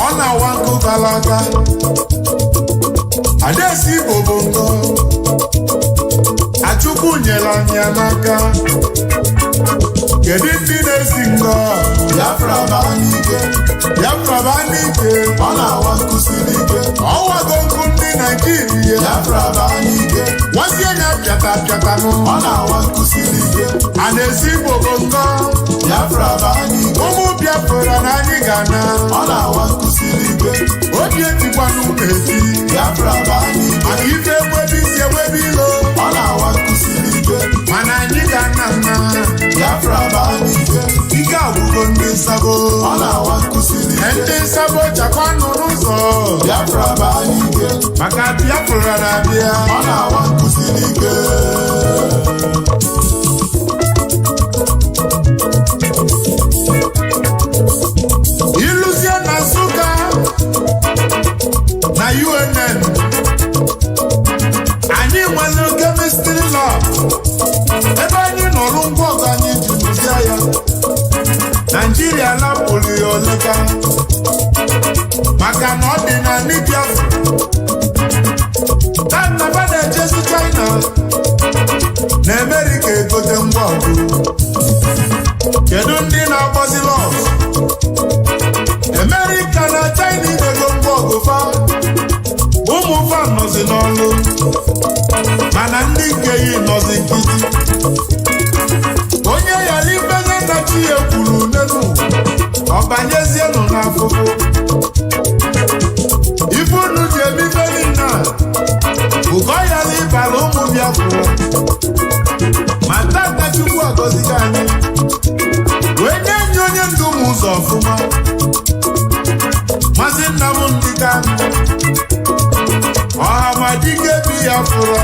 ọ na-awa nkụ gara aga Adaesi Bobongo Achukwu nyere anyị ya n'aka kedu ndị na-esi ngọ Biafra banike Biafra banike ọ na-awa nkụ siri ike ọwago nkụ ndị Naịjirịa Biafra banike nwazie nya pịata ọ na-awa nkụ siri ike Adaesi Bobongo Biafra banike ụmụ Biafra na anyị ga-ana ọ na-awa nkụ siri ike obi etikwana ụmụ eti Biafra banike maka ife ewebe isi ewebe ilo ọ na-awa nkụ siri ike mana anyị ga-ana nna Biafra banike ike agwụgo ndị nsabo ọ na-awa nkụ siri ike ndị nsabo chakwanụ n'ụzọ Biafra banike maka Biafra na-abịa ọ na-awa nkụ siri ike iluzie na Nsụka na UNN anyị nwere chemistry lab ebe anyị nọrụ ngwa ọgụ anyị ji rụzie ya Naijiria lapụrụ ya oleka maka na ọ dị na ndị Biafra tataba na-ejezi China na Amerika egote ngwa ọgụ kedu ndị na-agbazi lọs Amerika na China idego ngwa ọgụ fa ụmụ fa nọzi n'ọlụ mana ndị nke yi nọzi nkịtị onye yara ifenye na chi ya kwuru n'elu ọbanyezienụ n'afụfụ ife unu ji ebife niile ụkọ yara ịbara ụmụ Biafra ma tata Chukwu agọzigo anyị wee nye enyi onye ndu ụmụ ụzọ ọfụma Mazi Nnamdi Kanu ọhamadike Biafra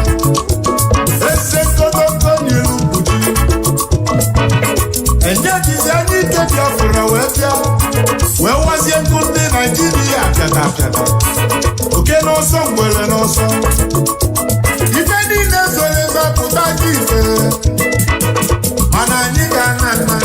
eze kotonko n'iru mkpuchi enyejizi anyị ike Biafra wee bịa wee wazie nkụ ndị Naịjirịa pịata oke n'ọsọ ngwere n'ọsọ ife niile zoro ezapụta gị ife mana anyị ga-ana nna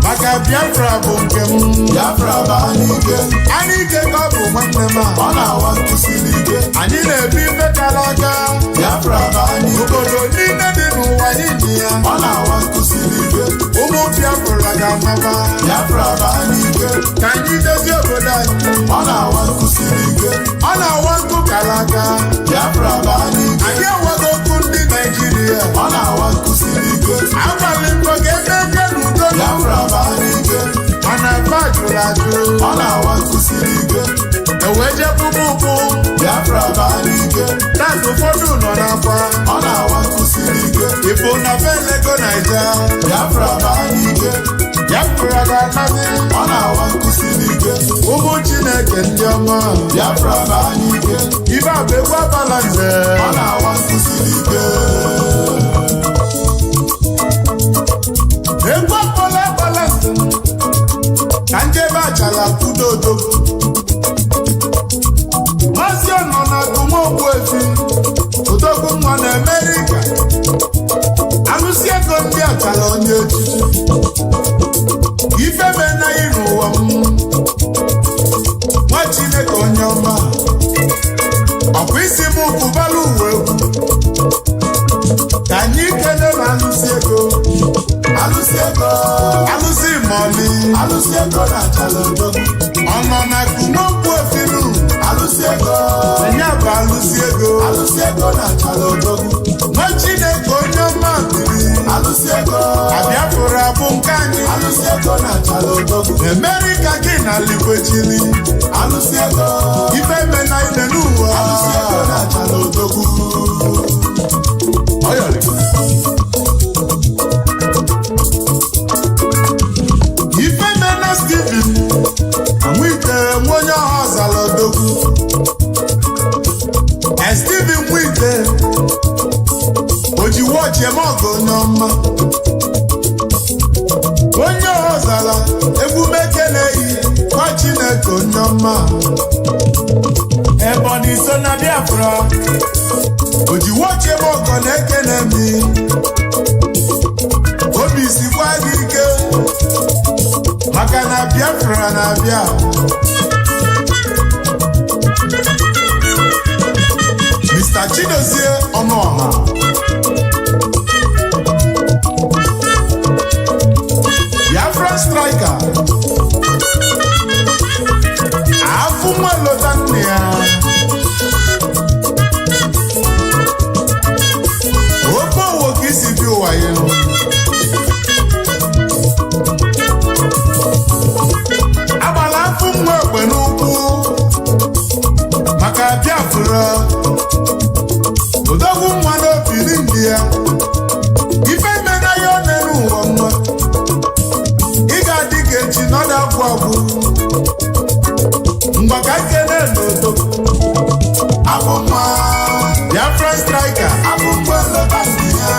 maka Biafra bụ nke m Biafra banike anyị ike ka ọ bụ nwanne m ọ na-awa nkụ siri ike anyị na-ebi ife kara aka Biafra banike obodo niile dị n'ụwa anyị ya ọ na-awa nkụ siri ike ụmụ Biafra ga-amaba Biafra banike ka anyị dozie obodo anyị ọ na-awa nkụ siri ike ọ na-awa nkụ kara aka Biafra banike anyị awago okwu ndị Naịjirịa ọ na-awa nkụ siri ike agbalị mbọ ga-eme eke n'udo Biafra banike mana ebe a jụrụ ajụ ọ na-awa nkụ siri ike ewee jekwubu ụkwụ Biafra banike tat ụfọdụ nọ n'akwa ọ na-awa nkụ siri ike ifo na felego Naija Biafra banike Biafra ga-anazi ọ na-awa nkụ siri ike ụmụ Chineke ndị ọma Biafra banike ibe a bụ egwu abala nze ọ na-awa nkụ siri ike egwu akpọla abala nze ka njebe achala kwudo odogwu Mazi ọnọ na agụmogbu efi odogwu nwa na Amerika alụsi ego ndị achala onye echichi ife menaghị n'ụwa m nwa Chineke onye ọma ọkwa isi m kwụbala uwe egwu ka anyị kele na alụsi ego alụsi mọli alụsi ego na-achala odogwu ọnọ na agụmogbu efinu alụsi ego enye bụ alụsi ego na-achala odogwu nwa Chineke onye ọma biri alụsi ego Biafra bụ nke anyị alụsi ego na-achala odogwu Amerika gị na likwechili alụsi ego ife mena ine n'ụwa alụsi ego na-achala odogwu ife mena Steven Nwite nwa onye ọha ọzala odogwu Steven Nwite oji wọchị eme ọgụ onye ọma onye ọha ọzala egwume keneyi nwa Chineke onye ọma Ebonyi so na Biafra oji wọchị eme ọgọ na-ekene mi obi sikwa gị ike maka na Biafra na-abịa. Mr. Chidozie Ọnụọha, Biafra striker, afụ nwa lọta nne ya. Oke owo ka isi bi ụwa ya. Agbala afụ nwa ekwe n'ukwu maka Biafra. Odogwu nwa n'obi n'indi ya. Ife mena ya ọ na-eru ụwa mma. Ị ga-adị ka echi n'ọdụ agwụ agwụ. Mgbe ka nkene n'odo. Abụma Biafra striker. Abụma lọtasi ya.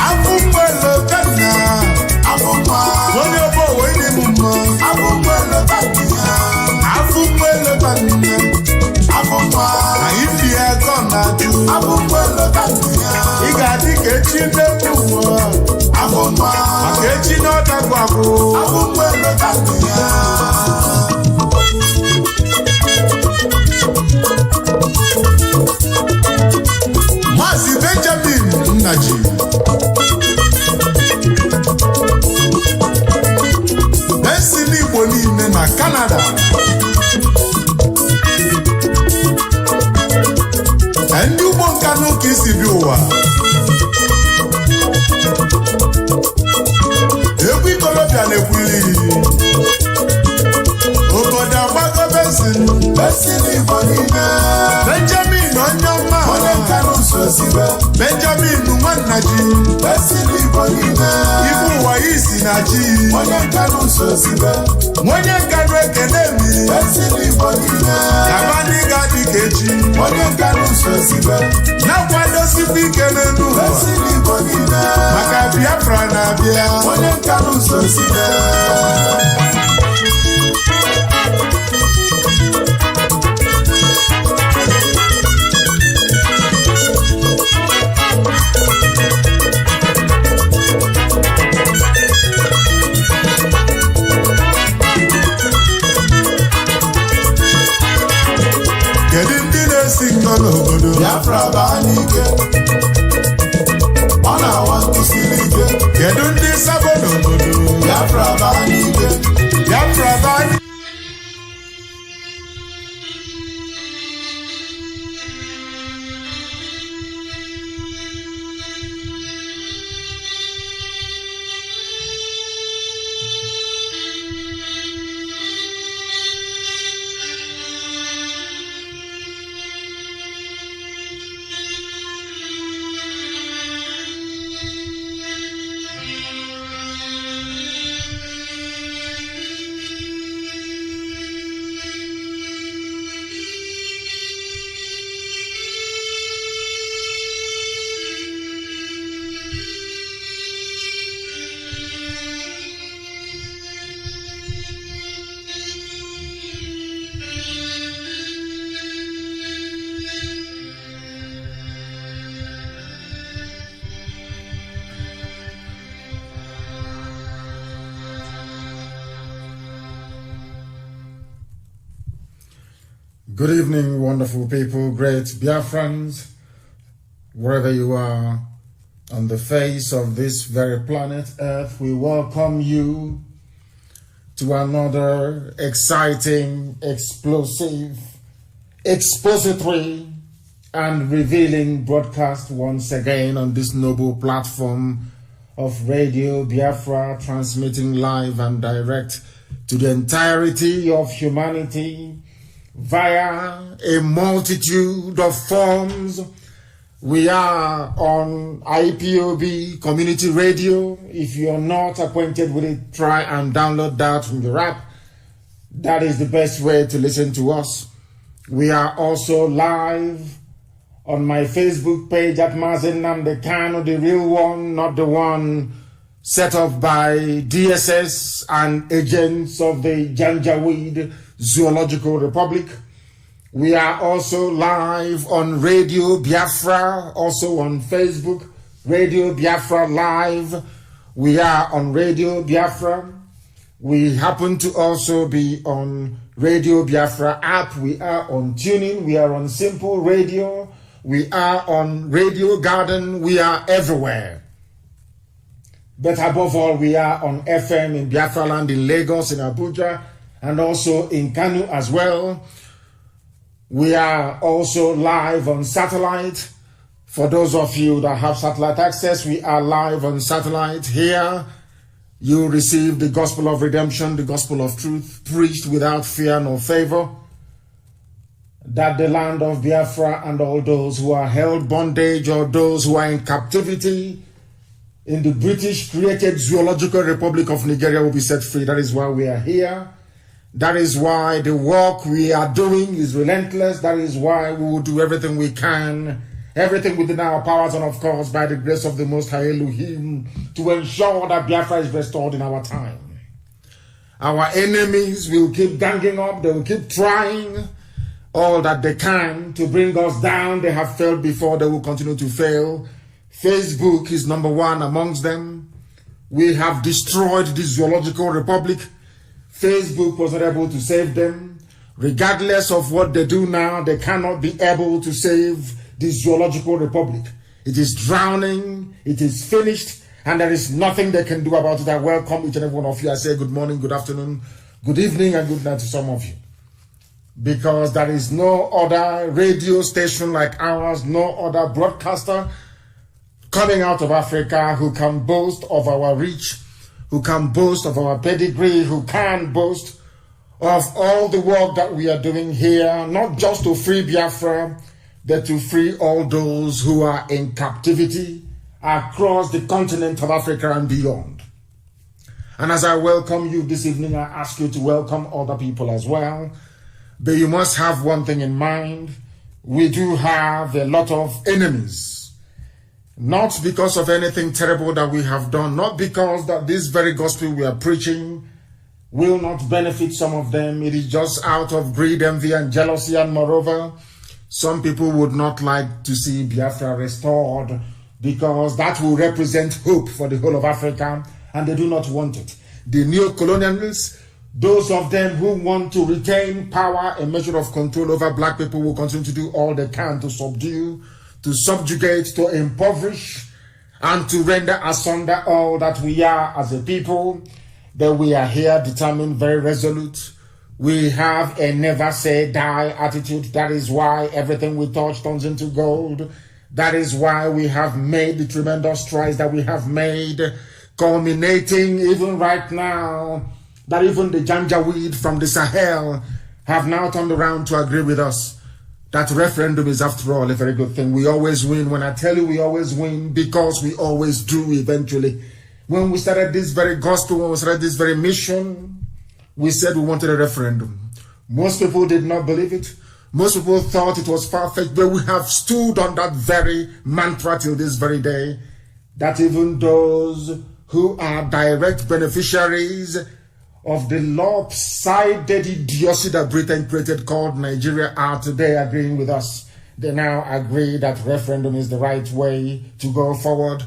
Abụma lọtasi ya. Abụma onye ọbọ owe ndị mụ mma. Abụma lọtasi ya. Abụma lọtasi ya. Abụma na ifi ya kọ na-ajụ. Abụma lọtasi ya. Ị ga-adị ka echi n'elu ụwa. Abụma maka echi n'ọdụ agwụ agwụ. Abụma lọtasi ya. Mazi Nnamdi Bensi n'Igbo niile na Canada. Ndị ugbo nkanụ ka isi bi ụwa. Egwu ikolobịa na-ekwuli. Obodo agbago Bensi n'Igbo niile. Benjamin Onyeọma, onye nkanụ sosibe. Benjamin Nwannaji, Bensi n'Igbo niile. Ibu ụwa isi na ji, onye nkanụ sosibe. Onye nkanụ ekele mi, Bensi n'Igbo niile. Yabani ga-adị ka echi, onye nkanụ sosibe. Na-akwadosikwa ike n'elu ụwa, Bensi n'Igbo niile. Maka Biafra na-abịa, onye nkanụ sosibe. Kedu ndị na-esi nkọ n'obodo? Biafra bụ anyị ike. Ọ na-awa nkụsiri ike. Kedu ndị sabo n'obodo? Biafra bụ anyị ike. Biafra bụ anyị. Good evening, wonderful people, great Biafrans, wherever you are on the face of this very planet Earth. We welcome you to another exciting, explosive, expository, and revealing broadcast once again on this noble platform of Radio Biafra, transmitting live and direct to the entirety of humanity via a multitude of forms. We are on IPOB Community Radio. If you are not acquainted with it, try and download that from your app. That is the best way to listen to us. We are also live on my Facebook page at Mazi Nnamdi Kanu, the real one, not the one set up by DSS and agents of the Janjaweed Zoological Republic. We are also live on Radio Biafra, also on Facebook, Radio Biafra Live. We are on Radio Biafra, We happen to also be on Radio Biafra app. We are on Tuning. We are on Simple Radio. We are on Radio Garden. We are everywhere. But above all, we are on FM in Biafra land, in Lagos, in Abuja, and also in Kanu as well. We are also live on satellite. For those of you that have satellite access, we are live on satellite here. You receive the gospel of redemption, the gospel of truth, preached without fear nor favor. That the land of Biafra and all those who are held bondage or those who are in captivity in the British-created Zoological Republic of Nigeria will be set free. That is why we are here. That is why the work we are doing is relentless. That is why we will do everything we can, everything within our powers, and of course, by the grace of the Most High Elohim, to ensure that Biafra is restored in our time. Our enemies will keep ganging up. They will keep trying all that they can to bring us down. They have failed before. They will continue to fail. Facebook is number one amongst them. We have destroyed the Zoological Republic. Facebook was not able to save them. Regardless of what they do now, they cannot be able to save the Zoological Republic. It is drowning. It is finished. And there is nothing they can do about it. I welcome each and every one of you. I say good morning, good afternoon, good evening, and good night to some of you. Because there is no other radio station like ours, no other broadcaster coming out of Africa who can boast of our reach, who can boast of our pedigree, who can boast of all the work that we are doing here, not just to free Biafra, but to free all those who are in captivity across the continent of Africa and beyond. And as I welcome you this evening, I ask you to welcome other people as well. But you must have one thing in mind. We do have a lot of enemies. Not because of anything terrible that we have done, not because that this very gospel we are preaching will not benefit some of them. It is just out of greed, envy, and jealousy. And moreover, some people would not like to see Biafra restored because that will represent hope for the whole of Africa, and they do not want it. The neo-colonialists, those of them who want to retain power, a measure of control over black people, will continue to do all they can to subdue, to subjugate, to impoverish, and to render asunder all that we are as a people. That we are here determined, very resolute. We have a never say die attitude. That is why everything we touch turns into gold. That is why we have made the tremendous strides that we have made, culminating even right now, that even the Janjaweed from the Sahel have now turned around to agree with us. That referendum is, after all, a very good thing. We always win. When I tell you we always win, because we always do eventually. When we started this very gospel, when we started this very mission, we said we wanted a referendum. Most people did not believe it. Most people thought it was far-fetched, but we have stood on that very mantra till this very day, that even those who are direct beneficiaries of the lopsided idiocy that Britain created called Nigeria are today agreeing with us. They now agree that referendum is the right way to go forward,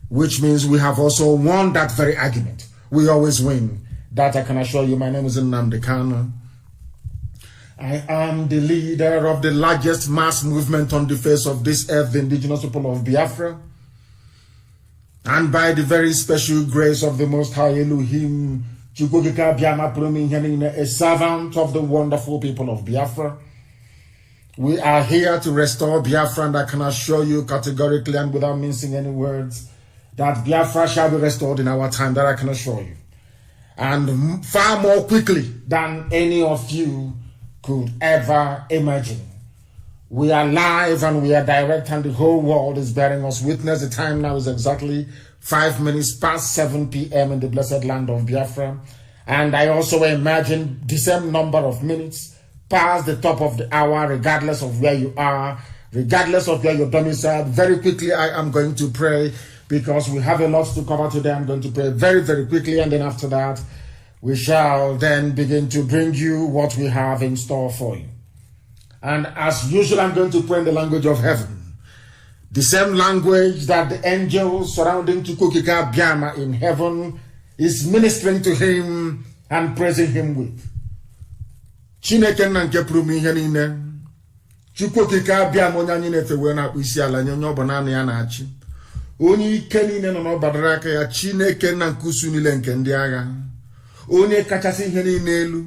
which means we have also won that very argument. We always win. That I can assure you. My name is Nnamdi Kanu. I am the leader of the largest mass movement on the face of this earth, the indigenous people of Biafra. And by the very special grace of the Most High Elohim, a servant of the wonderful people of Biafra. We are here to restore Biafra, and I can assure you categorically and without mincing any words that Biafra shall be restored in our time. That I can assure you. And far more quickly than any of you could ever imagine. We are live and we are direct, and the whole world is bearing us witness. The time now is exactly 5 minutes past 7 p.m. in the blessed land of Biafra. And I also imagine the same number of minutes past the top of the hour, regardless of where you are, regardless of where you're domiciled. Very quickly, I am going to pray because we have a lot to cover today. I'm going to pray very, very quickly, and then after that, we shall then begin to bring you what we have in store for you. And as usual, I'm going to pray in the language of heaven. The same language that the angels surrounding Chukwukika Biama in heaven is ministering to him and praising him with. Chineke nna nke pụrụ m ihe niile. Chukwu okike abịa m onye anyị na-efe wee na-akpụ isi ala nye onye ọ bụ naanị ya na-achị. Onye ike niile nọ n'ọbara aka ya, Chineke nna nke usu niile nke ndị agha. Onye kachasị ihe niile elu.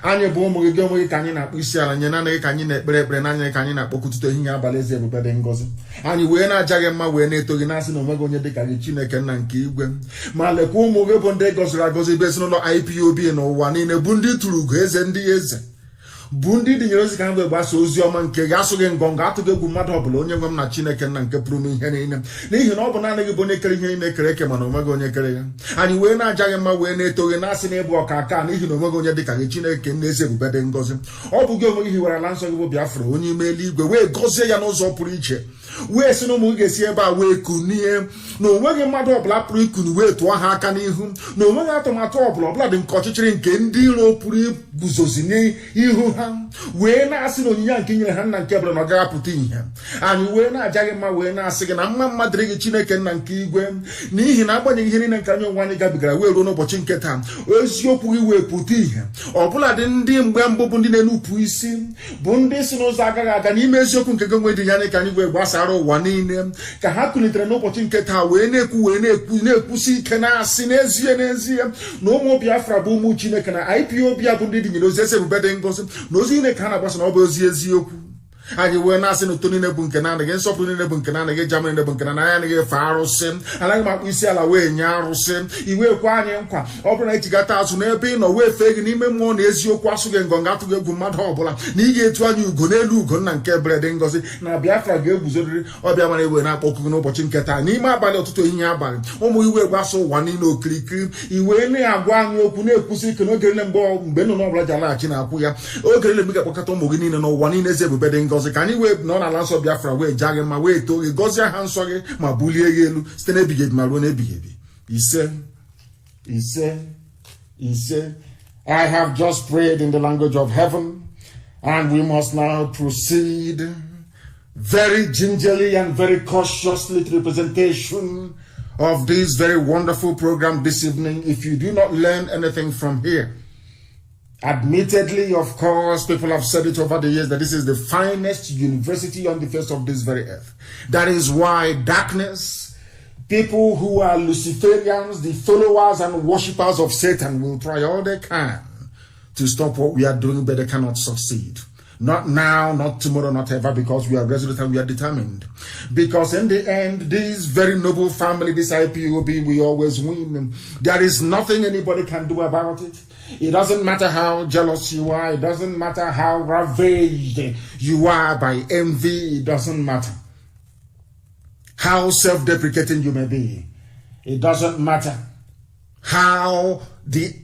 Anyị bụ ụmụ gị ụmụ gị ka anyị na-akpụ isi ala nye naanị ka anyị na-ekpere ekpere n'anya ka anyị na-akpọkụtụte ihe abalị eze ebube dị ngọzi. Anyị wee na-aja gị mma wee na-eto gị na-asị na onweghị onye dịka gị Chineke nna nke igwe. Ma lekwa ụmụ gị bụ ndị gọziri agọzi bụ ezinụlọ IPOB n'ụwa niile bụ ndị tụrụ ugo eze ndị eze. Bụ ndị dịnyere ozi ka ha wee gbasa ozi ọma nke ga-asụ gị ngọngọ atụghị egwu mmadụ ọbụla onye nwe m na Chineke nna nke pụrụ m ihe niile. N'ihi na ọ bụ naanị gị bụ onye kere ihe niile kere eke mana onweghị onye kere ya. Anyị wee na-aja gị mma wee na-eto gị na-asị na ịbụ ọka aka n'ihi na onweghị onye dịka gị Chineke nna eze ebube dị ngọzi. Ọ bụ gị onwe gị hiwere ala nsọ gị bụ Biafra onye ime eluigwe wee gọzie ya n'ụzọ pụrụ iche. Wee sị na ụmụ gị ga-esi ebe a wee kunie na onweghị mmadụ ọbụla pụrụ ikunu wee tụọ ha aka n'ihu na onweghị atụmatụ ọbụla dị nke ọchịchịrị nke ndị iro pụrụ iguzozi n'ihu ha wee na-asị na onyinye nke nyere ha nna nke bụla na ọ gaghị apụta ihe. Anyị wee na-aja gị mma wee na-asị gị na mma dịrị gị Chineke nna nke igwe n'ihi na agbanyeghị ihe niile nke anyị onwe anyị gabigara wee ruo n'ụbọchị nke taa eziokwu gị wee pụta ihe. Ọbụla dị ndị mgbe mbụ bụ ndị na-enupụ isi bụ ndị si n'ụzọ agaghị aga n'ime eziokwu nke gị onwe dị ya ka anyị wee gbasara ụwa niile ka ha kulitere n'ụbọchị nke taa wee na-ekwusi ike na-asị n'ezie na ụmụ Biafra bụ ụmụ Chineke na IPOB bụ ndị dịnyere ozi eze ebube dị ngọzi na ozi niile ka ha na-agbasa na ọ bụ ozi eziokwu. Anyị wee na-asị na uto niile bụ nke na-anaghị, nsọpụrụ niile bụ nke na-anaghị, jama niile bụ nke na anaghị efe arụsị. Anaghị m akpụ isi ala wee nye arụsị. Iwe kwe anyị nkwa ọ bụrụ na ichigata azụ n'ebe ị nọ wee fee gị n'ime mmụọ na eziokwu asụ gị ngọngọ atụghị egwu mmadụ ọbụla na ị ga-etu anyị ugo n'elu ugo nna nke ebere dị ngọzi na Biafra ga-eguzoriri ọbịa mara iwe na-akpọkụ gị n'ụbọchị nke taa n'ime abalị ụtụtụ ehihie abalị ụmụ iwe gbasa ụwa niile okirikiri iwe na-agwa anyị okwu na-ekwusi ike n'oge niile mgbe nnụnụ ọbụla ji alaghachi na-akwụ ya oge niile mgbe ga-akpọkọta ụmụ gị niile n'ụwa niile eze ebube dị ngọzi ka anyị wee nọ n'ala nsọ Biafra wee jaa gị ma wee too gị gọzie aha nsọ gị ma bulie gị elu site n'ebighị ebi ma ruo n'ebighị ebi. Ise. I have just prayed in the language of heaven and we must now proceed very gingerly and very cautiously to the presentation of this very wonderful program this evening. If you do not learn anything from here, admittedly, of course, people have said it over the years that this is the finest university on the face of this very earth. That is why darkness, people who are Luciferians, the followers and worshippers of Satan, will try all they can to stop what we are doing, but they cannot succeed. Not now, not tomorrow, not ever, because we are resolute and we are determined. Because in the end, this very noble family, this IPOB, we always win. There is nothing anybody can do about it. It doesn't matter how jealous you are. It doesn't matter how ravaged you are by envy. It doesn't matter how self-deprecating you may be. It doesn't matter how the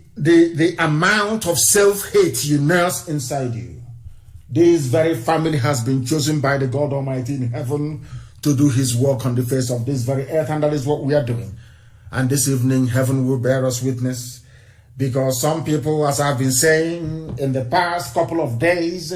amount of self-hate you nurse inside you. This very family has been chosen by the God Almighty in heaven to do his work on the face of this very earth, and that is what we are doing. And this evening, heaven will bear us witness. Because some people, as I've been saying in the past couple of days,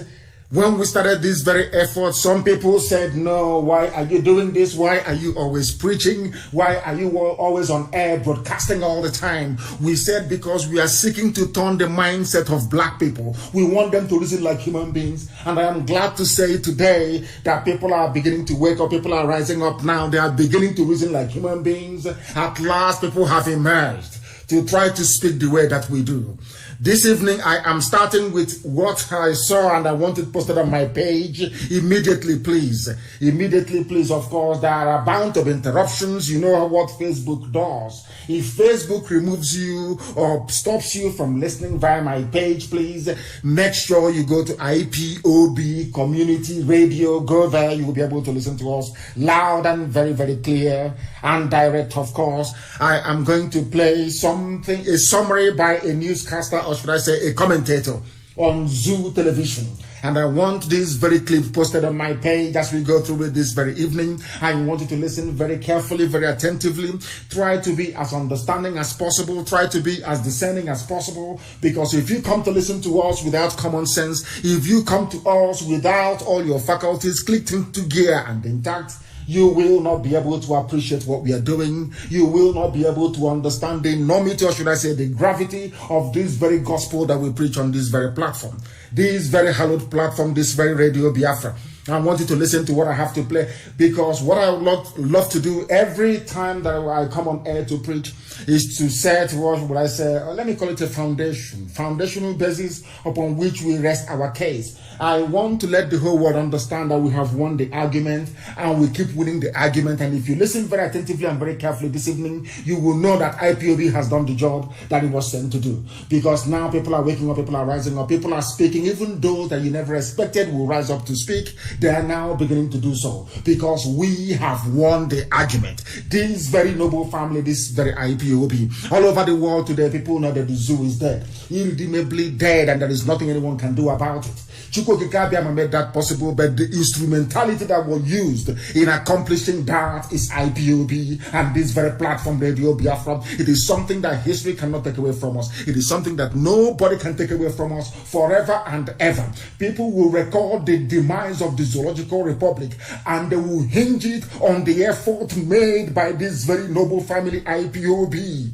when we started this very effort, some people said, no, why are you doing this? Why are you always preaching? Why are you always on air broadcasting all the time? We said because we are seeking to turn the mindset of black people. We want them to reason like human beings. And I am glad to say today that people are beginning to wake up. People are rising up now. They are beginning to reason like human beings. At last, people have emerged to try to speak the way that we do. This evening, I am starting with what I saw and I want it posted on my page. Immediately, please. Immediately, please. Of course, there are a bound of interruptions. You know what Facebook does. If Facebook removes you or stops you from listening via my page, please make sure you go to IPOB Community Radio. Go there. You will be able to listen to us loud and very, very clear and direct, of course. I am going to play a summary by a newscaster, or should I say a commentator on Zoo Television. And I want this very clip posted on my page as we go through it this very evening. I want you to listen very carefully, very attentively. Try to be as understanding as possible. Try to be as discerning as possible. Because if you come to listen to us without common sense, if you come to us without all your faculties clicked into gear and intact, You will not be able to appreciate what we are doing. You will not be able to understand the enormity, or should I say the gravity of this very gospel that we preach on this very platform. This very hallowed platform, this very Radio Biafra. I want you to listen to what I have to play, because what I would love to do every time that I come on air to preach is to set what would I say, let me call it a foundational basis upon which we rest our case. I want to let the whole world understand that we have won the argument and we keep winning the argument. And if you listen very attentively and very carefully this evening, you will know that IPOB has done the job that it was sent to do. Because now people are waking up, people are rising up, people are speaking. Even those that you never expected will rise up to speak, they are now beginning to do so, because we have won the argument. This very noble family, this very IPOB, all over the world today, people know that the zoo is dead, irredeemably dead, and there is nothing anyone can do about it. Chukwokikabiama made that possible, but the instrumentality that was used in accomplishing that is IPOB and this very platform, Radio Biafra. It is something that history cannot take away from us. It is something that nobody can take away from us forever and ever. People will record the demise of the Zoological Republic, and they will hinge it on the effort made by this very noble family, IPOB,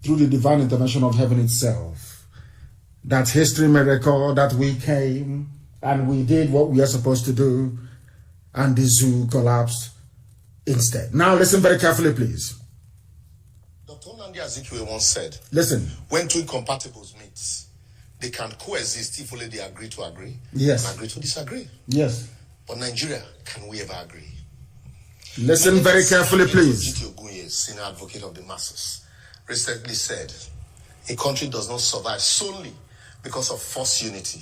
through the divine intervention of heaven itself. That history may record that we came and we did what we are supposed to do, and the zoo collapsed instead. Now listen very carefully, please. Dr. Nnamdi Azikiwe once said, listen. When two incompatibles meet, they can coexist if only they agree to agree, yes, and agree to disagree. Yes. But Nigeria, can we ever agree? Listen very carefully, please. G.T. Ogunye, senior advocate of the masses, recently said, a country does not survive solely because of forced unity.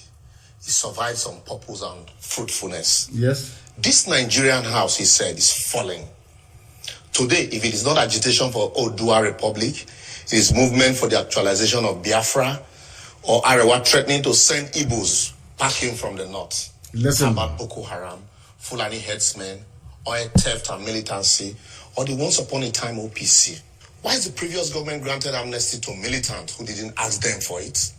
It survives on purpose and fruitfulness. Yes. This Nigerian house, he said, is falling. Today, if it is not agitation for Octoober Republic, it is movement for the actualization of Biafra, or Arewa threatening to send Igbos packing from the north. Listen. About Boko Haram, Fulani headsmen, oil theft and militancy, or the once upon a time OPC. Why is the previous government granted amnesty to militants who didn't ask them for it?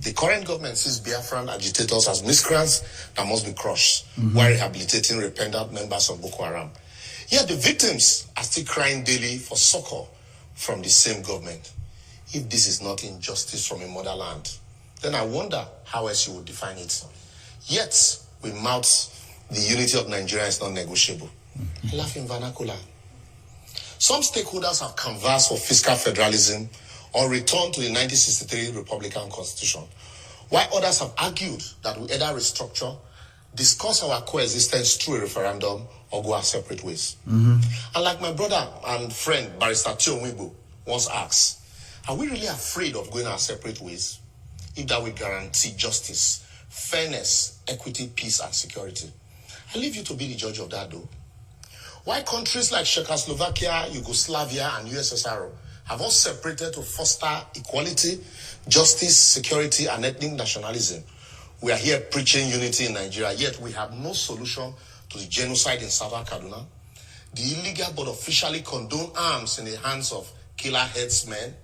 The current government sees Biafran agitators as miscreants that must be crushed, while rehabilitating repentant members of Boko Haram. Yet the victims are still crying daily for succor from the same government. If this is not injustice from a motherland, then I wonder how else you would define it. Yet, we mouth the unity of Nigeria is not negotiable. I laugh in vernacular. Some stakeholders have canvassed for fiscal federalism or return to the 1963 Republican Constitution, while others have argued that we either restructure, discuss our coexistence through a referendum, or go our separate ways. And like my brother and friend Barrister Tio Wibo once asked, are we really afraid of going our separate ways if that will guarantee justice, fairness, equity, peace, and security? I leave you to be the judge of that, though. Why countries like Czechoslovakia, Yugoslavia, and USSR have all separated to foster equality, justice, security, and ethnic nationalism? We are here preaching unity in Nigeria, yet we have no solution to the genocide in southern Kaduna, the illegal but officially condoned arms in the hands of killer headsmen,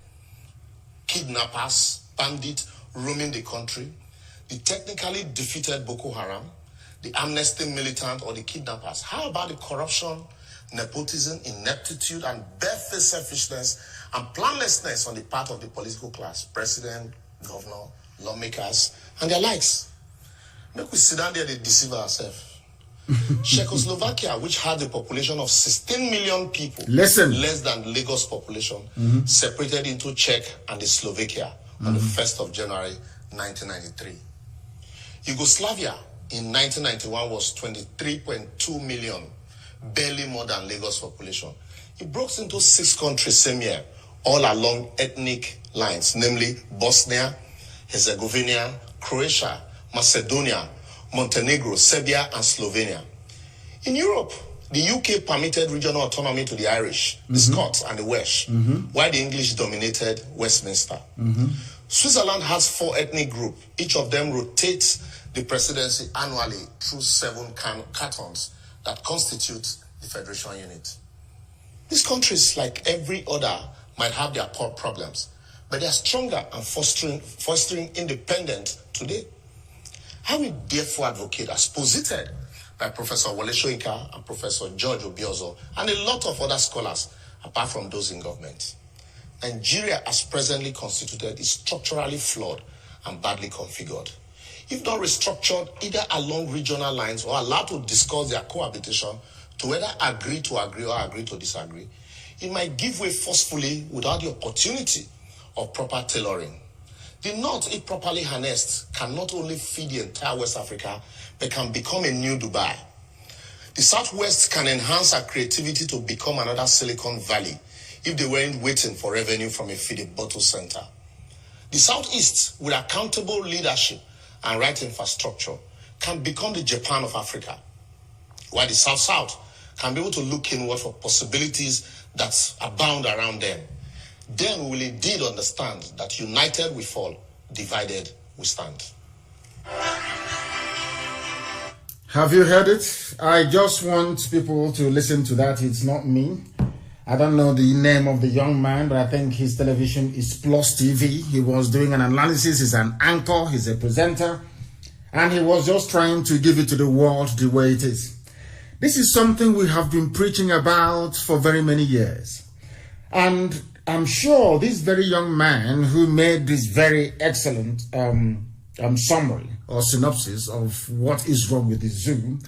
kidnappers, bandits roaming the country, the technically defeated Boko Haram, the amnesty militant, or the kidnappers. How about the corruption, nepotism, ineptitude, and barefaced selfishness and planlessness on the part of the political class, president, governor, lawmakers, and their likes? Make we sit down there and deceive ourselves. Czechoslovakia, which had a population of 16 million people, less than Lagos population, separated into Czech and the Slovakia on the 1st of January 1993. Yugoslavia in 1991 was 23.2 million, barely more than Lagos population. It broke into 6 countries same year, all along ethnic lines, namely Bosnia, Herzegovina, Croatia, Macedonia, Montenegro, Serbia, and Slovenia. In Europe, the UK permitted regional autonomy to the Irish, the Scots, and the Welsh, while the English dominated Westminster. Switzerland has 4 ethnic groups. Each of them rotates the presidency annually through 7 cantons that constitute the federation unit. These countries, like every other, might have their problems, but they are stronger and fostering independence today. I will therefore advocate, as posited by Professor Wole Soyinka and Professor George Obiozo, and a lot of other scholars, apart from those in government. Nigeria, as presently constituted, is structurally flawed and badly configured. If not restructured either along regional lines or allowed to discuss their cohabitation to whether agree to agree or agree to disagree, it might give way forcefully without the opportunity of proper tailoring. The North, if properly harnessed, can not only feed the entire West Africa, but can become a new Dubai. The Southwest can enhance our creativity to become another Silicon Valley if they weren't waiting for revenue from a feeding bottle center. The Southeast, with accountable leadership and right infrastructure, can become the Japan of Africa, while the South-South can be able to look inward for possibilities that abound around them. Then we will indeed understand that united we fall, divided we stand. Have you heard it? I just want people to listen to that. It's not me. I don't know the name of the young man, but I think his television is Plus TV. He was doing an analysis. He's an anchor. He's a presenter. And he was just trying to give it to the world the way it is. This is something we have been preaching about for very many years. And I'm sure this very young man who made this very excellent summary or synopsis of what is wrong with the zoo,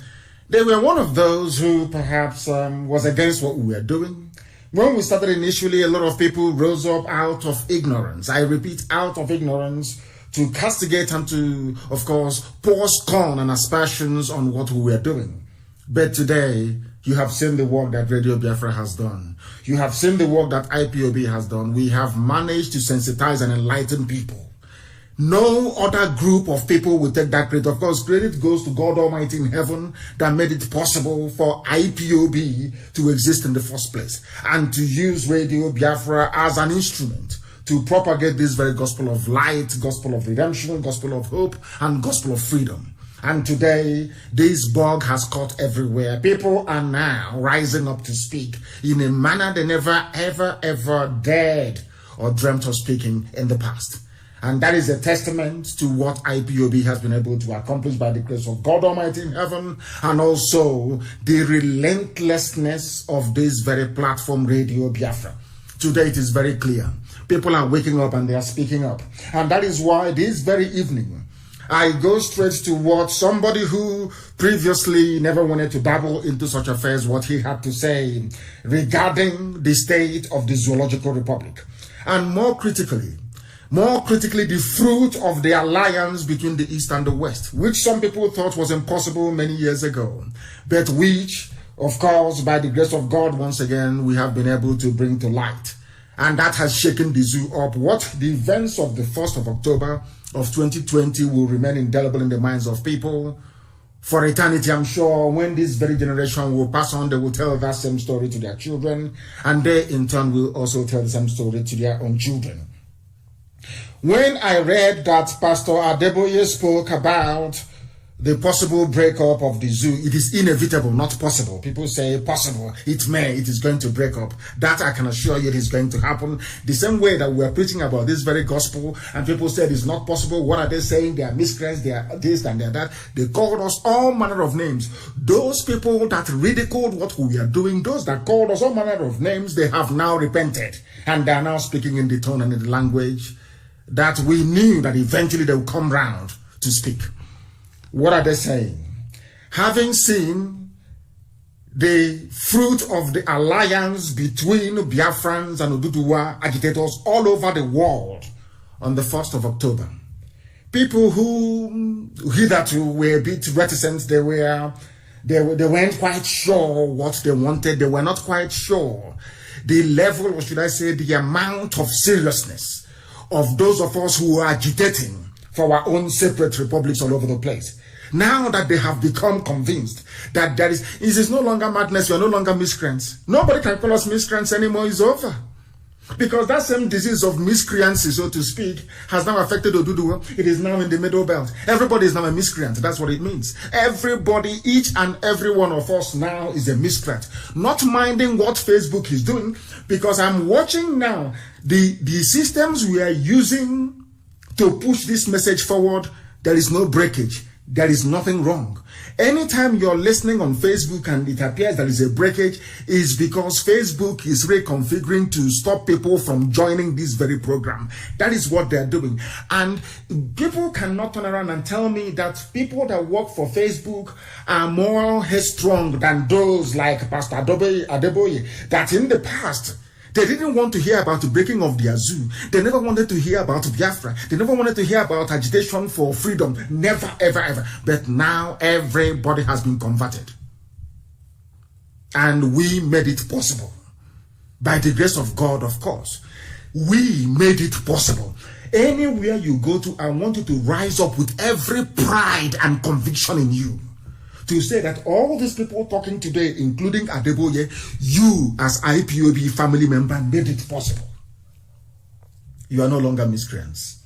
they were one of those who perhaps was against what we were doing. When we started initially, a lot of people rose up out of ignorance. I repeat, out of ignorance, to castigate and to, of course, pour scorn and aspersions on what we were doing. But today, you have seen the work that Radio Biafra has done. You have seen the work that IPOB has done. We have managed to sensitize and enlighten people. No other group of people will take that credit. Of course, credit goes to God Almighty in heaven that made it possible for IPOB to exist in the first place and to use Radio Biafra as an instrument to propagate this very gospel of light, gospel of redemption, gospel of hope, and gospel of freedom. And today, this bug has caught everywhere. People are now rising up to speak in a manner they never, ever dared or dreamt of speaking in the past. And that is a testament to what IPOB has been able to accomplish by the grace of God Almighty in heaven, and also the relentlessness of this very platform, Radio Biafra. Today it is very clear. People are waking up and they are speaking up. And that is why this very evening, I go straight to what somebody who previously never wanted to dabble into such affairs, what he had to say regarding the state of the Zoological Republic. And more critically, the fruit of the alliance between the East and the West, which some people thought was impossible many years ago, but which, of course, by the grace of God, once again, we have been able to bring to light. And that has shaken the zoo up. What the events of the 1st of October of 2020 will remain indelible in the minds of people for eternity. I'm sure when this very generation will pass on, they will tell that same story to their children, and they in turn will also tell the same story to their own children. When I read that Pastor Adeboye spoke about the possible breakup of the zoo, it is inevitable, not possible. People say possible, it is going to break up. That I can assure you it is going to happen. The same way that we are preaching about this very gospel and people said it's not possible. What are they saying? They are miscreants, they are this and they are that. They called us all manner of names. Those people that ridiculed what we are doing, those that called us all manner of names, they have now repented. And they are now speaking in the tone and in the language that we knew that eventually they would come round to speak. What are they saying? Having seen the fruit of the alliance between Biafrans and Oduduwa agitators all over the world on the 1st of October, people who hitherto were a bit reticent, they weren't quite sure what they wanted, they were not quite sure the level, or should I say, the amount of seriousness of those of us who are agitating for our own separate republics all over the place. Now that they have become convinced that it is no longer madness, we are no longer miscreants. Nobody can call us miscreants anymore, it's over. Because that same disease of miscreancy, so to speak, has now affected Oduduwa. It is now in the middle belt. Everybody is now a miscreant. That's what it means. Everybody, each and every one of us now is a miscreant. Not minding what Facebook is doing, because I'm watching now the systems we are using to push this message forward. There is no breakage. There is nothing wrong. Anytime you're listening on Facebook and it appears there is a breakage, is because Facebook is reconfiguring to stop people from joining this very program. That is what they're doing. And people cannot turn around and tell me that people that work for Facebook are more headstrong than those like Pastor Adeboye, that in the past, they didn't want to hear about the breaking of their zoo. They never wanted to hear about Biafra. They never wanted to hear about agitation for freedom. Never, ever, ever. But now everybody has been converted. And we made it possible. By the grace of God, of course. We made it possible. Anywhere you go to, I want you to rise up with every pride and conviction in you. To say that all these people talking today, including Adeboye, you as IPOB family member made it possible. You are no longer miscreants.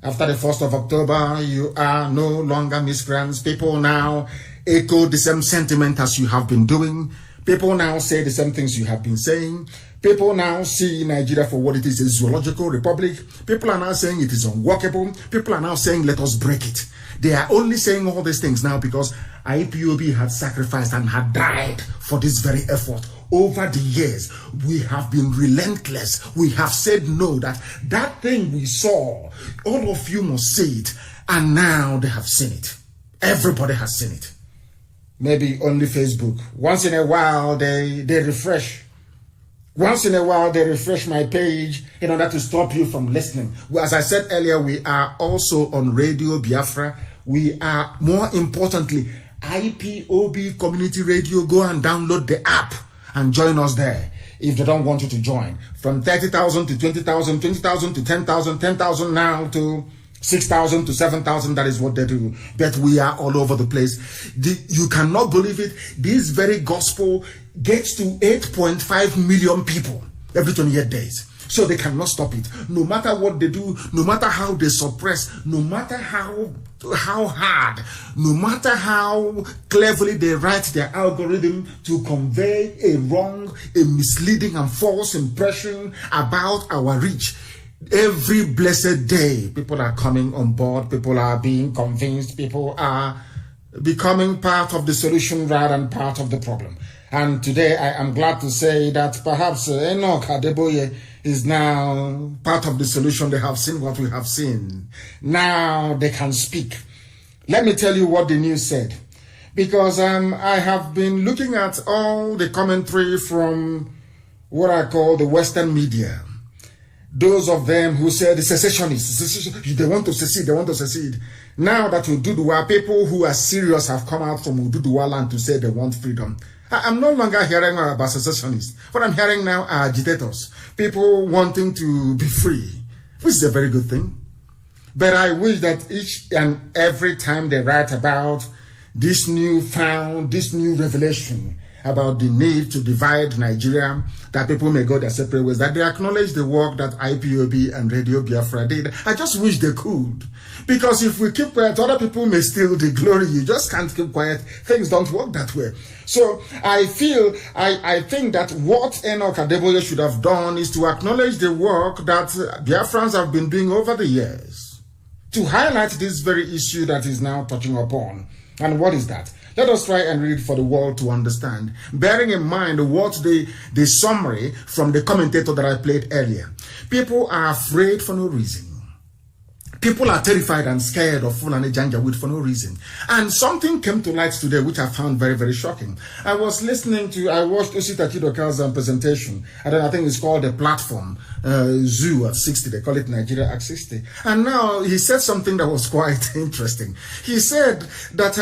After the 1st of October, you are no longer miscreants. People now echo the same sentiment as you have been doing. People now say the same things you have been saying. People now see Nigeria for what it is, a zoological republic. People are now saying it is unworkable. People are now saying, let us break it. They are only saying all these things now because IPOB had sacrificed and had died for this very effort. Over the years, we have been relentless. We have said no, that thing we saw, all of you must see it. And now they have seen it. Everybody has seen it. Maybe only Facebook. Once in a while, they refresh. Once in a while, they refresh my page in order to stop you from listening. Well, as I said earlier, we are also on Radio Biafra. We are, more importantly, IPOB Community Radio. Go and download the app and join us there if they don't want you to join. From 30,000 to 20,000, 20,000 to 10,000, 10,000 now to 6,000 to 7,000, that is what they do. But we are all over the place. You cannot believe it. This very gospel gets to 8.5 million people every 28 days. So they cannot stop it. No matter what they do, no matter how they suppress, no matter how hard, no matter how cleverly they write their algorithm to convey a wrong, a misleading and false impression about our reach. Every blessed day, people are coming on board, people are being convinced, people are becoming part of the solution rather than part of the problem. And today I am glad to say that perhaps Enoch Adeboye is now part of the solution. They have seen what we have seen. Now they can speak. Let me tell you what the news said. Because I have been looking at all the commentary from what I call the Western media. Those of them who say the secessionists, they want to secede. Now that Ududuwa, people who are serious have come out from Ududuwa land to say they want freedom. I'm no longer hearing about secessionists. What I'm hearing now are agitators. People wanting to be free, which is a very good thing. But I wish that each and every time they write about this new revelation about the need to divide Nigeria, that people may go their separate ways, that they acknowledge the work that IPOB and Radio Biafra did. I just wish they could. Because if we keep quiet, other people may steal the glory. You just can't keep quiet. Things don't work that way. So I think that what Enoch Adeboye should have done is to acknowledge the work that Biafrans have been doing over the years, to highlight this very issue that is now touching upon. And what is that? Let us try and read for the world to understand, bearing in mind what the summary from the commentator that I played earlier. People are afraid for no reason. People are terrified and scared of Fulani Janjaweed for no reason. And something came to light today which I found very, very shocking. I watched Osita Chidoka's presentation. I think it's called The Platform, Zoo at 60. They call it Nigeria at 60. And now he said something that was quite interesting. He said that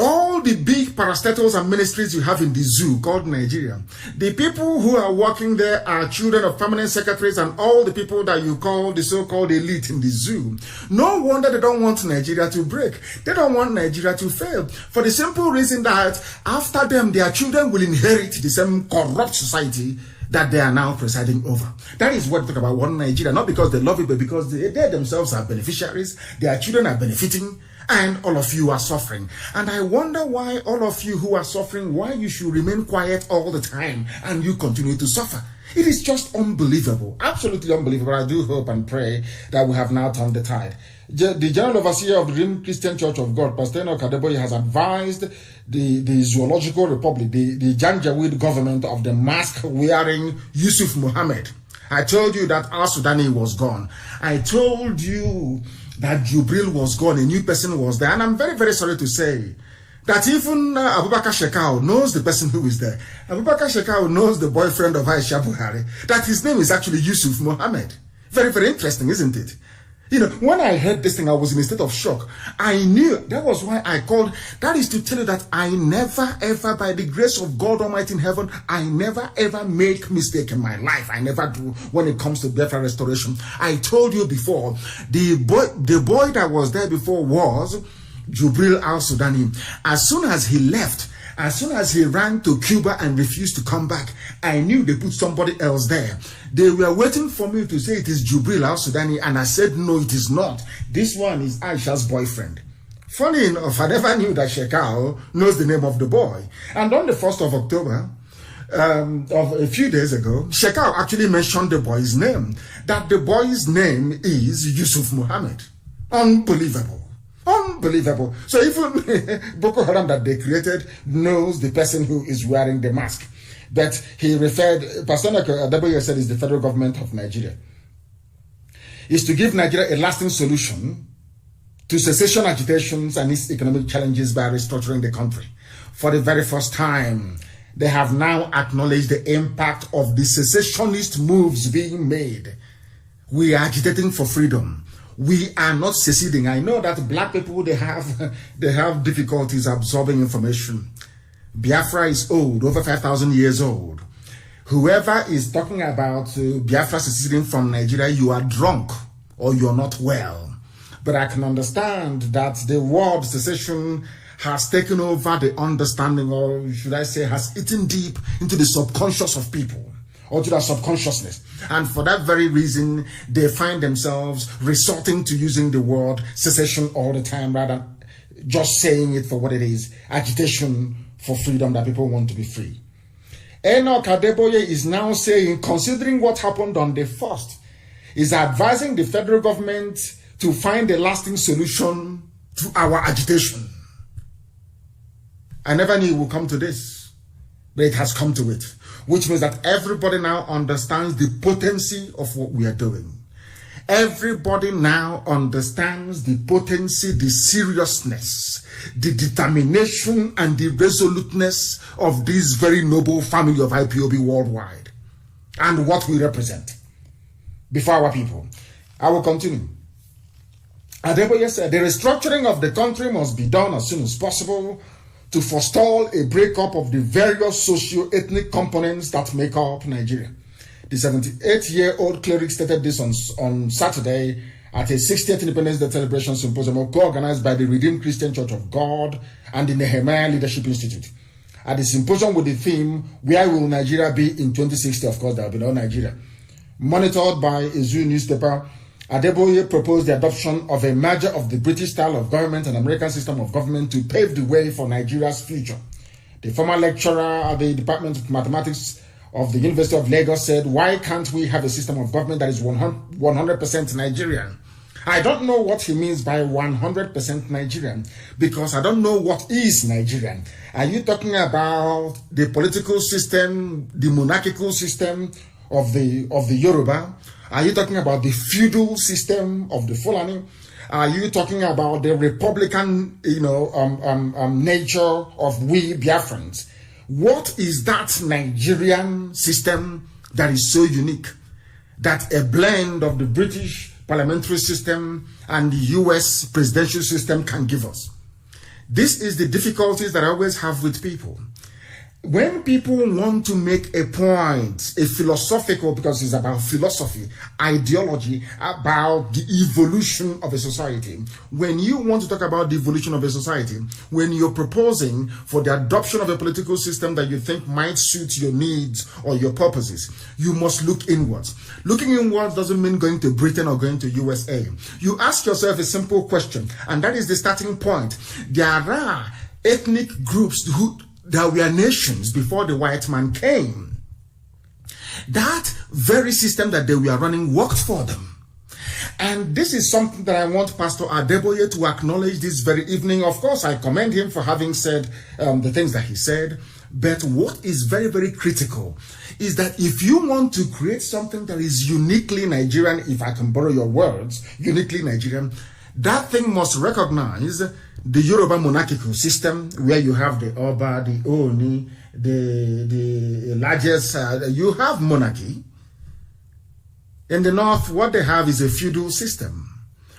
all the big parastatals and ministries you have in the zoo called Nigeria, the people who are working there are children of permanent secretaries and all the people that you call the so-called elite in the zoo. No wonder they don't want Nigeria to break. They don't want Nigeria to fail. For the simple reason that after them, their children will inherit the same corrupt society that they are now presiding over. That is what we talk about one Nigeria, not because they love it, but because they themselves are beneficiaries, their children are benefiting, and all of you are suffering. And I wonder why all of you who are suffering, why you should remain quiet all the time and you continue to suffer. It is just unbelievable, absolutely unbelievable. I do hope and pray that we have now turned the tide. The General Overseer of the Redeemed Christian Church of God, Pastor Octoober, has advised the Zoological Republic, the Janjaweed government of the mask-wearing Yusuf Mohammed. I told you that Al-Sudani was gone. I told you that Jubril was gone, a new person was there. And I'm very, very sorry to say that even Abubakar Shekau knows the person who is there. Abubakar Shekau knows the boyfriend of Aisha Buhari, that his name is actually Yusuf Mohammed. Very, very interesting, isn't it? You know, when I heard this thing, I was in a state of shock. I knew, that was why I called. That is to tell you that I never, ever, by the grace of God Almighty in heaven, I never, ever make mistake in my life. I never do when it comes to Biafra restoration. I told you before, the boy that was there before was Jubril al-Sudani. As soon as he left, as soon as he ran to Cuba and refused to come back, I knew they put somebody else there. They were waiting for me to say it is Jubril al-Sudani, and I said, no, it is not. This one is Aisha's boyfriend. Funny enough, I never knew that Shekau knows the name of the boy. And on the 1st of October, of a few days ago, Shekau actually mentioned the boy's name, that the boy's name is Yusuf Mohammed. Unbelievable. Unbelievable. So even Boko Haram that they created knows the person who is wearing the mask. But he referred, Pastor Octoober said is the federal government of Nigeria, is to give Nigeria a lasting solution to secession agitations and its economic challenges by restructuring the country. For the very first time, they have now acknowledged the impact of the secessionist moves being made. We are agitating for freedom. We are not seceding. I know that black people, they have difficulties absorbing information. Biafra is old, over 5,000 years old. Whoever is talking about Biafra seceding from Nigeria, you are drunk or you're not well. But I can understand that the word secession has taken over the understanding, or should I say, has eaten deep into the subconscious of people, or to their subconsciousness. And for that very reason, they find themselves resorting to using the word secession all the time, rather than just saying it for what it is, agitation for freedom, that people want to be free. Enoch Adeboye is now saying, considering what happened on the 1st, is advising the federal government to find a lasting solution to our agitation. I never knew it would come to this, but it has come to it, which means that everybody now understands the potency of what we are doing. Everybody now understands the potency, the seriousness, the determination, and the resoluteness of this very noble family of IPOB worldwide, and what we represent before our people. I will continue. Adeboye said, the restructuring of the country must be done as soon as possible to forestall a breakup of the various socio-ethnic components that make up Nigeria. The 78-year-old cleric stated this on Saturday at a 60th Independence Day celebration symposium co-organized by the Redeemed Christian Church of God and the Nehemiah Leadership Institute. At the symposium with the theme, Where Will Nigeria Be in 2060? Of course, there will be no Nigeria. Monitored by a Zoo newspaper, Adeboye proposed the adoption of a merger of the British style of government and American system of government to pave the way for Nigeria's future. The former lecturer at the Department of Mathematics of the University of Lagos said, why can't we have a system of government that is 100% Nigerian? I don't know what he means by 100% Nigerian, because I don't know what is Nigerian. Are you talking about the political system, the monarchical system of the Yoruba? Are you talking about the feudal system of the Fulani? Are you talking about the republican, nature of we Biafrans? What is that Nigerian system that is so unique, that a blend of the British parliamentary system and the US presidential system can give us? This is the difficulties that I always have with people. When people want to make a point, a philosophical, because it's about philosophy, ideology, about the evolution of a society, when you want to talk about the evolution of a society, when you're proposing for the adoption of a political system that you think might suit your needs or your purposes, you must look inwards. Looking inwards doesn't mean going to Britain or going to USA. You ask yourself a simple question, and that is the starting point. There are ethnic groups there were nations before the white man came. That very system that they were running worked for them. And this is something that I want Pastor Adeboye to acknowledge this very evening. Of course, I commend him for having said the things that he said. But what is very, very critical is that if you want to create something that is uniquely Nigerian, if I can borrow your words, uniquely Nigerian, that thing must recognize the Yoruba monarchical system, where you have the Oba, the Oni, the largest, you have monarchy. In the north, what they have is a feudal system,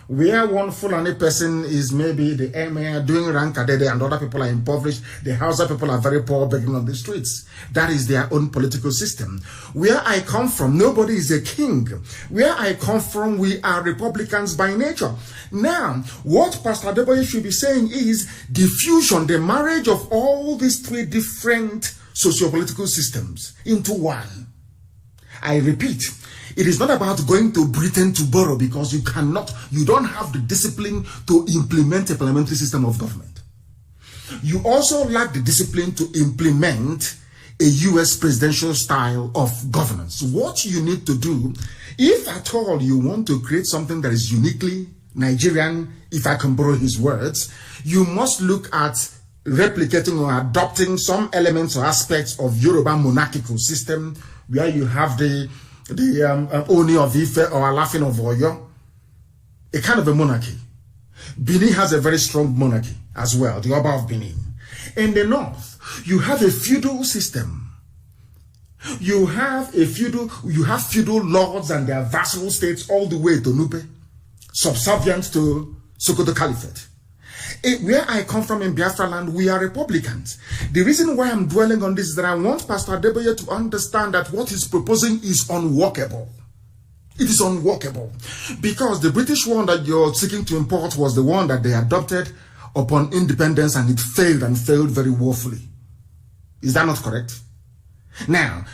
where one Fulani person is maybe the emir doing rankadede and other people are impoverished. The Hausa people are very poor, begging on the streets. That is their own political system. Where I come from, nobody is a king. Where I come from, we are Republicans by nature. Now, what Pastor Adeboye should be saying is the fusion, the marriage of all these three different socio-political systems into one. I repeat, it is not about going to Britain to borrow, because you don't have the discipline to implement a parliamentary system of government. You also lack the discipline to implement a US presidential style of governance. What you need to do, if at all you want to create something that is uniquely Nigerian, if I can borrow his words, you must look at replicating or adopting some elements or aspects of Yoruba monarchical system, where you have the Oni of Ife or Alafin of Oyo, a kind of a monarchy. Benin has a very strong monarchy as well, the Oba of Benin. In the north, you have a feudal system. You have feudal lords and their vassal states all the way to Nupe, subservient to Sokoto Caliphate. Where I come from in Biafra land, we are Republicans. The reason why I'm dwelling on this is that I want Pastor Adeboye to understand that what he's proposing is unworkable. It is unworkable. Because the British one that you're seeking to import was the one that they adopted upon independence, and it failed very woefully. Is that not correct? Now,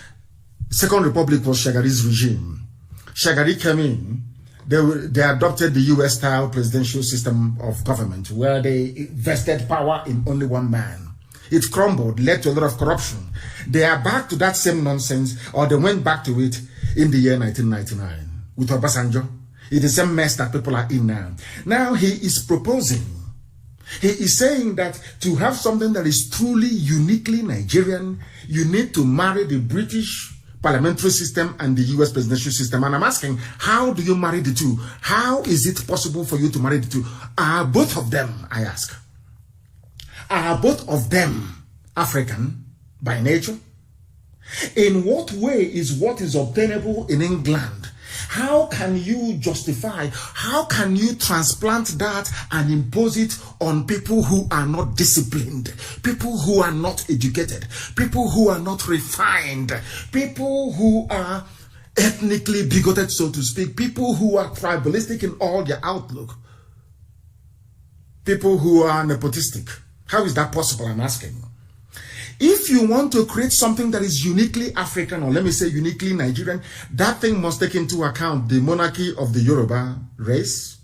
Second Republic was Shagari's regime. Shagari came in. They adopted the US-style presidential system of government, where they vested power in only one man. It crumbled, led to a lot of corruption. They are back to that same nonsense, or they went back to it in the year 1999 with Obasanjo. It is the same mess that people are in now. Now he is proposing, he is saying that to have something that is truly uniquely Nigerian, you need to marry the British parliamentary system and the US presidential system. And I'm asking, how do you marry the two? How is it possible for you to marry the two? Are both of them, I ask, are both of them African by nature? In what way is what is obtainable in England? How can you justify, how can you transplant that and impose it on people who are not disciplined, people who are not educated, people who are not refined, people who are ethnically bigoted, so to speak, people who are tribalistic in all their outlook, people who are nepotistic? How is that possible, I'm asking? If you want to create something that is uniquely African, or let me say uniquely Nigerian, that thing must take into account the monarchy of the Yoruba race,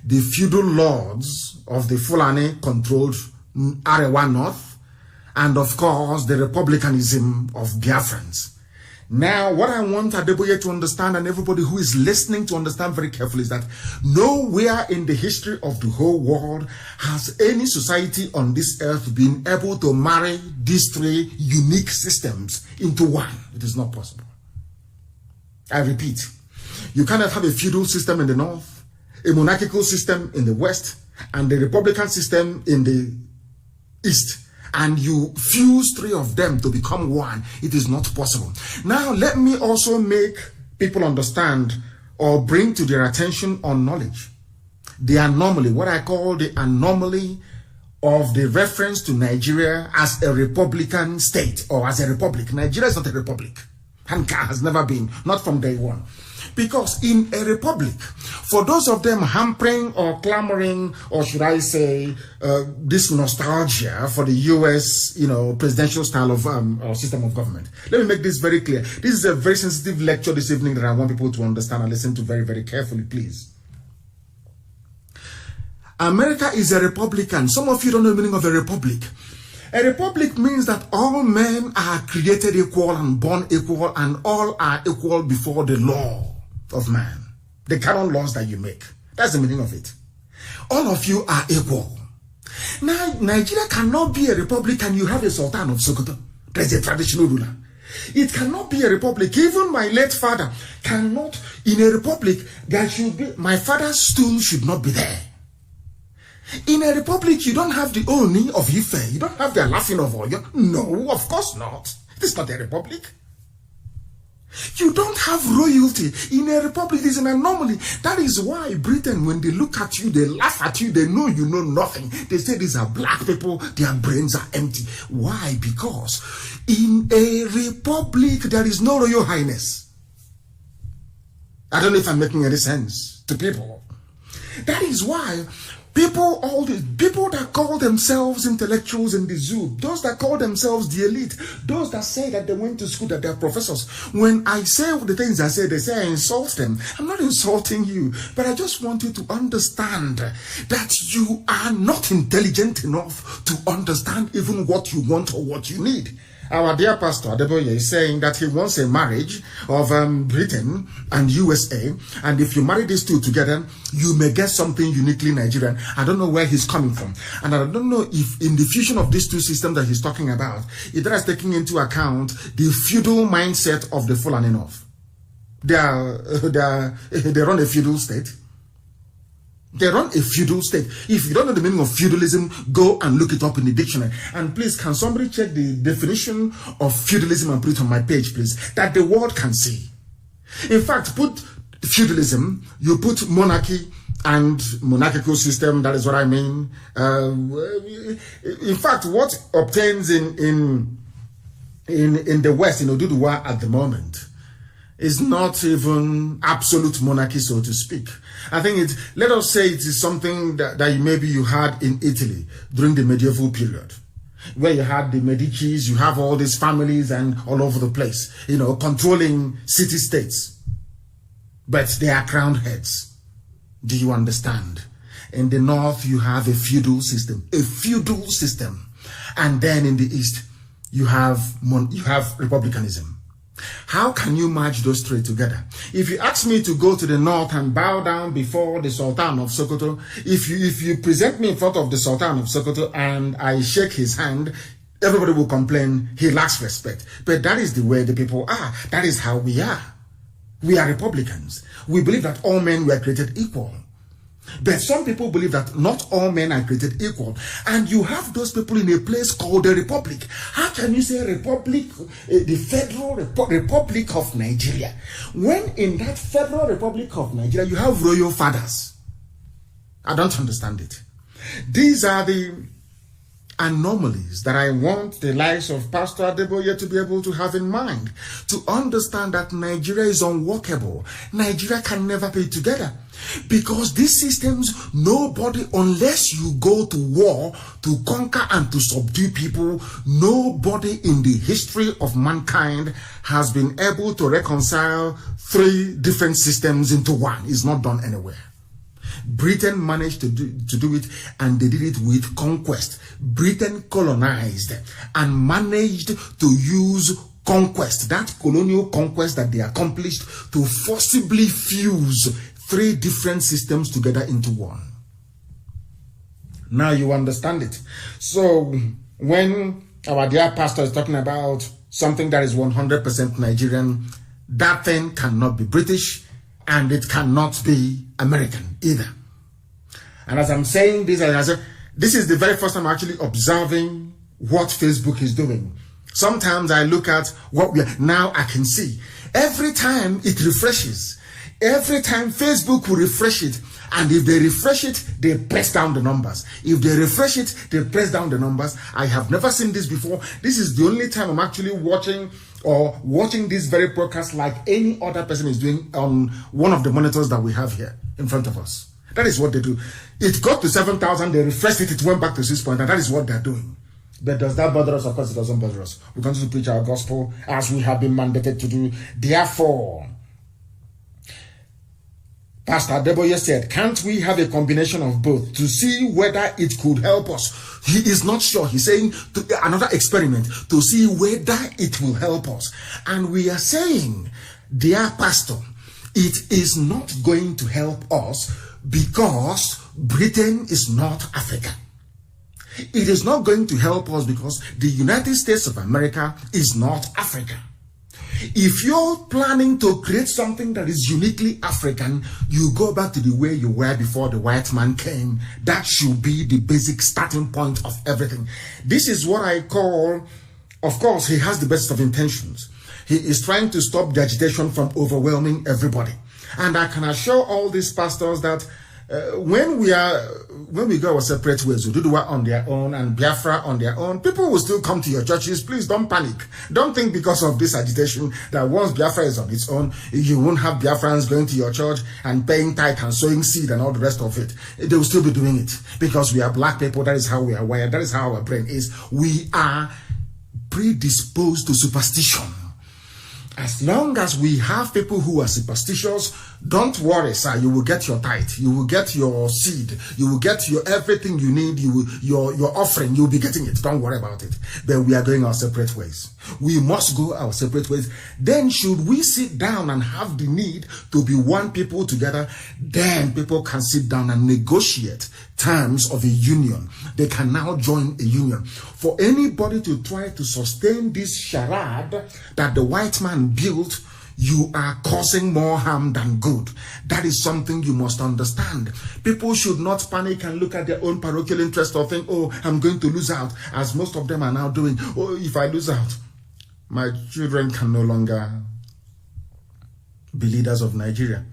the feudal lords of the Fulani-controlled Arewa North, and of course, the republicanism of Biafrans. Now, what I want Adeboye to understand, and everybody who is listening to understand very carefully, is that nowhere in the history of the whole world has any society on this earth been able to marry these three unique systems into one. It is not possible. I repeat, you cannot have a feudal system in the north, a monarchical system in the west, and a republican system in the east, and you fuse three of them to become one. It is not possible. Now, let me also make people understand or bring to their attention on knowledge the anomaly, what I call the anomaly of the reference to Nigeria as a republican state or as a republic. Nigeria is not a republic. And has never been, not from day one. Because in a republic, for those of them hampering or clamoring, or should I say, this nostalgia for the US, presidential style of or system of government. Let me make this very clear. This is a very sensitive lecture this evening that I want people to understand and listen to very, very carefully, please. America is a republican. Some of you don't know the meaning of a republic. A republic means that all men are created equal and born equal, and all are equal before the law of man. The canon laws that you make. That's the meaning of it. All of you are equal. Now, Nigeria cannot be a republic and you have a Sultan of Sokoto. There's a traditional ruler. It cannot be a republic. Even my late father cannot, in a republic, there should be, my father's stool should not be there. In a republic, you don't have the Oni of Ife. You don't have the laughing of Oyo. No, of course not. It is not a republic. You don't have royalty. In a republic, it is an anomaly. That is why Britain, when they look at you, they laugh at you, they know you know nothing. They say these are black people, their brains are empty. Why? Because in a republic, there is no royal highness. I don't know if I'm making any sense to people. That is why all the people that call themselves intellectuals in the zoo, those that call themselves the elite, those that say that they went to school, that they're professors, when I say the things I say, they say I insult them. I'm not insulting you, but I just want you to understand that you are not intelligent enough to understand even what you want or what you need. Our dear pastor Adeboye is saying that he wants a marriage of Britain and USA, and if you marry these two together, you may get something uniquely Nigerian. I don't know where he's coming from, and I don't know if in the fusion of these two systems that he's talking about, it is taking into account the feudal mindset of the Fulani North. They run a feudal state. They run a feudal state. If you don't know the meaning of feudalism, go and look it up in the dictionary. And please, can somebody check the definition of feudalism and put it on my page, please, that the world can see. In fact, put feudalism, you put monarchy and monarchical system, that is what I mean. In fact, what obtains in the West, in Oduduwa at the moment, is not even absolute monarchy, so to speak. I think let us say it is something that maybe you had in Italy during the medieval period, where you had the Medicis, you have all these families and all over the place, controlling city-states. But they are crowned heads. Do you understand? In the north, you have a feudal system. And then in the east, you have republicanism. How can you merge those three together? If you ask me to go to the north and bow down before the Sultan of Sokoto, if you present me in front of the Sultan of Sokoto and I shake his hand, everybody will complain he lacks respect. But that is the way the people are. That is how we are. We are Republicans. We believe that all men were created equal. But some people believe that not all men are created equal. And you have those people in a place called the Republic. How can you say Republic, the Federal Republic of Nigeria, when in that Federal Republic of Nigeria you have royal fathers? I don't understand it. These are the anomalies that I want the likes of Pastor Adeboye to be able to have in mind, to understand that Nigeria is unworkable. Nigeria can never be together. Because these systems, nobody, unless you go to war to conquer and to subdue people, nobody in the history of mankind has been able to reconcile three different systems into one. It's not done anywhere. Britain managed to do it, and they did it with conquest. Britain colonized and managed to use conquest, that colonial conquest that they accomplished, to forcibly fuse three different systems together into one. Now you understand it. So when our dear pastor is talking about something that is 100% Nigerian, that thing cannot be British and it cannot be American either. And as I'm saying this, this is the very first time I'm actually observing what Facebook is doing. Sometimes I look at what now I can see. Every time it refreshes, every time Facebook will refresh it, and if they refresh it, they press down the numbers. If they refresh it, they press down the numbers. I have never seen this before. This is the only time I'm actually watching this very broadcast like any other person is doing on one of the monitors that we have here in front of us. That is what they do. It got to 7,000, they refreshed it, it went back to 6 point, and that is what they're doing. But does that bother us? Of course it doesn't bother us. We continue to preach our gospel as we have been mandated to do. Therefore, Pastor Adeboye said, can't we have a combination of both to see whether it could help us? He is not sure. He's saying another experiment to see whether it will help us. And we are saying, dear pastor, it is not going to help us because Britain is not Africa. It is not going to help us because the United States of America is not Africa. If you're planning to create something that is uniquely African, you go back to the way you were before the white man came. That should be the basic starting point of everything. This is what I call, of course, he has the best of intentions. He is trying to stop the agitation from overwhelming everybody. And I can assure all these pastors that when we go our separate ways, Ududuwa on their own and Biafra on their own, people will still come to your churches. Please don't panic. Don't think because of this agitation that once Biafra is on its own, you won't have Biafrans going to your church and paying tithe and sowing seed and all the rest of it. They will still be doing it because we are black people. That is how we are wired. That is how our brain is. We are predisposed to superstition. As long as we have people who are superstitious, don't worry, sir. You will get your tithe. You will get your seed. You will get your everything you need. Your offering. You will be getting it. Don't worry about it. But we are going our separate ways. We must go our separate ways. Then should we sit down and have the need to be one people together, then people can sit down and negotiate terms of a union. They can now join a union. For anybody to try to sustain this charade that the white man built, you are causing more harm than good. That is something you must understand. People should not panic and look at their own parochial interest or think, oh, I'm going to lose out, as most of them are now doing. Oh, if I lose out, my children can no longer be leaders of Nigeria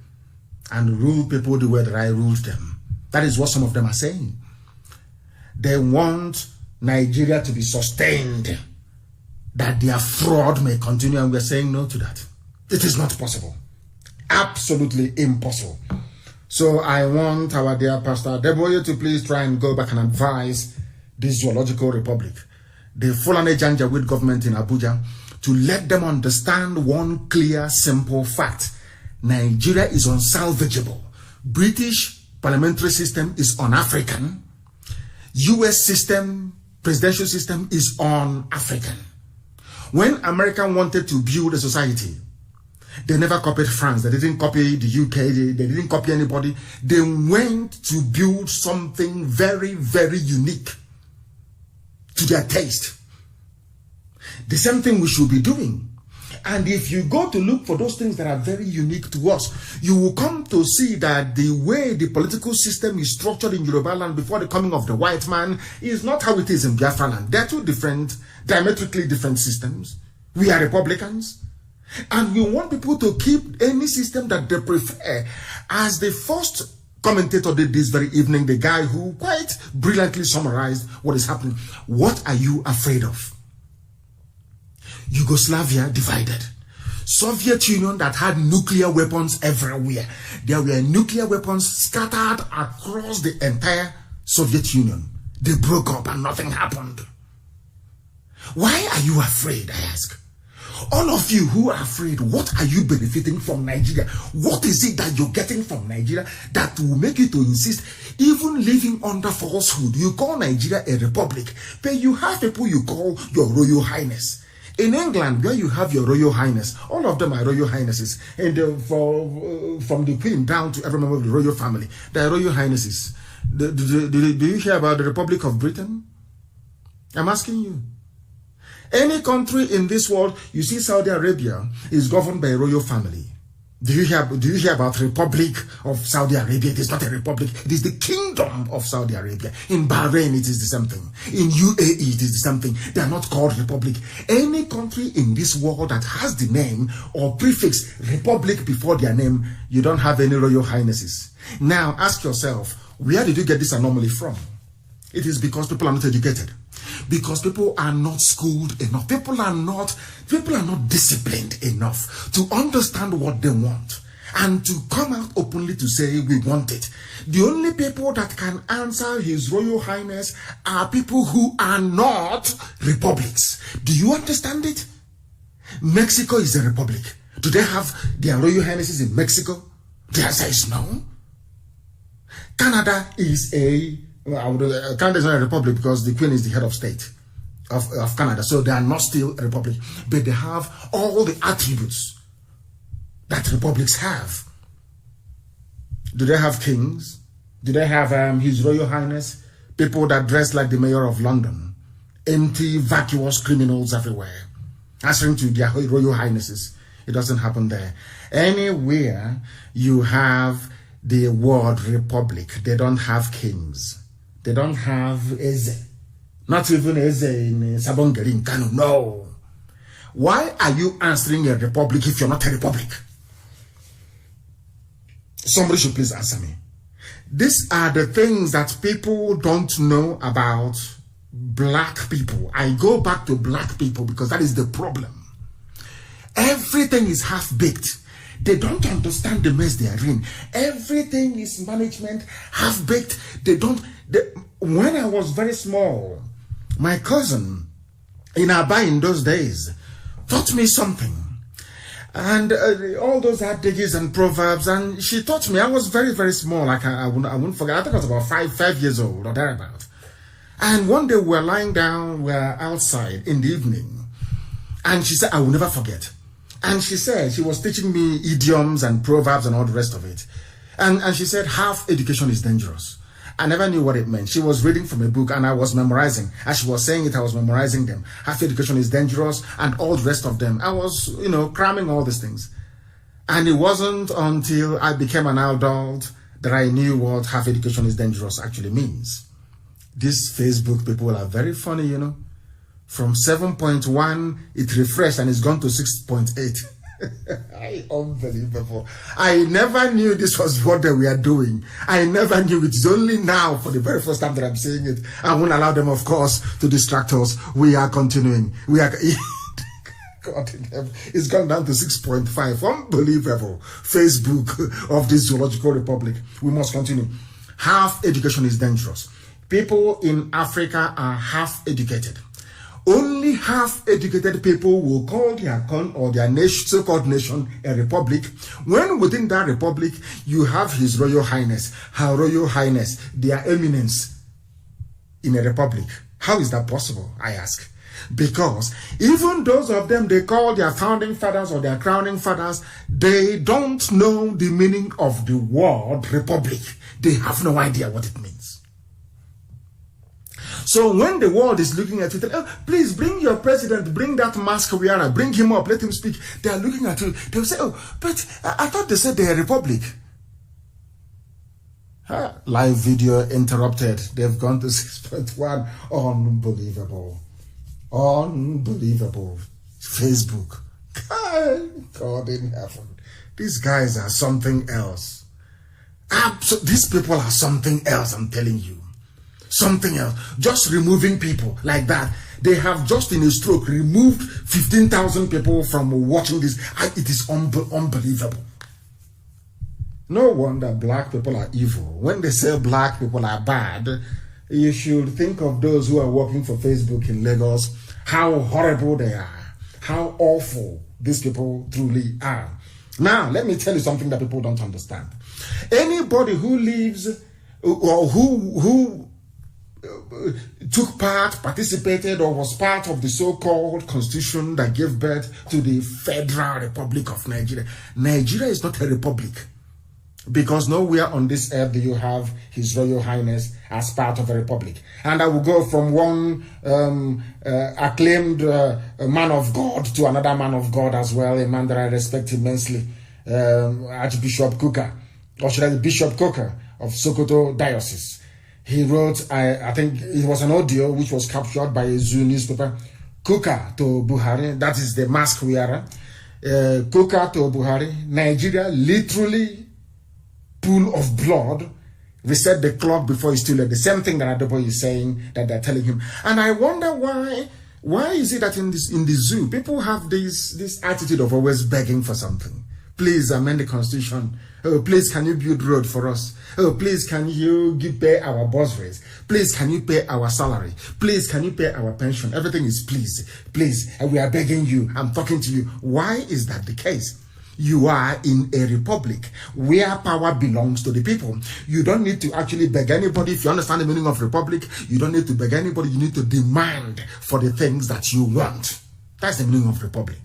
and rule people the way that I ruled them. That is what some of them are saying. They want Nigeria to be sustained, that their fraud may continue, and we're saying no to that. It is not possible. Absolutely impossible. So I want our dear Pastor Adeboye to please try and go back and advise this zoological republic, the Fulani Janjaweed government in Abuja, to let them understand one clear, simple fact. Nigeria is unsalvageable. British parliamentary system is un-African. US system, presidential system is un-African. When America wanted to build a society, they never copied France. They didn't copy the UK. They didn't copy anybody. They went to build something very, very unique to their taste. The same thing we should be doing. And if you go to look for those things that are very unique to us, you will come to see that the way the political system is structured in Yoruba land before the coming of the white man is not how it is in Biafra land. They're two different, diametrically different systems. We are Republicans. And we want people to keep any system that they prefer. As the first commentator did this very evening, the guy who quite brilliantly summarized what is happening. What are you afraid of? Yugoslavia divided. Soviet Union that had nuclear weapons everywhere. There were nuclear weapons scattered across the entire Soviet Union. They broke up and nothing happened. Why are you afraid, I ask? All of you who are afraid, what are you benefiting from Nigeria? What is it that you're getting from Nigeria that will make you to insist, even living under falsehood? You call Nigeria a republic, but you have people you call your Royal Highness. In England, where you have your Royal Highness, all of them are Royal Highnesses. And from the Queen down to every member of the Royal family, they are Royal Highnesses. Do you hear about the Republic of Britain? I'm asking you. Any country in this world, you see Saudi Arabia is governed by a royal family. Do you hear about Republic of Saudi Arabia? It is not a republic. It is the Kingdom of Saudi Arabia. In Bahrain, it is the same thing. In UAE, it is the same thing. They are not called republic. Any country in this world that has the name or prefix republic before their name, you don't have any royal highnesses. Now, ask yourself, where did you get this anomaly from? It is because people are not educated. Because people are not schooled enough. People are not disciplined enough to understand what they want and to come out openly to say we want it. The only people that can answer His Royal Highness are people who are not republics. Do you understand it? Mexico is a republic. Do they have their Royal Highnesses in Mexico? The answer is no. Canada is Canada is not a republic because the Queen is the head of state of Canada. So they are not still a republic. But they have all the attributes that republics have. Do they have kings? Do they have His Royal Highness? People that dress like the mayor of London. Empty, vacuous criminals everywhere. Answering to their Royal Highnesses. It doesn't happen there. Anywhere you have the word republic, they don't have kings. They don't have Eze. Not even Eze in Sabongeri in Kanu. No. Why are you answering a republic if you're not a republic? Somebody should please answer me. These are the things that people don't know about black people. I go back to black people because that is the problem. Everything is half-baked. They don't understand the mess they are in. Everything is management, half-baked. When I was very small, my cousin in Aba in those days taught me something. And all those adages and proverbs, and she taught me. I was very, very small. Like I wouldn't forget. I think I was about 5 years old or thereabout. And one day we were lying down, we were outside in the evening. And she said, I will never forget. And she said, she was teaching me idioms and proverbs and all the rest of it. And she said, half education is dangerous. I never knew what it meant. She was reading from a book and I was memorizing. As she was saying it, I was memorizing them. Half education is dangerous and all the rest of them. I was, cramming all these things. And it wasn't until I became an adult that I knew what half education is dangerous actually means. These Facebook people are very funny, From 7.1, it refreshed and it's gone to 6.8. Unbelievable. I never knew this was what they were doing. I never knew. It's only now, for the very first time, that I'm saying it. I won't allow them, of course, to distract us. We are continuing. God in heaven. It's gone down to 6.5. Unbelievable. Facebook of this zoological republic. We must continue. Half education is dangerous. People in Africa are half educated. Only half-educated people will call their so-called nation a republic, when within that republic you have His Royal Highness, Her Royal Highness, their eminence in a republic. How is that possible, I ask? Because even those of them they call their founding fathers or their crowning fathers, they don't know the meaning of the word republic. They have no idea what it means. So when the world is looking at you, please bring your president, bring that mask wearer, bring him up, let him speak. They are looking at you. They will say, but I thought they said they're a republic. Live video interrupted. They've gone to 6.1. Unbelievable. Unbelievable. Facebook. God in heaven. These guys are something else. These people are something else, I'm telling you. Something else. Just removing people like that. They have just in a stroke removed 15,000 people from watching this. It is unbelievable. No wonder black people are evil. When they say black people are bad, you should think of those who are working for Facebook in Lagos, how horrible they are, how awful these people truly are. Now, let me tell you something that people don't understand. Anybody who lives or who took part, participated, or was part of the so-called constitution that gave birth to the Federal Republic of Nigeria. Nigeria is not a republic, because nowhere on this earth do you have His Royal Highness as part of a republic. And I will go from one acclaimed man of God to another man of God as well, a man that I respect immensely, Archbishop Kuka, or should I say Bishop Coker of Sokoto Diocese. He wrote, I think it was an audio which was captured by a Zoo newspaper. Kuka to Buhari, that is the mask wearer. Kuka to Buhari, Nigeria literally pool of blood. Reset the clock before it's too late. The same thing that Adoboy is saying, that they're telling him. And I wonder why is it that in the zoo, people have this attitude of always begging for something? Please amend the constitution. Oh, please, can you build road for us? Oh, please, can you pay our bursaries? Please, can you pay our salary? Please, can you pay our pension? Everything is please, please. And we are begging you. I'm talking to you. Why is that the case? You are in a republic where power belongs to the people. You don't need to actually beg anybody. If you understand the meaning of republic, you don't need to beg anybody. You need to demand for the things that you want. That's the meaning of republic.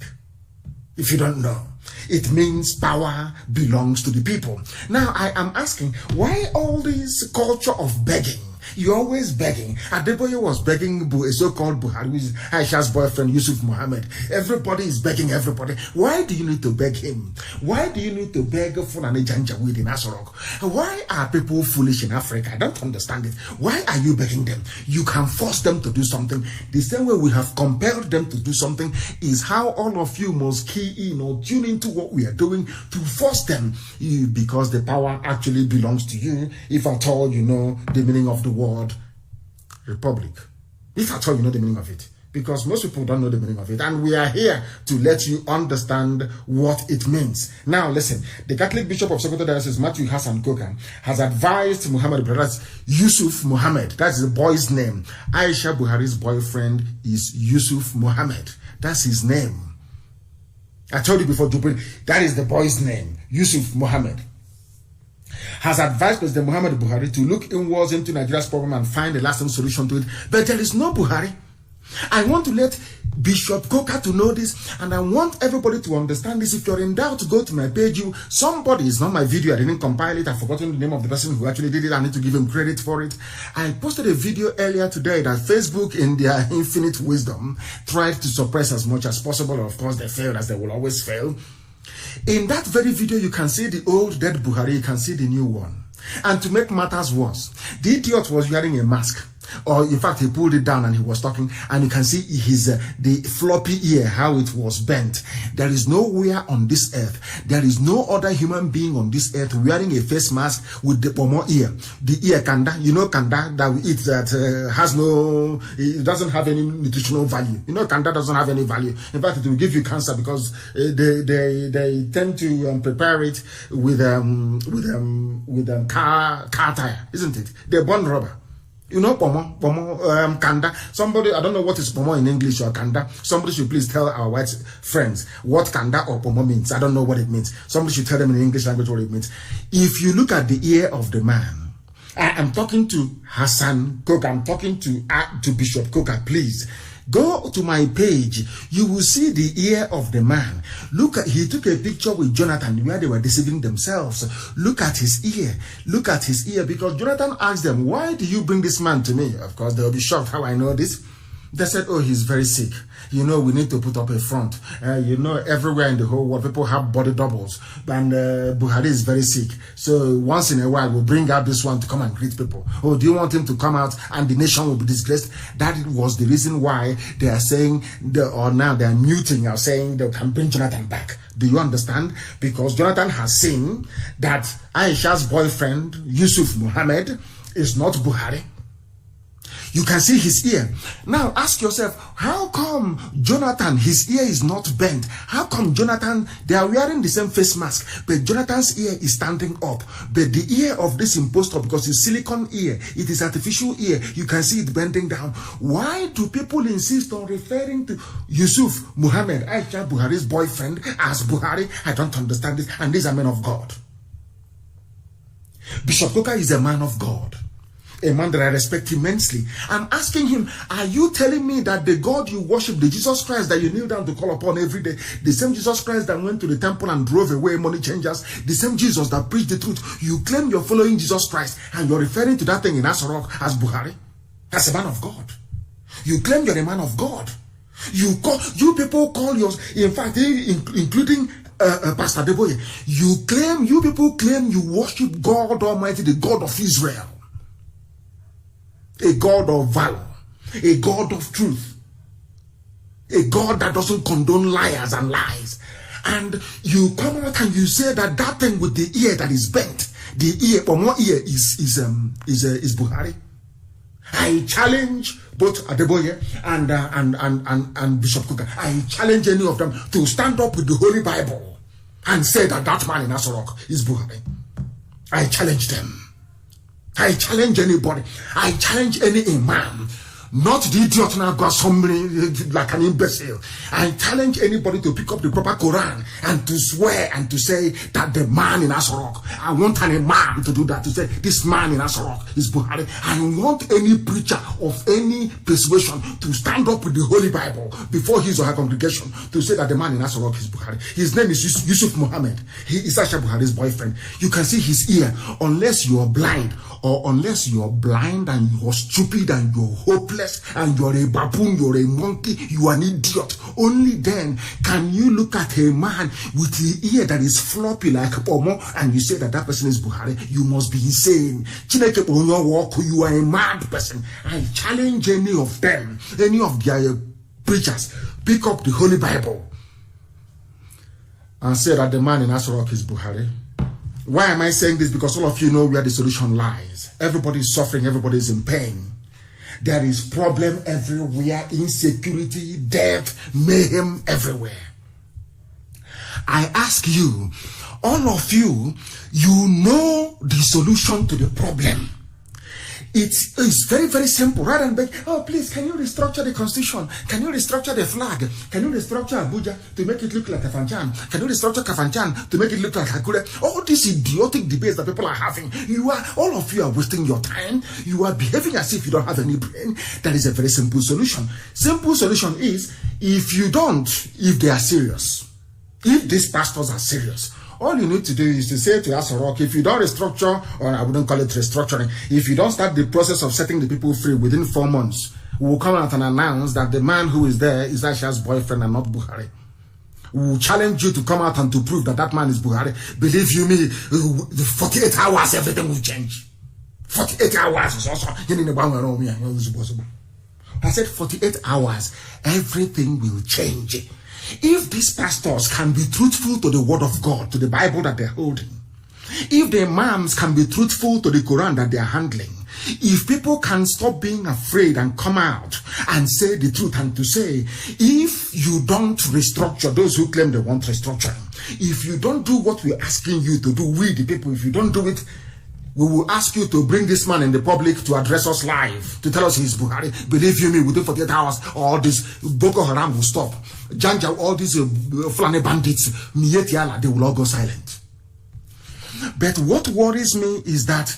If you don't know, it means power belongs to the people. Now, I am asking, why all this culture of begging? You're always begging. Adeboye was begging a so-called Buhari, which is Aisha's boyfriend, Yusuf Mohammed. Everybody is begging everybody. Why do you need to beg him? Why do you need to beg Fulani Janjaweed in Asorok? Why are people foolish in Africa? I don't understand it. Why are you begging them? You can force them to do something. The same way we have compelled them to do something is how all of you must key in or tune into what we are doing to force them. Because the power actually belongs to you, if at all you know the meaning of the word republic. If at all you know the meaning of it. Because most people don't know the meaning of it. And we are here to let you understand what it means. Now listen, the Catholic Bishop of Sokoto Diocese, Matthew Hassan Koka, has advised Muhammad, that's Yusuf Muhammad. That's the boy's name. Aisha Buhari's boyfriend is Yusuf Muhammad. That's his name. I told you before, that is the boy's name, Yusuf Muhammad. Has advised President Muhammad Buhari to look inwards into Nigeria's problem and find a lasting solution to it. But there is no Buhari. I want to let Bishop Koka to know this, and I want everybody to understand this. If you're in doubt, go to my page. Somebody, it's not my video, I didn't compile it, I've forgotten the name of the person who actually did it. I need to give him credit for it. I posted a video earlier today that Facebook, in their infinite wisdom, tried to suppress as much as possible. Of course, they failed, as they will always fail. In that very video, you can see the old dead Buhari, you can see the new one. And to make matters worse, the idiot was wearing a mask. Or in fact, he pulled it down and he was talking, and you can see his the floppy ear, how it was bent. There is nowhere on this earth, there is no other human being on this earth wearing a face mask with the pomo ear. The ear kanda, you know kanda that we eat that has no, it doesn't have any nutritional value. You know kanda doesn't have any value. In fact, it will give you cancer because they tend to prepare it with car tire, isn't it? They're bone rubber. You know, kanda. Somebody, I don't know what is pomo in English or kanda. Somebody should please tell our white friends what kanda or pomo means. I don't know what it means. Somebody should tell them in the English language what it means. If you look at the ear of the man, I am talking to Hassan Koka, I'm talking to Bishop Koka, please. Go to my page, you will see the ear of the man. Look at, he took a picture with Jonathan where they were deceiving themselves. Look at his ear. Look at his ear, because Jonathan asked them, why do you bring this man to me? Of course, they'll be shocked how I know this. They said, oh, he's very sick. You know, we need to put up a front. You know, everywhere in the whole world, people have body doubles. And Buhari is very sick. So once in a while, we'll bring out this one to come and greet people. Oh, do you want him to come out and the nation will be disgraced? That was the reason why they are saying, or now they are muting, are saying they can bring Jonathan back. Do you understand? Because Jonathan has seen that Aisha's boyfriend, Yusuf Mohammed, is not Buhari. You can see his ear. Now ask yourself, how come Jonathan, his ear is not bent? How come Jonathan, they are wearing the same face mask, but Jonathan's ear is standing up, but the ear of this impostor, because it's silicone ear, it is artificial ear, you can see it bending down. Why do people insist on referring to Yusuf Muhammad, Aisha Buhari's boyfriend, as Buhari? I don't understand this, and these are men of God. Bishop Koka is a man of God. A man that I respect immensely. I'm asking him, are you telling me that the God you worship, the Jesus Christ that you kneel down to call upon every day, the same Jesus Christ that went to the temple and drove away money changers, the same Jesus that preached the truth, you claim you're following Jesus Christ and you're referring to that thing in Asorok as Buhari? That's a man of God. You claim you're a man of God. You people call yours, in fact, including Pastor Deboye, you people claim you worship God Almighty, the God of Israel. A God of valor, a God of truth, a God that doesn't condone liars and lies. And you come out and you say that that thing with the ear that is bent, the ear, or more ear is Buhari. I challenge both Adeboye and Bishop Koka. I challenge any of them to stand up with the Holy Bible and say that that man in Asorok is Buhari. I challenge them. I challenge anybody. I challenge any imam Not the idiot now got somebody like an imbecile. I challenge anybody to pick up the proper Quran and to swear and to say that the man in Asorok, I want any man to do that, to say this man in Asorok is Buhari. I want any preacher of any persuasion to stand up with the Holy Bible before his or her congregation to say that the man in Asorok is Buhari. His name is Yusuf Muhammad. He is Asha Buhari's boyfriend. You can see his ear. Unless you are blind, or unless you are blind and you are stupid and you are hopeless and you are a baboon, you are a monkey, you are an idiot, only then can you look at a man with the ear that is floppy like Omo and you say that that person is Buhari. You must be insane. You are a mad person. I challenge any of them, any of their preachers, pick up the Holy Bible and say that the man in Asorok is Buhari. Why am I saying this? Because all of you know where the solution lies. Everybody is suffering, everybody is in pain. There is problem everywhere, insecurity, death, mayhem everywhere. I ask you, all of you, you know the solution to the problem. It's very, very simple. Rather than beg, oh, please, can you restructure the constitution? Can you restructure the flag? Can you restructure Abuja to make it look like Kafanchan? Can you restructure Kafanchan to make it look like Akure? All these idiotic debates that people are having, all of you are wasting your time. You are behaving as if you don't have any brain. That is a very simple solution. Simple solution is, if they are serious, if these pastors are serious, all you need to do is to say to Asorok, if you don't restructure, or I wouldn't call it restructuring, if you don't start the process of setting the people free within 4 months, we will come out and announce that the man who is there is Aisha's boyfriend and not Buhari. We will challenge you to come out and to prove that that man is Buhari. Believe you me, 48 hours, everything will change. 48 hours is also. I said 48 hours, everything will change. If these pastors can be truthful to the word of God, to the Bible that they're holding, if the imams can be truthful to the Quran that they're handling, if people can stop being afraid and come out and say the truth and to say, if you don't restructure, those who claim they want restructuring, if you don't do what we're asking you to do, we the people, if you don't do it, we will ask you to bring this man in the public to address us live, to tell us he's Buhari. Believe you me, within 48 hours, all this Boko Haram will stop. Janja, all these Fulani bandits, Mietiala, they will all go silent. But what worries me is that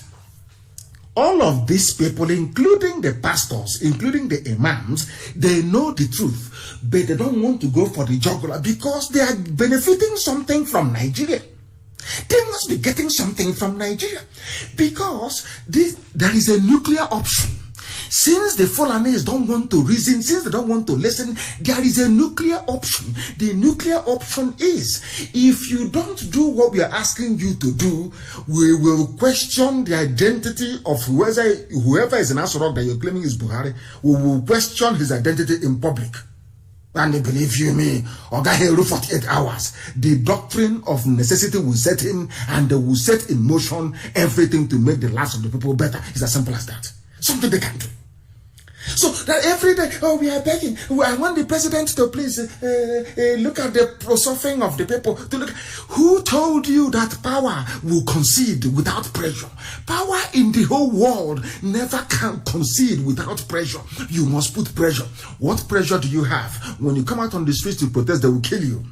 all of these people, including the pastors, including the imams, they know the truth, but they don't want to go for the jugular because they are benefiting something from Nigeria. They must be getting something from Nigeria because there is a nuclear option. Since the Fulanis don't want to reason, since they don't want to listen, there is a nuclear option. The nuclear option is, if you don't do what we are asking you to do, we will question the identity of whoever is in Asorok that you're claiming is Buhari. We will question his identity in public. And believe you me, 48 hours, the doctrine of necessity will set in and they will set in motion everything to make the lives of the people better. It's as simple as that. Something they can do. So that every day, oh, we are begging. I want the president to please look at the suffering of the people. To look. Who told you that power will concede without pressure? Power in the whole world never can concede without pressure. You must put pressure. What pressure do you have? When you come out on the streets to protest, they will kill you.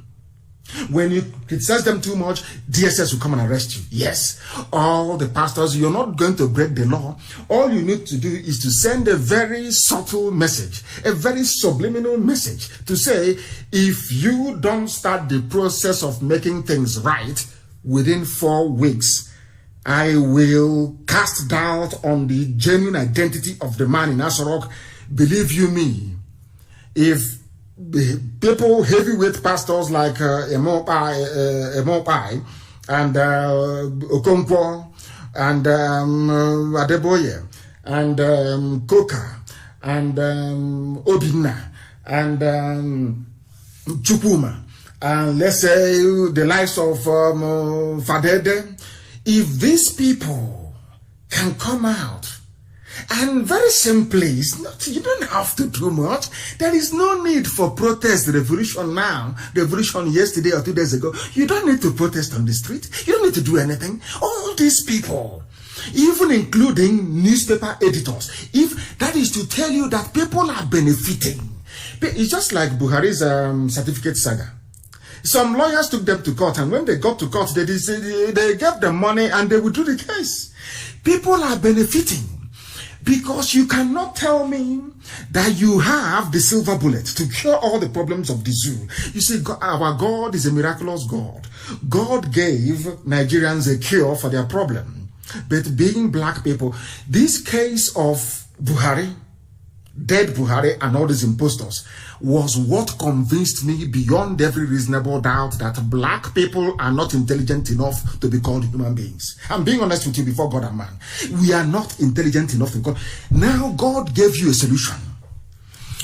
When you criticize them too much, DSS will come and arrest you. Yes, all the pastors, you're not going to break the law. All you need to do is to send a very subtle message, a very subliminal message to say, if you don't start the process of making things right within 4 weeks, I will cast doubt on the genuine identity of the man in Asorok. Believe you me, if people, heavyweight pastors like Emopai and Okonkwo and Adeboye and Koka and Obina and Chukuma and let's say the likes of Fadede, if these people can come out and very simply, you don't have to do much. There is no need for protest, revolution now, revolution yesterday or 2 days ago. You don't need to protest on the street. You don't need to do anything. All these people, even including newspaper editors. If that is to tell you that people are benefiting. It's just like Buhari's certificate saga. Some lawyers took them to court, and when they got to court, they gave them money and they withdrew the case. People are benefiting because you cannot tell me that you have the silver bullet to cure all the problems of the zoo. You see, our God is a miraculous God. God gave Nigerians a cure for their problem. But being black people, this case of Buhari, dead Buhari and all these impostors was what convinced me beyond every reasonable doubt that black people are not intelligent enough to be called human beings. I'm being honest with you before God and man. We are not intelligent enough to be called. Now God gave you a solution.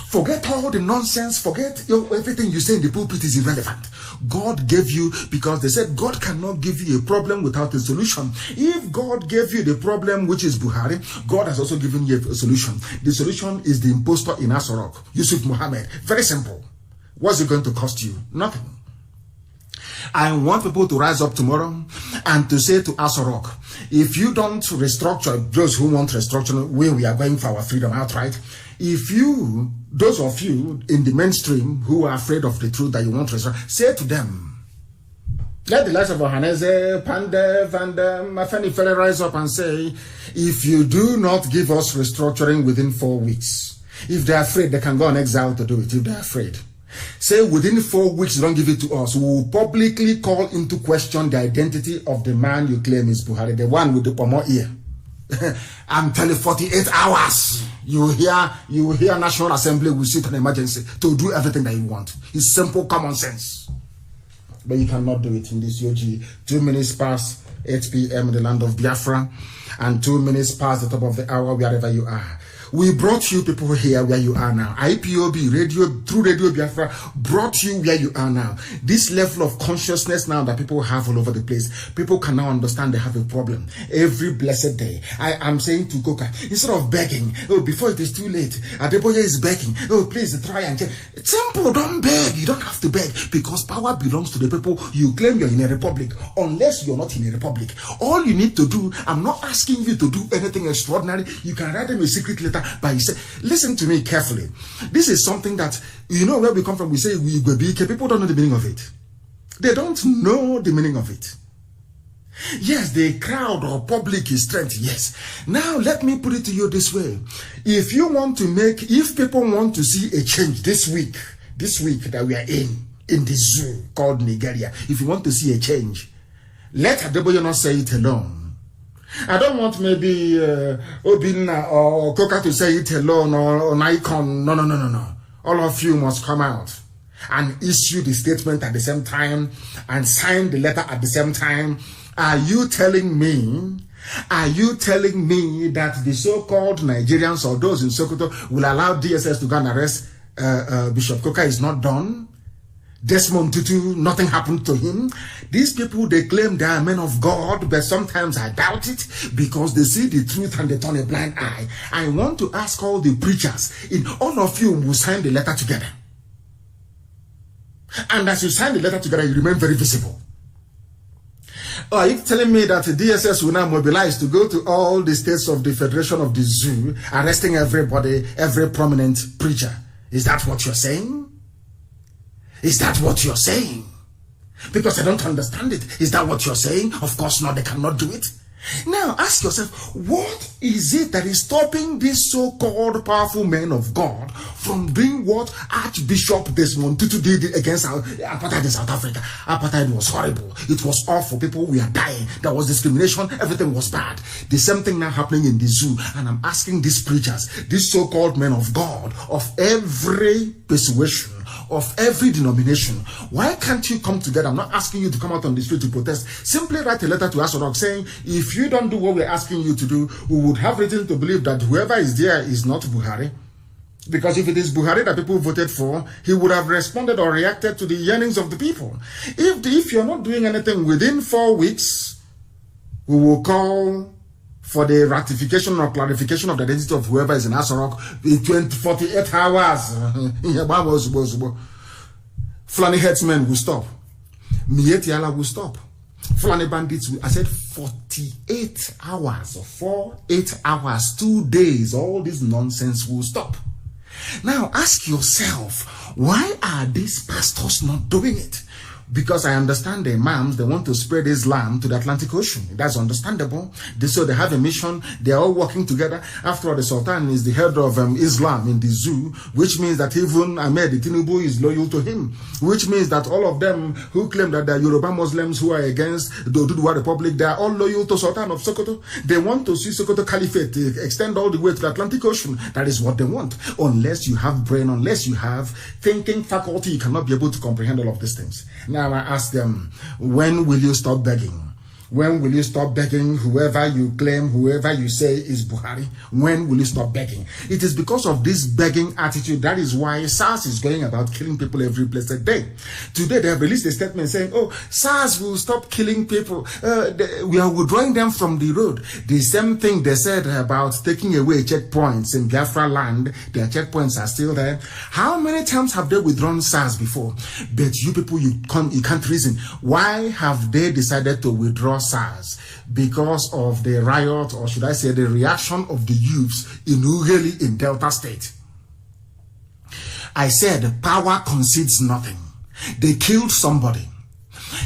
Forget all the nonsense. Forget everything you say in the pulpit is irrelevant. God gave you, because they said God cannot give you a problem without a solution. If God gave you the problem, which is Buhari, God has also given you a solution. The solution is the impostor in Asorok, Yusuf Mohammed. Very simple. What's it going to cost you? Nothing. I want people to rise up tomorrow and to say to Asorok, if you don't restructure, those who want restructuring, we are going for our freedom outright. If you, those of you in the mainstream who are afraid of the truth that you want to restructure, say to them, let the likes of Ohaneze, Pandev, and Afeni Fere rise up and say, if you do not give us restructuring within 4 weeks, if they're afraid, they can go on exile to do it, if they're afraid. Say within 4 weeks, don't give it to us. We will publicly call into question the identity of the man you claim is Buhari, the one with the pomo ear. I'm telling you, 48 hours. You will hear National Assembly will sit on emergency to do everything that you want. It's simple common sense. But you cannot do it in this UG. 2 minutes past 8 p.m. in the land of Biafra, and 2 minutes past the top of the hour wherever you are. We brought you people here where you are now. IPOB, through Radio Biafra, brought you where you are now. This level of consciousness now that people have all over the place, people can now understand they have a problem. Every blessed day, I am saying to Coca, instead of begging, oh, before it is too late, Adeboye is begging, oh, please try and get. It's simple, don't beg. You don't have to beg, because power belongs to the people. You claim you're in a republic, unless you're not in a republic. All you need to do, I'm not asking you to do anything extraordinary. You can write them a secret letter. But he said, listen to me carefully. This is something that, you know where we come from. We say, people don't know the meaning of it. They don't know the meaning of it. Yes, the crowd or public is strength. Yes. Now, let me put it to you this way. If people want to see a change this week that we are in the zoo called Nigeria, if you want to see a change, let Adeboye not say it alone. I don't want maybe Obinna or Coca to say it alone, or an icon. No. All of you must come out and issue the statement at the same time and sign the letter at the same time. Are you telling me that the so-called Nigerians or those in Sokoto will allow DSS to go and arrest Bishop Coca? Is not done? Desmond Tutu, nothing happened to him. These people, they claim they are men of God, but sometimes I doubt it, because they see the truth and they turn a blind eye. I want to ask all the preachers, all of you will sign the letter together. And as you sign the letter together, you remain very visible. Are you telling me that the DSS will now mobilize to go to all the states of the Federation of the Zoo, arresting everybody, every prominent preacher? Is that what you're saying? Is that what you're saying? Because I don't understand it. Is that what you're saying? Of course not. They cannot do it. Now ask yourself, what is it that is stopping these so-called powerful men of God from doing what Archbishop Desmond Tutu did against apartheid in South Africa? Apartheid was horrible. It was awful. People were dying. There was discrimination. Everything was bad. The same thing now happening in the zoo. And I'm asking these preachers, these so-called men of God, of every persuasion, of every denomination, why can't you come together? I'm not asking you to come out on the street to protest. Simply write a letter to Asorok saying, if you don't do what we're asking you to do, we would have reason to believe that whoever is there is not Buhari. Because if it is Buhari that people voted for, he would have responded or reacted to the yearnings of the people. If you're not doing anything within 4 weeks, we will call for the ratification or clarification of the identity of whoever is in Asorok in 48 hours. Fulani headsmen will stop. Mietiala will stop. Fulani bandits, I said 48 hours, 8 hours, 2 days, all this nonsense will stop. Now ask yourself, why are these pastors not doing it? Because I understand the imams, they want to spread Islam to the Atlantic Ocean. That's understandable. So they have a mission. They are all working together. After all, the Sultan is the head of Islam in the zoo, which means that even Ahmed Tinubu is loyal to him, which means that all of them who claim that they are Yoruba Muslims who are against the Biafra Republic, they are all loyal to Sultan of Sokoto. They want to see Sokoto Caliphate extend all the way to the Atlantic Ocean. That is what they want. Unless you have brain, unless you have thinking faculty, you cannot be able to comprehend all of these things. Now I ask them, when will you stop begging? When will you stop begging whoever you claim, whoever you say is Buhari? When will you stop begging? It is because of this begging attitude. That is why SARS is going about killing people every blessed day. Today they have released a statement saying, oh, SARS will stop killing people. We are withdrawing them from the road. The same thing they said about taking away checkpoints in Biafra land. Their checkpoints are still there. How many times have they withdrawn SARS before? But you people, you can't reason. Why have they decided to withdraw SARS? Because of the riot, or should I say the reaction of the youths in Ughelli in Delta State. I said power concedes nothing. They killed somebody.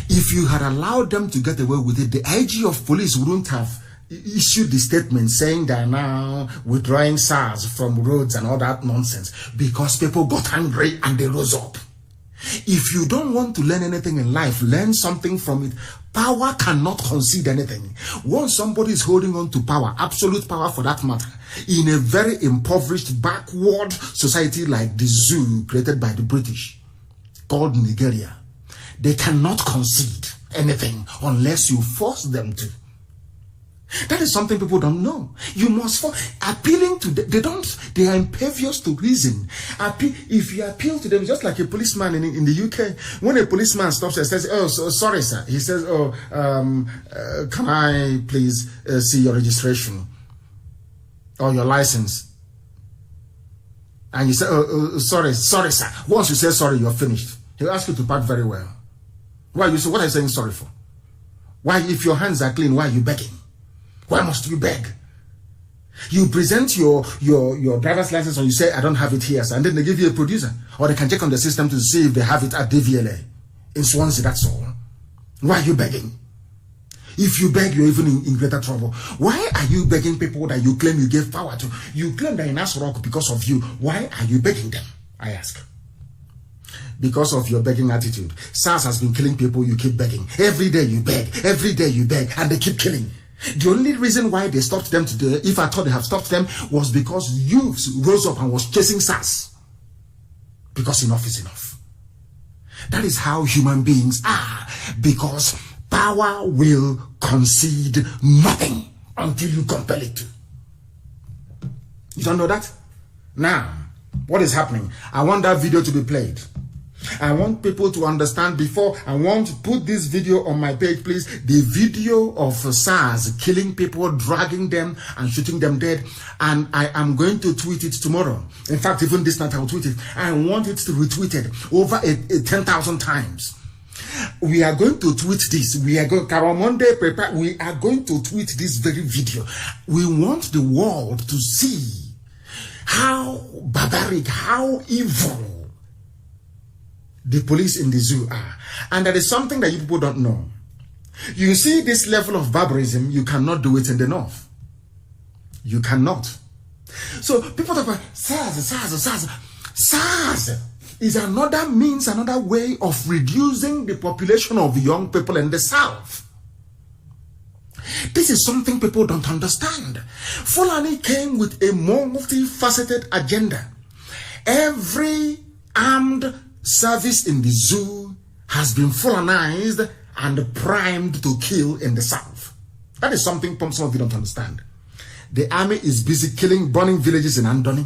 If you had allowed them to get away with it, the IG of police wouldn't have issued the statement saying they are now withdrawing SARS from roads and all that nonsense, because people got angry and they rose up. If you don't want to learn anything in life, learn something from it. Power cannot concede anything. Once somebody is holding on to power, absolute power for that matter, in a very impoverished, backward society like the zoo created by the British, called Nigeria, they cannot concede anything unless you force them to. That is something people don't know. You must appealing to them. They are impervious to reason. If you appeal to them, just like a policeman in the UK, when a policeman stops and says, oh, sorry, sir. He says, oh, can I please see your registration or your license? And you say, oh, sorry, sir. Once you say sorry, you're finished. He'll ask you to park very well. Why? You say, what are you saying sorry for? Why, if your hands are clean, why are you begging? Why must you beg? You present your driver's license and you say, I don't have it here, sir. And then they give you a producer. Or they can check on the system to see if they have it at DVLA. In Swansea, that's all. Why are you begging? If you beg, you're even in greater trouble. Why are you begging people that you claim you gave power to? You claim they're in Asrock because of you. Why are you begging them? I ask. Because of your begging attitude. SARS has been killing people, you keep begging. Every day you beg. Every day you beg. And they keep killing. The only reason why they stopped them today, if I thought they have stopped them, was because youths rose up and was chasing SARS. Because enough is enough. That is how human beings are. Because power will concede nothing until you compel it to. You don't know that? Now, what is happening? I want that video to be played. I want people to understand before I want to put this video on my page, please. The video of SARS killing people, dragging them and shooting them dead. And I am going to tweet it tomorrow. In fact, even this night I will tweet it. I want it to be retweeted over 10,000 times. We are going to tweet this. We are going, Karamonde prepare. We are going to tweet this very video. We want the world to see how barbaric, how evil the police in the zoo are. And that is something that you people don't know. You see this level of barbarism, you cannot do it in the north. You cannot. So people talk about SARS. SARS is another means, another way of reducing the population of young people in the south. This is something people don't understand. Fulani came with a multifaceted agenda. Every armed service in the zoo has been Fulanized and primed to kill in the south. That is something some of you don't understand. The army is busy killing, burning villages in Andoni.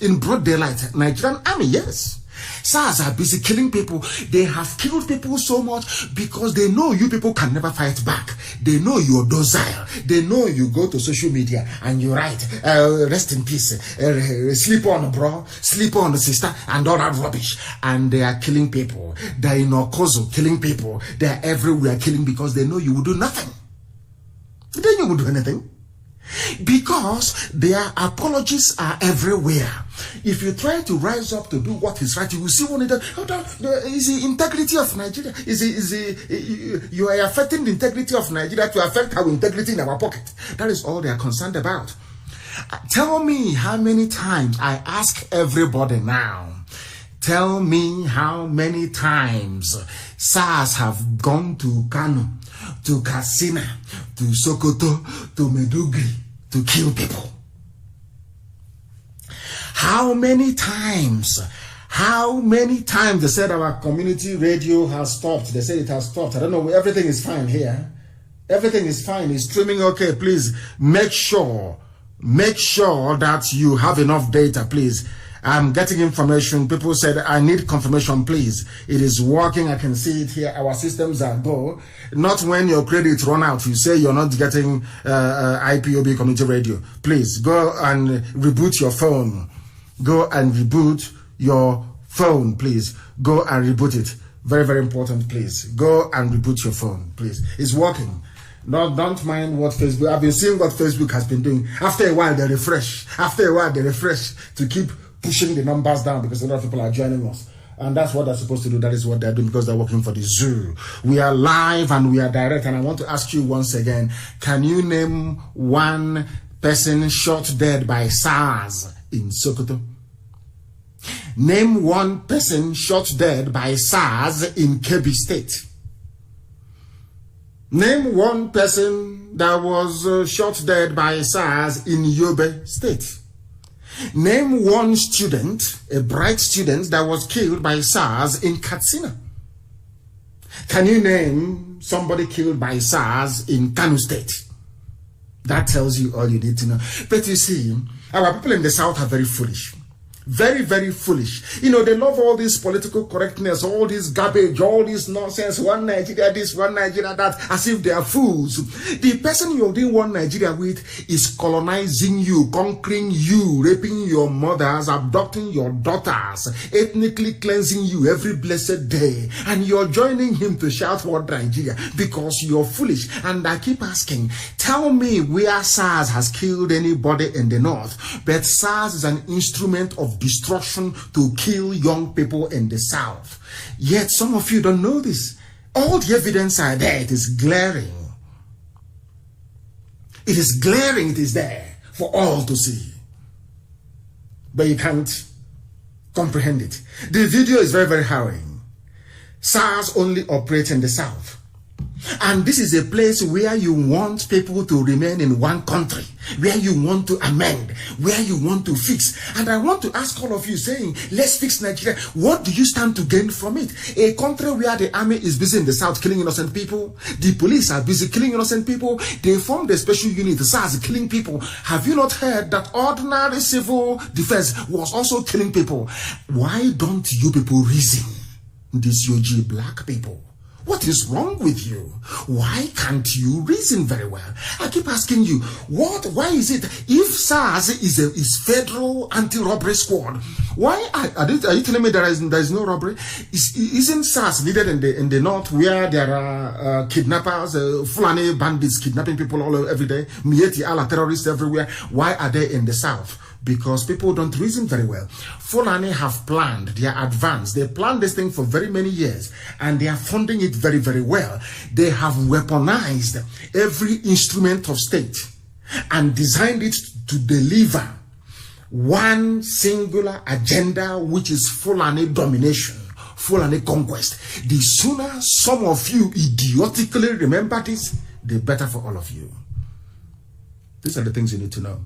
In broad daylight, Nigerian army, yes. SARS are busy killing people. They have killed people so much because they know you people can never fight back. They know you're docile. They know you go to social media and you write, rest in peace, sleep on bro, sleep on sister, and all that rubbish. And they are killing people. They're in Okozo killing people. They're everywhere killing because they know you will do nothing. Then you will do anything. Because their apologies are everywhere. If you try to rise up to do what is right, you will see one of is the integrity of Nigeria. You are affecting the integrity of Nigeria to affect our integrity in our pocket. That is all they are concerned about. Tell me how many times, I ask everybody now, tell me how many times SARS have gone to Kanu, to Katsina, to Sokoto, to Meduguri to kill people. How many times they said our community radio has stopped? They said it has stopped. I don't know, everything is fine here. Everything is fine, it's streaming okay. Please make sure that you have enough data, please. I'm getting information. People said, I need confirmation, please. It is working. I can see it here. Our systems are go. Not when your credit run out, you say you're not getting IPOB community radio. Please go and reboot your phone. Go and reboot your phone, please. Go and reboot it. Very, very important, please. Go and reboot your phone, please. It's working. No, don't mind what Facebook. I've been seeing what Facebook has been doing. After a while, they refresh. To keep pushing the numbers down because a lot of people are joining us. And that's what they're supposed to do. That is what they're doing because they're working for the zoo. We are live and we are direct. And I want to ask you once again, can you name one person shot dead by SARS in Sokoto? Name one person shot dead by SARS in Kebbi State. Name one person that was shot dead by SARS in Yobe State. Name one student, a bright student that was killed by SARS in Katsina. Can you name somebody killed by SARS in Kanu State? That tells you all you need to know. But you see, our people in the South are very foolish. Very, very foolish. You know, they love all this political correctness, all this garbage, all this nonsense. One Nigeria this, one Nigeria that, as if they are fools. The person you're doing one Nigeria with is colonizing you, conquering you, raping your mothers, abducting your daughters, ethnically cleansing you every blessed day. And you're joining him to shout for Nigeria because you're foolish. And I keep asking, tell me where SARS has killed anybody in the North. But SARS is an instrument of destruction to kill young people in the South. Yet some of you don't know this. All the evidence are there. It is glaring. It is glaring. It is there for all to see. But you can't comprehend it. The video is very, very harrowing. SARS only operates in the South. And this is a place where you want people to remain in one country, where you want to amend, where you want to fix. And I want to ask all of you saying, let's fix Nigeria. What do you stand to gain from it? A country where the army is busy in the South killing innocent people, the police are busy killing innocent people, they formed a special unit, the SARS killing people. Have you not heard that ordinary civil defense was also killing people? Why don't you people reason? These UG black people. What is wrong with you? Why can't you reason very well? I keep asking you, why is it if SARS is federal anti-robbery squad, why are you telling me there is no robbery? Isn't SARS needed in the North where there are kidnappers, Fulani bandits kidnapping people every day, Mieti Allah terrorists everywhere? Why are they in the South? Because people don't reason very well. Fulani have planned, they are advanced. They planned this thing for very many years and they are funding it very, very well. They have weaponized every instrument of state and designed it to deliver one singular agenda, which is Fulani domination, Fulani conquest. The sooner some of you idiotically remember this, the better for all of you. These are the things you need to know.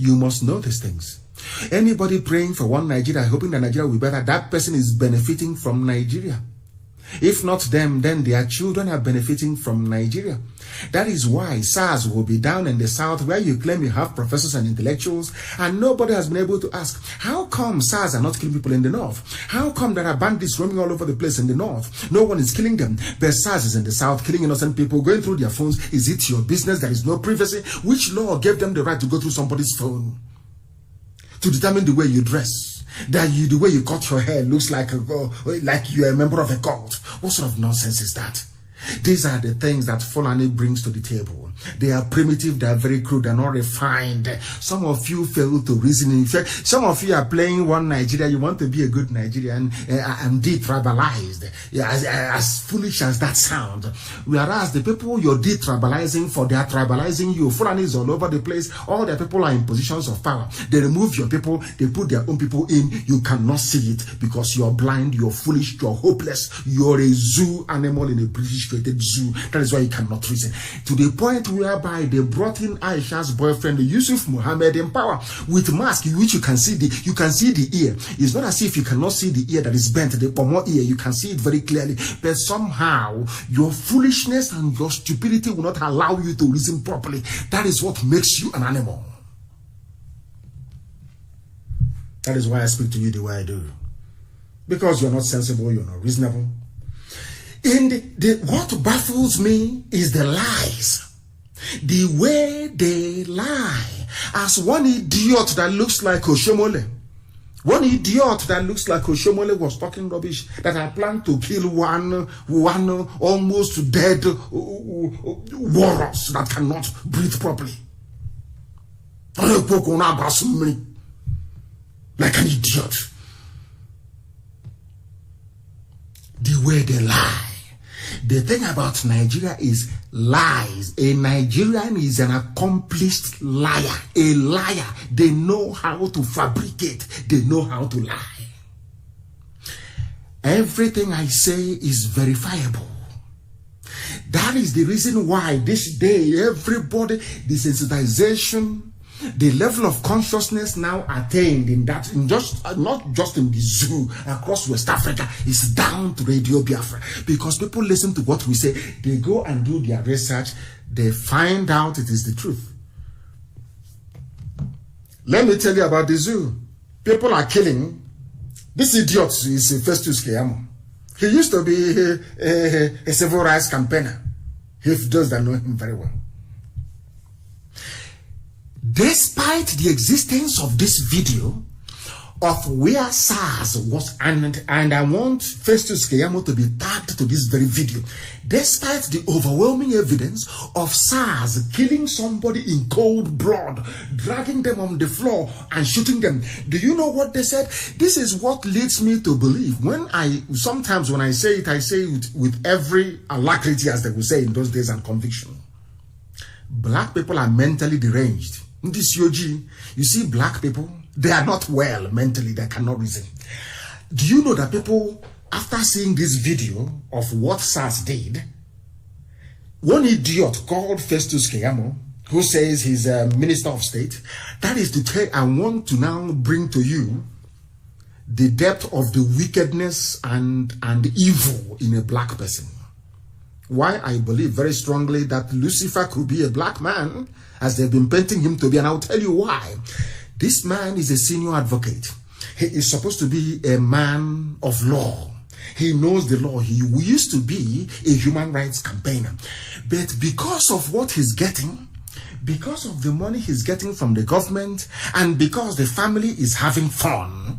You must know these things. Anybody praying for one Nigeria, hoping that Nigeria will be better, that person is benefiting from Nigeria. If not them, then their children are benefiting from Nigeria. That is why SARS will be down in the south, where you claim you have professors and intellectuals, and nobody has been able to ask, how come SARS are not killing people in the north? How come there are bandits roaming all over the place in the north? No one is killing them, but SARS is in the south, killing innocent people, going through their phones. Is it your business? There is no privacy. Which law gave them the right to go through somebody's phone to determine the way you dress? That the way you cut your hair looks like you are a member of a cult. What sort of nonsense is that? These are the things that Fulani brings to the table. They are primitive, they are very crude, they are not refined. Some of you fail to reason. In fact, some of you are playing one Nigeria. You want to be a good Nigerian and de-tribalized. As foolish as that sounds. Whereas the people you're de-tribalizing for, they are tribalizing you. Fulani is all over the place. All their people are in positions of power. They remove your people, they put their own people in. You cannot see it because you're blind, you're foolish, you're hopeless. You're a zoo animal in a British created zoo. That is why you cannot reason. To the point whereby they brought in Aisha's boyfriend Yusuf Muhammad in power with mask, which you can see the ear. It's not as if you cannot see the ear that is bent, the pomo ear. You can see it very clearly, but somehow your foolishness and your stupidity will not allow you to reason properly. That is what makes you an animal. That is why I speak to you the way I do, because you're not sensible, you're not reasonable. And what baffles me is the lies. The way they lie. As one idiot that looks like Oshomole. One idiot that looks like Oshomole was talking rubbish that I plan to kill one almost dead walrus that cannot breathe properly. Like an idiot. The way they lie. The thing about Nigeria is lies. A Nigerian is an accomplished liar. A liar. They know how to fabricate. They know how to lie. Everything I say is verifiable. That is the reason why this day, everybody, desensitization, the level of consciousness now attained not just in the zoo across West Africa, is down to Radio Biafra, because people listen to what we say, they go and do their research, they find out it is the truth. Let me tell you about the zoo. People are killing. This idiot is Festus Keyamo. He used to be a civil rights campaigner. If those that know him very well. Despite the existence of this video of where SARS was, and I want Festus Keyamo to be tagged to this very video, despite the overwhelming evidence of SARS killing somebody in cold blood, dragging them on the floor and shooting them. Do you know what they said? This is what leads me to believe. Sometimes when I say it with every alacrity, as they would say in those days, and conviction. Black people are mentally deranged. This Yoji, you see black people, they are not well mentally, they cannot reason. Do you know that people, after seeing this video of what SARS did, one idiot called Festus Keyamo, who says he's a minister of state, that is to tell, I want to now bring to you the depth of the wickedness and evil in a black person. Why I believe very strongly that Lucifer could be a black man, as they've been painting him to be, and I'll tell you why. This man is a senior advocate. He is supposed to be a man of law. He knows the law. He used to be a human rights campaigner. But because of what he's getting, because of the money he's getting from the government, and because the family is having fun,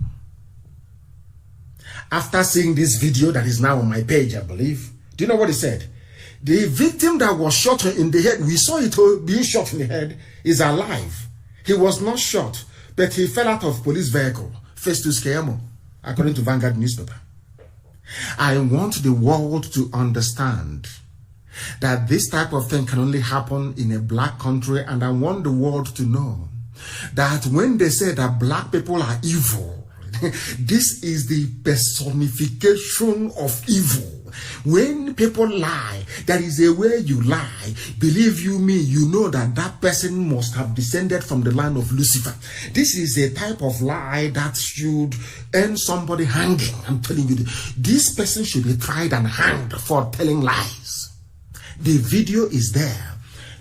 after seeing this video that is now on my page, I believe, do you know what he said? The victim that was shot in the head, we saw it being shot in the head, is alive. He was not shot, but he fell out of police vehicle. Festus Keyamo, according to Vanguard newspaper. I want the world to understand that this type of thing can only happen in a black country, and I want the world to know that when they say that black people are evil, this is the personification of evil. When people lie, there is a way you lie. Believe you me, you know that that person must have descended from the line of Lucifer. This is a type of lie that should end somebody hanging. I'm telling you, this person should be tried and hanged for telling lies. The video is there.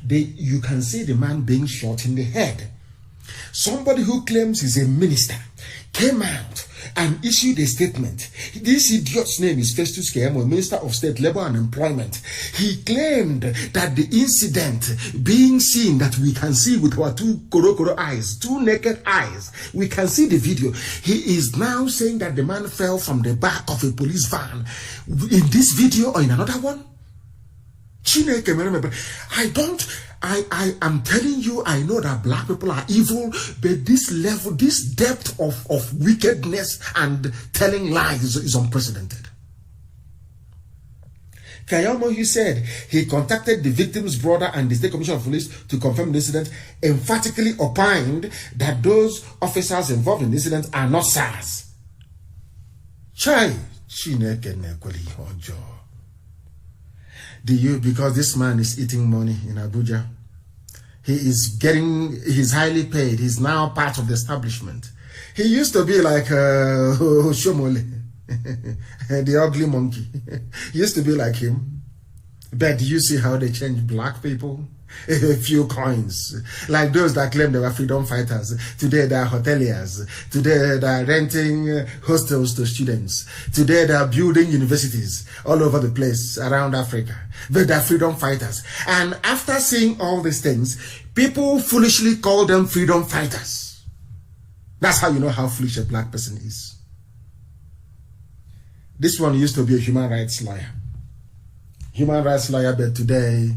You can see the man being shot in the head. Somebody who claims he's a minister came out and issued a statement. This idiot's name is Festus Keyamo, Minister of State, Labor and Employment. He claimed that the incident being seen, that we can see with our two korokoro eyes, two naked eyes, we can see the video. He is now saying that the man fell from the back of a police van. In this video or in another one? I am telling you, I know that black people are evil, but this level, this depth of wickedness and telling lies is unprecedented. Kayamo, he said he contacted the victim's brother and the State Commissioner of Police to confirm the incident, emphatically opined that those officers involved in the incident are not SARS. Because this man is eating money in Abuja. He's highly paid. He's now part of the establishment. He used to be like Shomole, the ugly monkey. He used to be like him. But do you see how they change black people? A few coins, like those that claim they were freedom fighters. Today they are hoteliers. Today they are renting hostels to students. Today they are building universities all over the place around Africa. But they are freedom fighters. And after seeing all these things, people foolishly call them freedom fighters. That's how you know how foolish a black person is. This one used to be a human rights lawyer. Human rights lawyer, but today,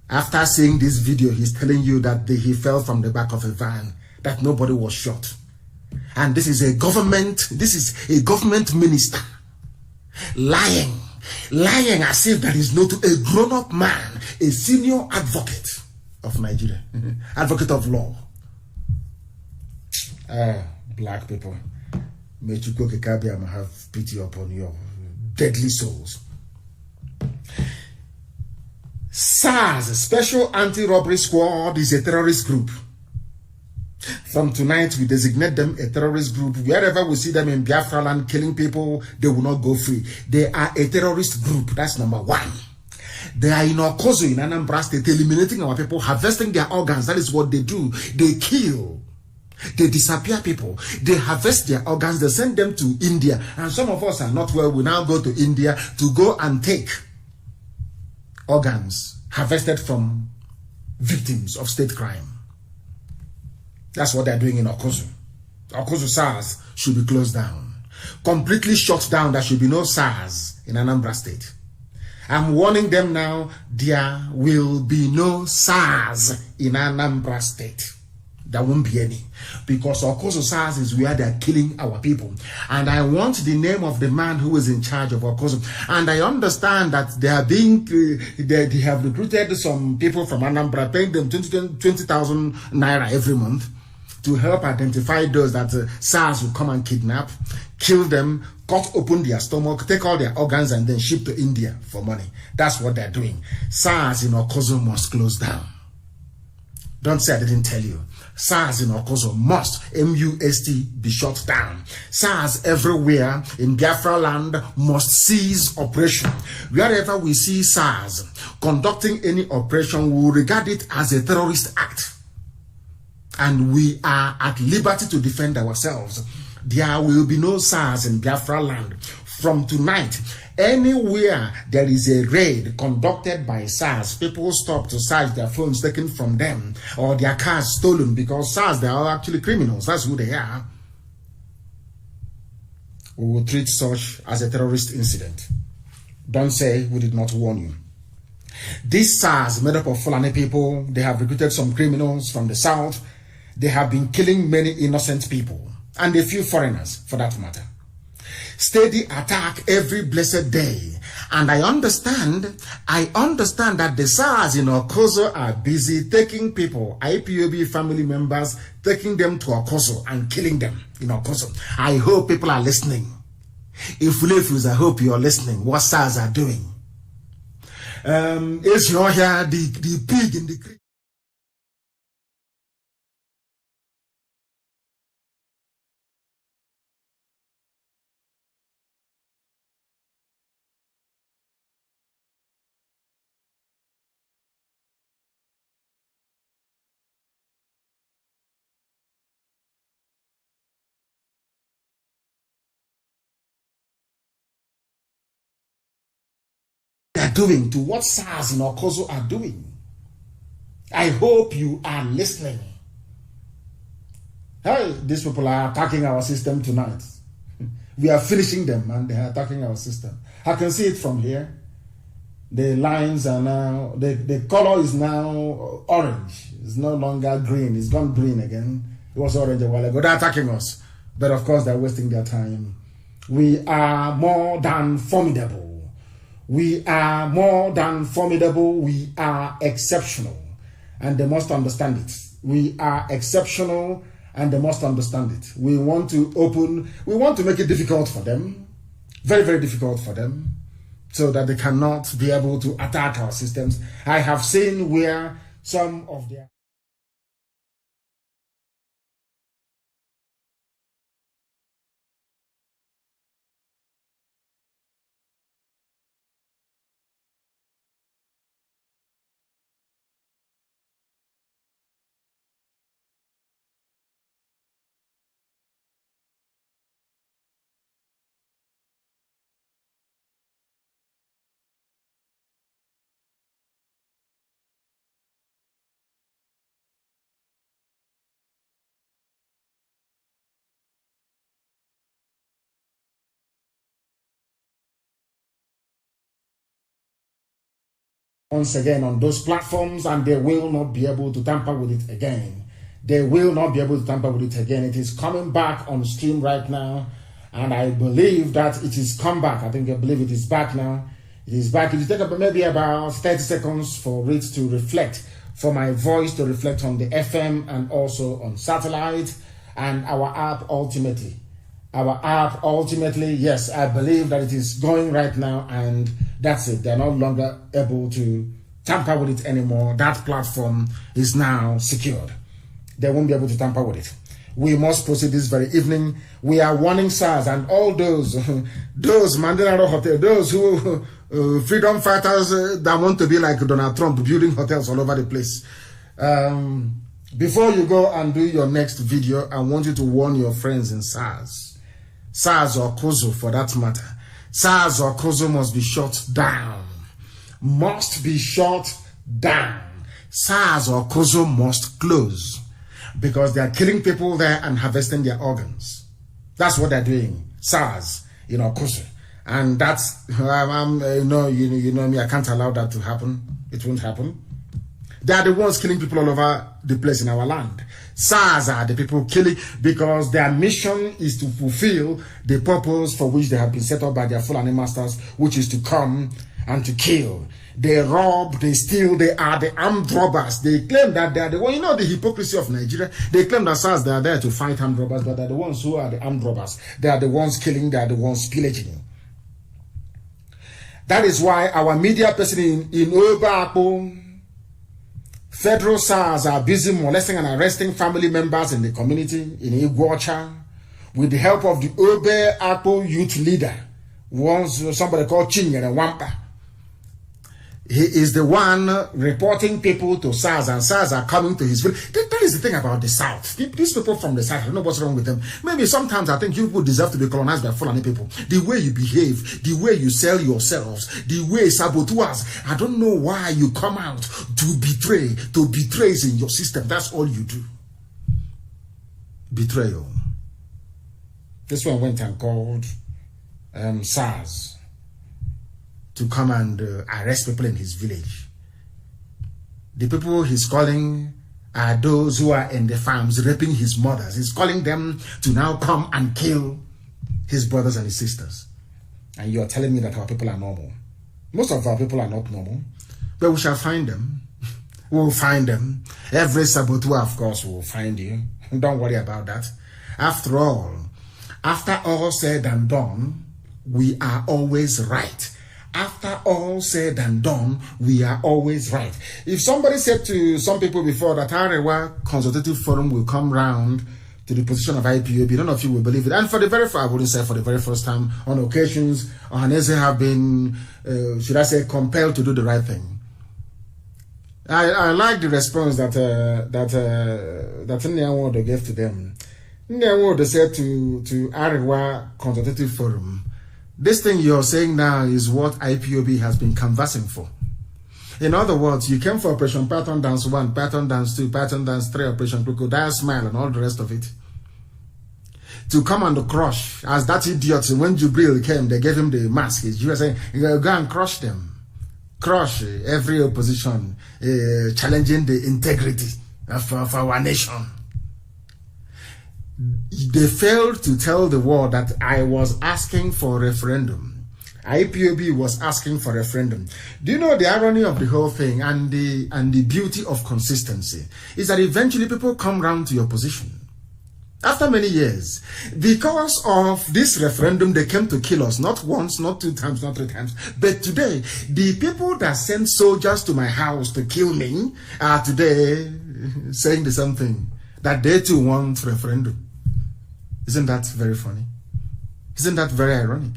after seeing this video, he's telling you that he fell from the back of a van, that nobody was shot. And this is a government minister lying as if there is no a grown-up man, a senior advocate of Nigeria, advocate of law. Black people, may Chukwuka Kabiama have pity upon your deadly souls. SARS, Special Anti-Robbery Squad, is a terrorist group. From tonight, we designate them a terrorist group. Wherever we see them in Biafra land killing people, they will not go free. They are a terrorist group. That's number one. They are in Okozo, in Anambra State, eliminating our people, harvesting their organs. That is what they do. They kill. They disappear people. They harvest their organs. They send them to India. And some of us are not well. We now go to India to go and take organs harvested from victims of state crime. That's what they're doing in Okozo. Okozo SARS should be closed down. Completely shut down. There should be no SARS in Anambra State. I'm warning them now, there will be no SARS in Anambra State. There won't be any. Because Okozo SARS is where they're killing our people. And I want the name of the man who is in charge of Okozo. And I understand that they are they have recruited some people from Anambra, paying them 20,000 naira every month to help identify those that SARS will come and kidnap, kill them, cut open their stomach, take all their organs and then ship to India for money. That's what they're doing. SARS in Okozo must close down. Don't say I didn't tell you. SARS in Okozo must, M-U-S-T, be shut down. SARS everywhere in Biafra land must cease operation. Wherever we see SARS conducting any operation, we will regard it as a terrorist act. And we are at liberty to defend ourselves. There will be no SARS in Biafra land. From tonight, anywhere there is a raid conducted by SARS, people stop to search their phones taken from them or their cars stolen, because SARS, they are actually criminals. That's who they are. We will treat such as a terrorist incident. Don't say we did not warn you. This SARS, made up of Fulani people, they have recruited some criminals from the south. They have been killing many innocent people and a few foreigners for that matter. Steady attack every blessed day. And I understand that the SARS in Okozo are busy taking people, IPOB family members, taking them to Okozo and killing them in Okozo. I hope people are listening. UPLIFT, I hope you're listening. What SARS are doing. If you're here, the pig in the creek. Are doing to what SARS in Okozo are doing. I hope you are listening. Hey, these people are attacking our system tonight. We are finishing them and they are attacking our system. I can see it from here. The lines are now, the color is now orange. It's no longer green. It's gone green again. It was orange a while ago. They're attacking us. But of course, they're wasting their time. We are more than formidable. We are more than formidable. We are exceptional. And they must understand it. We are exceptional and they must understand it. We want to make it difficult for them. Very, very difficult for them. So that they cannot be able to attack our systems. I have seen where some of their once again on those platforms, and they will not be able to tamper with it again. They will not be able to tamper with it again. It is coming back on stream right now, and I believe that it is come back. I believe it is back now. It is back. It will take maybe about 30 seconds for it to reflect, for my voice to reflect on the FM and also on satellite and our app ultimately. Our app ultimately, yes, I believe that it is going right now, and that's it. They're no longer able to tamper with it anymore. That platform is now secured. They won't be able to tamper with it. We must proceed this very evening. We are warning SARS and all those Mandela Hotel, those who freedom fighters that want to be like Donald Trump, building hotels all over the place. Before you go and do your next video, I want you to warn your friends in SARS or Kozo for that matter. SARS or Kozo must be shut down. Must be shut down. SARS or Kozo must close because they are killing people there and harvesting their organs. That's what they're doing. SARS, Kozo. And that's, you know me, I can't allow that to happen. It won't happen. They are the ones killing people all over the place in our land. SARS are the people killing because their mission is to fulfill the purpose for which they have been set up by their Fulani masters, which is to come and to kill. They rob, they steal, they are the armed robbers. They claim that they are the ones, the hypocrisy of Nigeria. They claim that SARS, they are there to fight armed robbers, but they're the ones who are the armed robbers. They are the ones killing, they are the ones pillaging. That is why our media person in Oba, Federal SARS are busy molesting and arresting family members in the community in Iguacha with the help of the Obe Akpo youth leader, somebody called Chinyere Wampa. He is the one reporting people to SARS, and SARS are coming to his village. That is the thing about the South. These people from the South, I don't know what's wrong with them. Maybe sometimes I think you people deserve to be colonized by Fulani people. The way you behave, the way you sell yourselves, the way saboteurs. I don't know why you come out to betray is in your system. That's all you do. Betrayal. This one went and called SARS to come and arrest people in his village. The people he's calling are those who are in the farms raping his mothers. He's calling them to now come and kill his brothers and his sisters. And you're telling me that our people are normal. Most of our people are not normal, but we shall find them. We'll find them. Every saboteur, of course, will find you. Don't worry about that. After all said and done, we are always right. After all said and done, we are always right. If somebody said to some people before that Arewa Consultative Forum will come round to the position of IPOB, none of you will believe it. And for the very first, I wouldn't say for the very first time, on occasions, Ohanese have been, should I say, compelled to do the right thing. I like the response that Nyawodo gave to them. Nyawodo said to Arewa Consultative Forum, this thing you're saying now is what IPOB has been canvassing for. In other words, you came for Operation Pattern Dance 1, Pattern Dance 2, Pattern Dance 3, Operation Crocodile Smile, and all the rest of it. To come and crush, as that idiot, when Jubril came, they gave him the mask. You were saying, you go and crush them. Crush every opposition, challenging the integrity of our nation. They failed to tell the world that I was asking for a referendum. IPOB was asking for a referendum. Do you know the irony of the whole thing and the beauty of consistency is that eventually people come round to your position. After many years, because of this referendum, they came to kill us, not once, not 2 times, not 3 times. But today, the people that sent soldiers to my house to kill me are today saying the same thing, that they too want referendum. Isn't that very funny? Isn't that very ironic?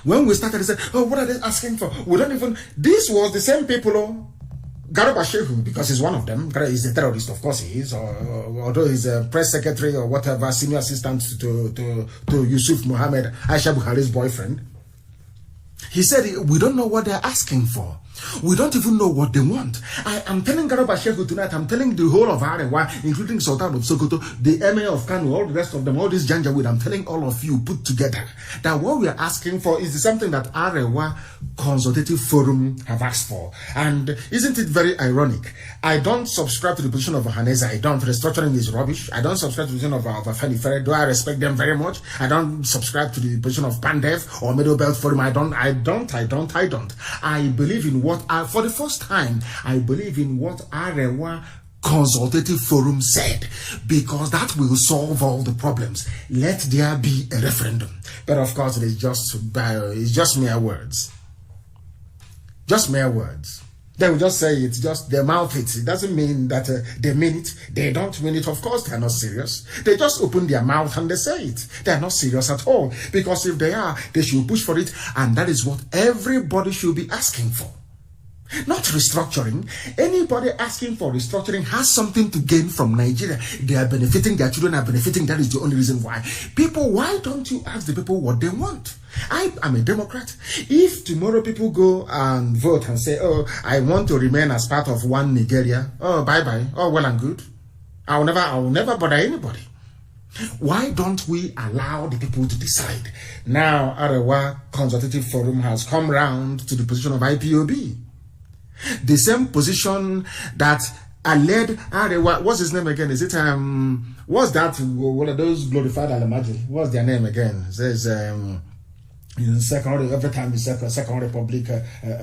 When we started, they said, oh, what are they asking for? We don't even... This was the same people... Garba Shehu, because he's one of them, he's a terrorist, of course he is, although he's a press secretary or whatever, senior assistant to Yusuf Mohammed, Aisha Buhari's boyfriend. He said, we don't know what they're asking for. We don't even know what they want. I am telling Garba Shehu tonight, I'm telling the whole of Arewa, including Sultan of Sokoto, the Emir of Kanu, all the rest of them, all this Janjaweed, I'm telling all of you put together that what we are asking for is something that Arewa Consultative Forum have asked for. And isn't it very ironic? I don't subscribe to the position of Ohanese. I don't. Restructuring is rubbish. I don't subscribe to the position of Afeni Ferre. Do I respect them very much? I don't subscribe to the position of Pandev or Middle Belt Forum. I don't. I believe in what for the first time, I believe in what Arewa Consultative Forum said, because that will solve all the problems. Let there be a referendum. But of course, it's just mere words. Just mere words. They will just say it's just their mouth. It doesn't mean that they mean it. They don't mean it. Of course, they are not serious. They just open their mouth and they say it. They are not serious at all. Because if they are, they should push for it. And that is what everybody should be asking for. Not restructuring. Anybody asking for restructuring has something to gain from Nigeria. They are benefiting, their children are benefiting. That is the only reason why. People, why don't you ask the people what they want? I am a Democrat. If tomorrow people go and vote and say, oh, I want to remain as part of one Nigeria, oh, bye-bye, oh, well and good. I will never bother anybody. Why don't we allow the people to decide? Now, Arewa Consultative Forum has come round to the position of IPOB. The same position that led Arewa, what's his name again? Is it, what's that, one of those glorified Alamaji? What's their name again? It says, in every time he said Second Republic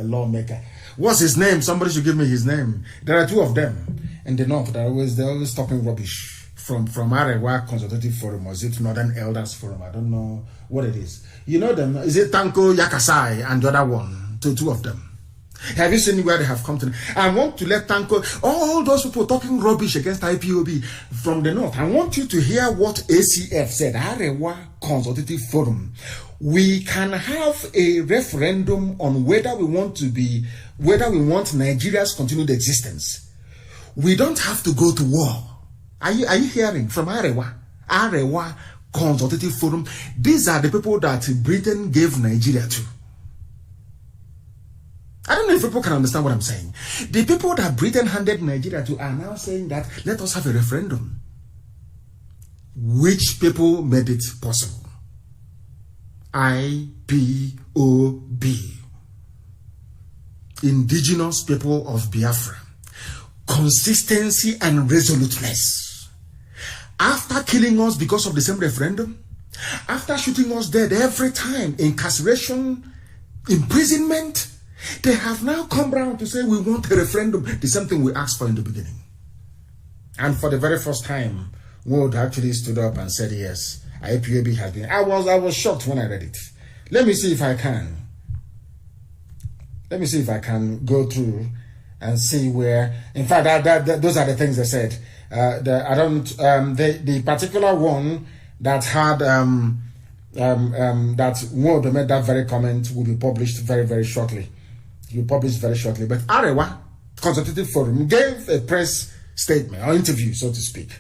lawmaker. What's his name? Somebody should give me his name. There are 2 of them in the north. They're always talking rubbish from Arewa Consultative Forum, or is it Northern Elders Forum? I don't know what it is. You know them? Is it Tanko Yakasai and the other one? 2 of them. Have you seen where they have come to? I want to let Tanko, all those people talking rubbish against IPOB from the north, I want you to hear what ACF said, Arewa Consultative Forum. We can have a referendum on whether we want Nigeria's continued existence. We don't have to go to war. Are you hearing from Arewa Consultative Forum? These are the people that Britain gave Nigeria to. I don't know if people can understand what I'm saying. The people that Britain handed Nigeria to are now saying that let us have a referendum. Which people made it possible? IPOB. Indigenous people of Biafra. Consistency and resoluteness. After killing us because of the same referendum, after shooting us dead every time, incarceration, imprisonment, they have now come round to say we want a referendum, the same thing we asked for in the beginning. And for the very first time, Wood actually stood up and said, yes, IPOB has been. I was shocked when I read it. Let me see if I can. Let me see if I can go through and see where. In fact, those are the things they said. The particular one that had that would made that very comment will be published very, very shortly. It will be published very shortly. But Arewa Consultative Forum gave a press statement or interview, so to speak,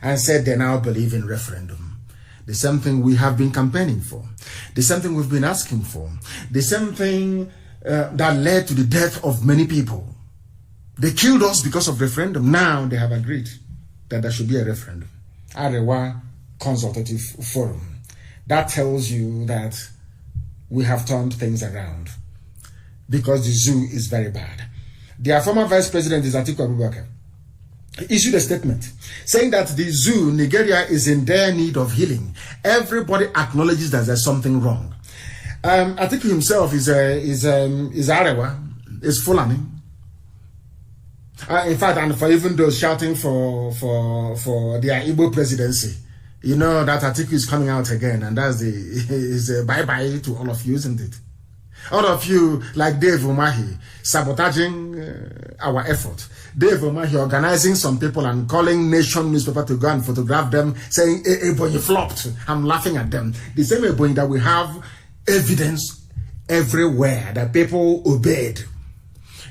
and said they now believe in referendum. The same thing we have been campaigning for. The same thing we've been asking for. The same thing that led to the death of many people. They killed us because of referendum. Now they have agreed that there should be a referendum. Arewa Consultative Forum. That tells you that we have turned things around because the zoo is very bad. Their former vice president is Atiku Abubakar. He issued a statement saying that the zoo, Nigeria, is in dire need of healing. Everybody acknowledges that there's something wrong. Atiku himself is Arewa, is Fulani. In fact, and for even those shouting for their Igbo presidency, you know that Atiku is coming out again, and that's a bye-bye to all of you, isn't it? All of you, like Dave Umahi, sabotaging our effort. Dave Umahi organizing some people and calling Nation newspaper to go and photograph them, saying, Ebonyi flopped. I'm laughing at them. The same Ebonyi that we have evidence everywhere that people obeyed.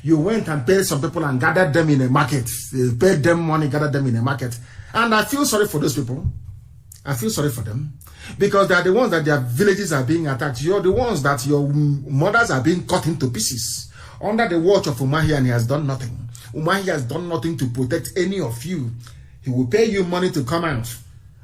You went and paid some people and gathered them in a market. You paid them money, gathered them in a market. And I feel sorry for those people. I feel sorry for them. Because they are the ones that their villages are being attacked. You're the ones that your mothers are being cut into pieces. Under the watch of Umahi, and he has done nothing. Umahi has done nothing to protect any of you. He will pay you money to come out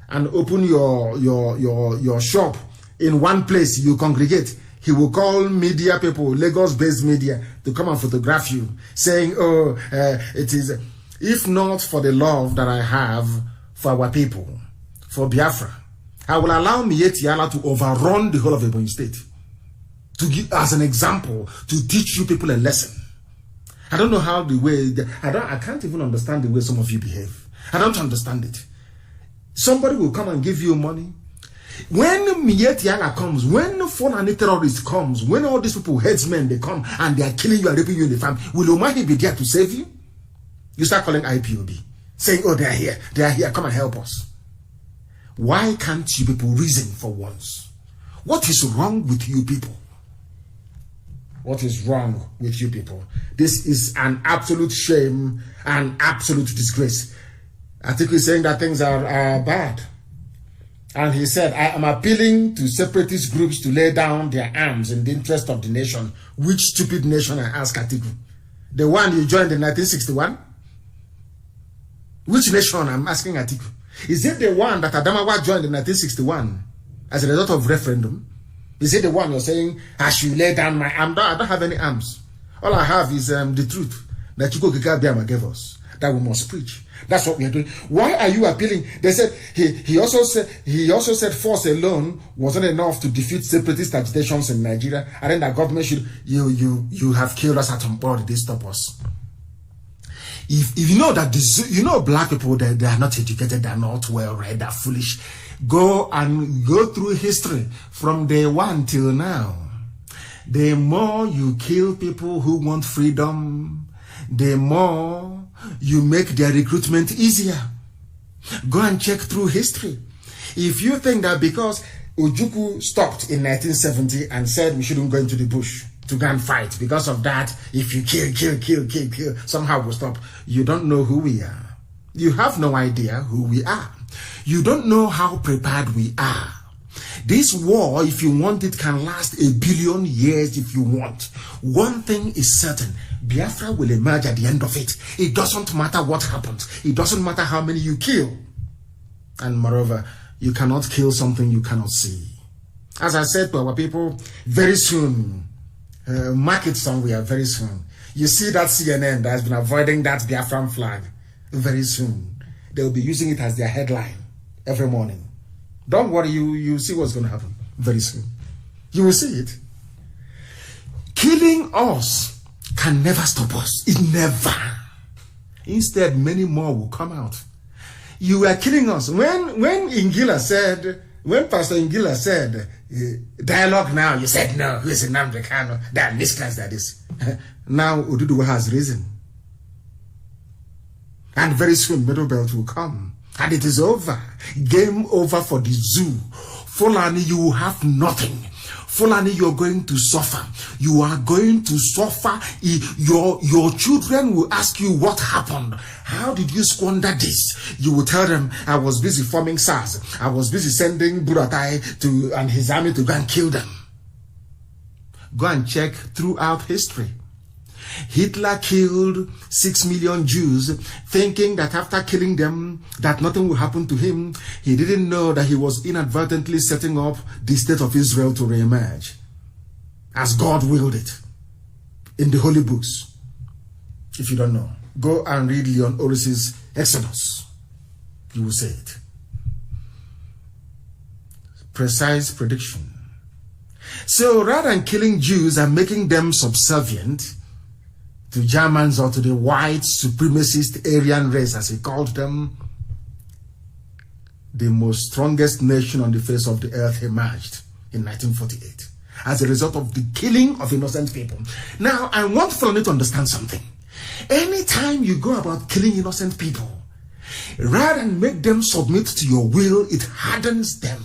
and open your shop in one place. You congregate. He will call media people, Lagos-based media, to come and photograph you, saying, oh, it is, if not for the love that I have for our people, for Biafra, I will allow Mietiala to overrun the whole of Ebonyi State, to give as an example, to teach you people a lesson. I don't know how the way, I can't even understand the way some of you behave. I don't understand it. Somebody will come and give you money. When Mietiala comes, when Fulani terrorists comes, when all these people, headsmen, they come and they are killing you and raping you in the farm, will Umahi be there to save you? You start calling IPOB, saying, oh, they are here, come and help us. Why can't you people reason for once? What is wrong with you people? What is wrong with you people? This is an absolute shame and absolute disgrace. Atiku is saying that things are bad. And he said, I am appealing to separatist groups to lay down their arms in the interest of the nation. Which stupid nation, I ask Atiku? The one you joined in 1961? Which nation, I'm asking Atiku? Is it the one that Adamawa joined in 1961 as a result of referendum? Is it the one you're saying, I should lay down my arms? I don't have any arms. All I have is the truth that Chuko Kikabiyama gave us, that we must preach. That's what we are doing. Why are you appealing? They said he also said force alone wasn't enough to defeat separatist agitations in Nigeria, and then the government should you have killed us at some point. They stop us. If you know that black people, they are not educated, they are not well read, they are foolish. Go through history from day one till now. The more you kill people who want freedom, the more you make their recruitment easier. Go and check through history. If you think that because Ojukwu stopped in 1970 and said we shouldn't go into the bush to go and fight, because of that, if you kill, somehow we'll stop. You don't know who we are. You have no idea who we are. You don't know how prepared we are. This war, if you want it, can last 1 billion years if you want. One thing is certain. Biafra will emerge at the end of it. It doesn't matter what happens. It doesn't matter how many you kill. And moreover, you cannot kill something you cannot see. As I said to our people, very soon, mark it somewhere, very soon. You see that CNN that has been avoiding that Biafran flag, very soon. They will be using it as their headline every morning. Don't worry, you see what's going to happen very soon. You will see it. Killing us can never stop us. It never. Instead, many more will come out. You are killing us. When Ingila said when Pastor Ngila said, dialogue now, you said no, who is Nnamdi Kanu? There are miscreants that is. Now Oduduwa has risen. And very soon Middle Belt will come. And it is over. Game over for the zoo. Fulani, you will have nothing. Fulani, you're going to suffer. You are going to suffer. Your children will ask you what happened. How did you squander this? You will tell them, I was busy forming SARS. I was busy sending Buratai and his army to go and kill them. Go and check throughout history. Hitler killed 6 million Jews, thinking that after killing them, that nothing will happen to him. He didn't know that he was inadvertently setting up the state of Israel to reemerge, as God willed it, in the holy books. If you don't know, go and read Leon Oris's Exodus. You will see it. Precise prediction. So rather than killing Jews and making them subservient to Germans or to the white supremacist Aryan race, as he called them, the most strongest nation on the face of the earth emerged in 1948 as a result of the killing of innocent people. Now, I want Fulani to understand something. Anytime you go about killing innocent people, rather than make them submit to your will, it hardens them.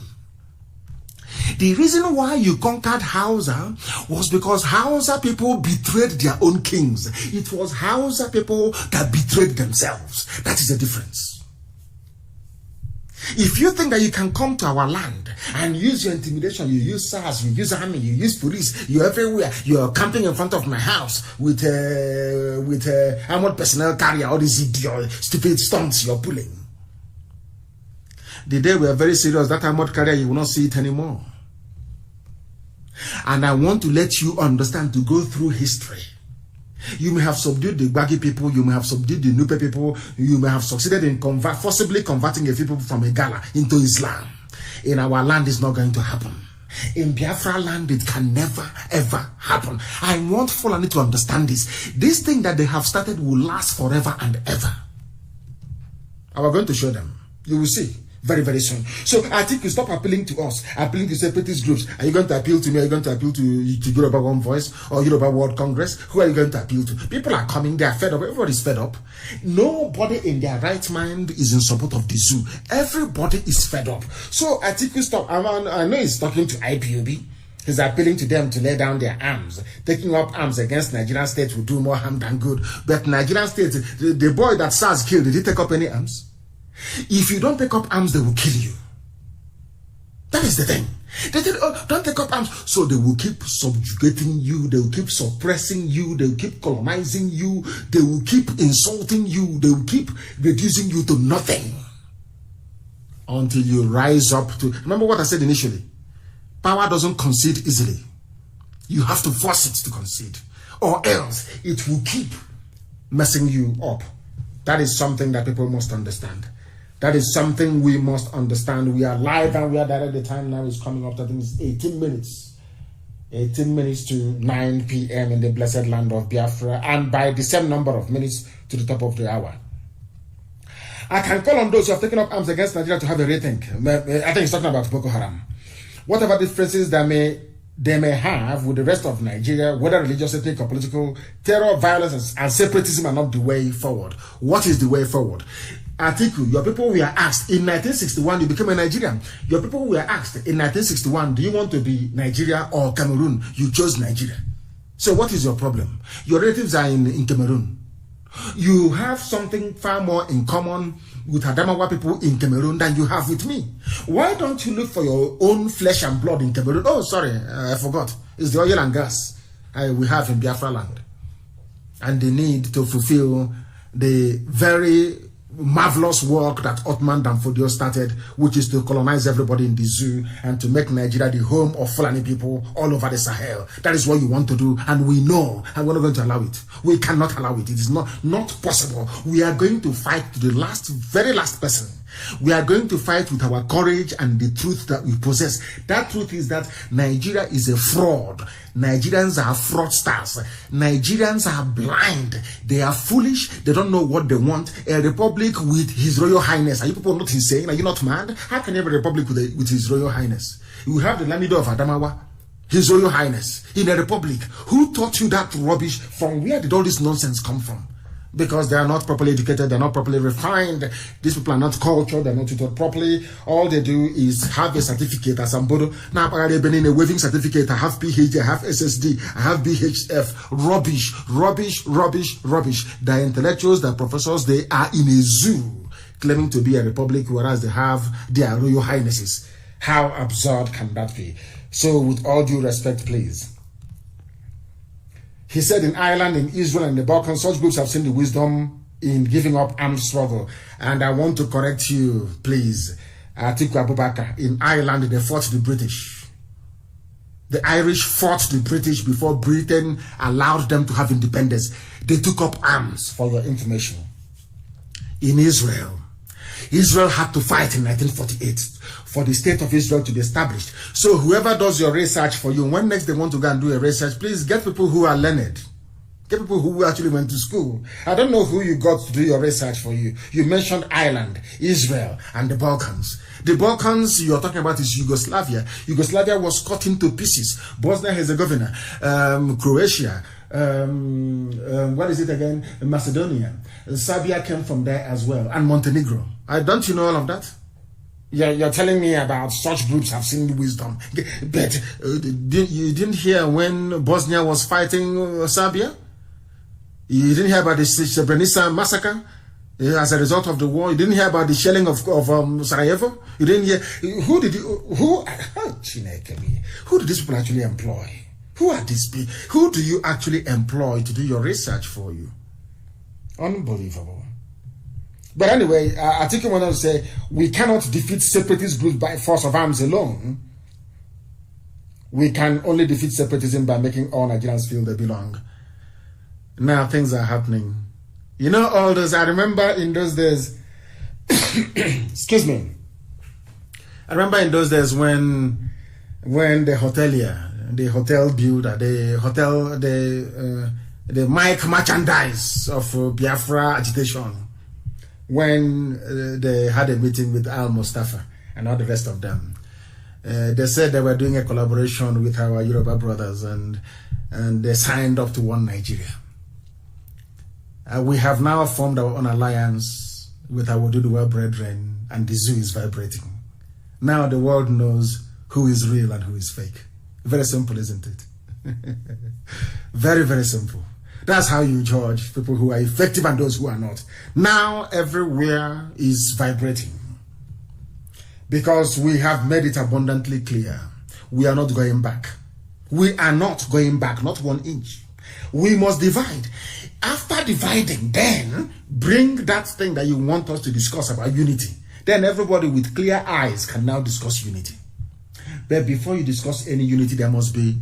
The reason why you conquered Hausa was because Hausa people betrayed their own kings. It was Hausa people that betrayed themselves. That is the difference. If you think that you can come to our land and use your intimidation, you use SARS, you use army, you use police, you're everywhere, you're camping in front of my house with armored personnel carrier, all these idiot, stupid stunts you're pulling. The day we are very serious, that armored carrier, you will not see it anymore. And I want to let you understand, to go through history. You may have subdued the Gbagi people, you may have subdued the Nupe people, you may have succeeded in forcibly converting a few people from a Gala into Islam. In our land, it's not going to happen. In Biafra land, it can never ever happen. I want Fulani to understand this. This thing that they have started will last forever and ever. And we're going to show them. You will see. Very, very soon. So I think you stop appealing to us, appealing to separatist groups. Are you going to appeal to me? Are you going to appeal to Yoruba One Voice or Yoruba World Congress? Who are you going to appeal to? People are coming, they are fed up. Everybody's fed up. Nobody in their right mind is in support of the zoo. Everybody is fed up. So I think you stop. I know he's talking to IPOB. He's appealing to them to lay down their arms. Taking up arms against Nigerian state will do more harm than good. But Nigerian state, the boy that SARS killed, did he take up any arms? If you don't take up arms, they will kill you. That is the thing. They don't take up arms. So they will keep subjugating you. They will keep suppressing you. They will keep colonizing you. They will keep insulting you. They will keep reducing you to nothing. Until you rise up to... Remember what I said initially. Power doesn't concede easily. You have to force it to concede. Or else it will keep messing you up. That is something that people must understand. That is something we must understand. We are live and we are direct. The time now is coming up. I think it's 18 minutes. 18 minutes to 9 p.m. in the blessed land of Biafra. And by the same number of minutes to the top of the hour. I can call on those who have taken up arms against Nigeria to have a rethink. I think he's talking about Boko Haram. Whatever differences they may have with the rest of Nigeria, whether religious, ethnic, or political, terror, violence, and separatism are not the way forward. What is the way forward? Atiku, your people were asked in 1961, you became a Nigerian. Your people were asked in 1961, do you want to be Nigeria or Cameroon? You chose Nigeria. So what is your problem? Your relatives are in Cameroon. You have something far more in common with Adamawa people in Cameroon than you have with me. Why don't you look for your own flesh and blood in Cameroon? Oh, sorry, I forgot. It's the oil and gas we have in Biafra land. And the need to fulfill the very marvelous work that Ottoman Danfodio started, which is to colonize everybody in the zoo and to make Nigeria the home of Fulani people all over the Sahel. That is what you want to do, and we know, and we're not going to allow it. We cannot allow it. It is not possible. We are going to fight to the very last person. We are going to fight with our courage and the truth that we possess. That truth is that Nigeria is a fraud. Nigerians are fraudsters. Nigerians are blind. They are foolish. They don't know what they want. A republic with His Royal Highness. Are you people not insane? Are you not mad? How can you have a republic with His Royal Highness? You have the Lamido of Adamawa, His Royal Highness, in a republic. Who taught you that rubbish? From where did all this nonsense come from? Because they are not properly educated, they're not properly refined. These people are not cultured, they're not tutored properly. All they do is have a certificate as Ambodo. Now I've been in a waving certificate. I have PhD, I have SSD, I have BHF. Rubbish, rubbish, rubbish, rubbish. They're intellectuals, they're professors, they are in a zoo claiming to be a republic, whereas they have their Royal Highnesses. How absurd can that be? So with all due respect, please. He said in Ireland, in Israel, and the Balkans, such groups have seen the wisdom in giving up armed struggle. And I want to correct you, please. Atiku Abubakar, in Ireland, they fought the British. The Irish fought the British before Britain allowed them to have independence. They took up arms, for your information. In Israel, Israel had to fight in 1948 for the state of Israel to be established. So whoever does your research for you, when next they want to go and do a research, please get people who are learned. Get people who actually went to school. I don't know who you got to do your research for you. You mentioned Ireland, Israel, and the Balkans. The Balkans you're talking about is Yugoslavia. Yugoslavia was cut into pieces. Bosnia-Herzegovina, Croatia, what is it again? Macedonia. Serbia came from there as well, and Montenegro. Don't you know all of that? You're telling me about such groups have seen wisdom. But you didn't hear when Bosnia was fighting Serbia? You didn't hear about the Srebrenica massacre as a result of the war? You didn't hear about the shelling of Sarajevo? You didn't hear? Who did these people actually employ? Who are these people? Who do you actually employ to do your research for you? Unbelievable. But anyway, I think I want to say we cannot defeat separatist groups by force of arms alone. We can only defeat separatism by making all Nigerians feel they belong. Now things are happening. You know, all those, I remember in those days, excuse me. I remember in those days when the hotelier, the hotel builder, the mic merchandise of Biafra agitation, when they had a meeting with Al Mustafa and all the rest of them. They said they were doing a collaboration with our Yoruba brothers, and they signed up to One Nigeria. We have now formed our own alliance with our Oduduwa brethren, and the zoo is vibrating. Now the world knows who is real and who is fake. Very simple, isn't it? Very, very simple. That's how you judge people who are effective and those who are not. Now everywhere is vibrating. Because we have made it abundantly clear. We are not going back. We are not going back, not 1 inch. We must divide. After dividing, then bring that thing that you want us to discuss about unity. Then everybody with clear eyes can now discuss unity. But before you discuss any unity, there must be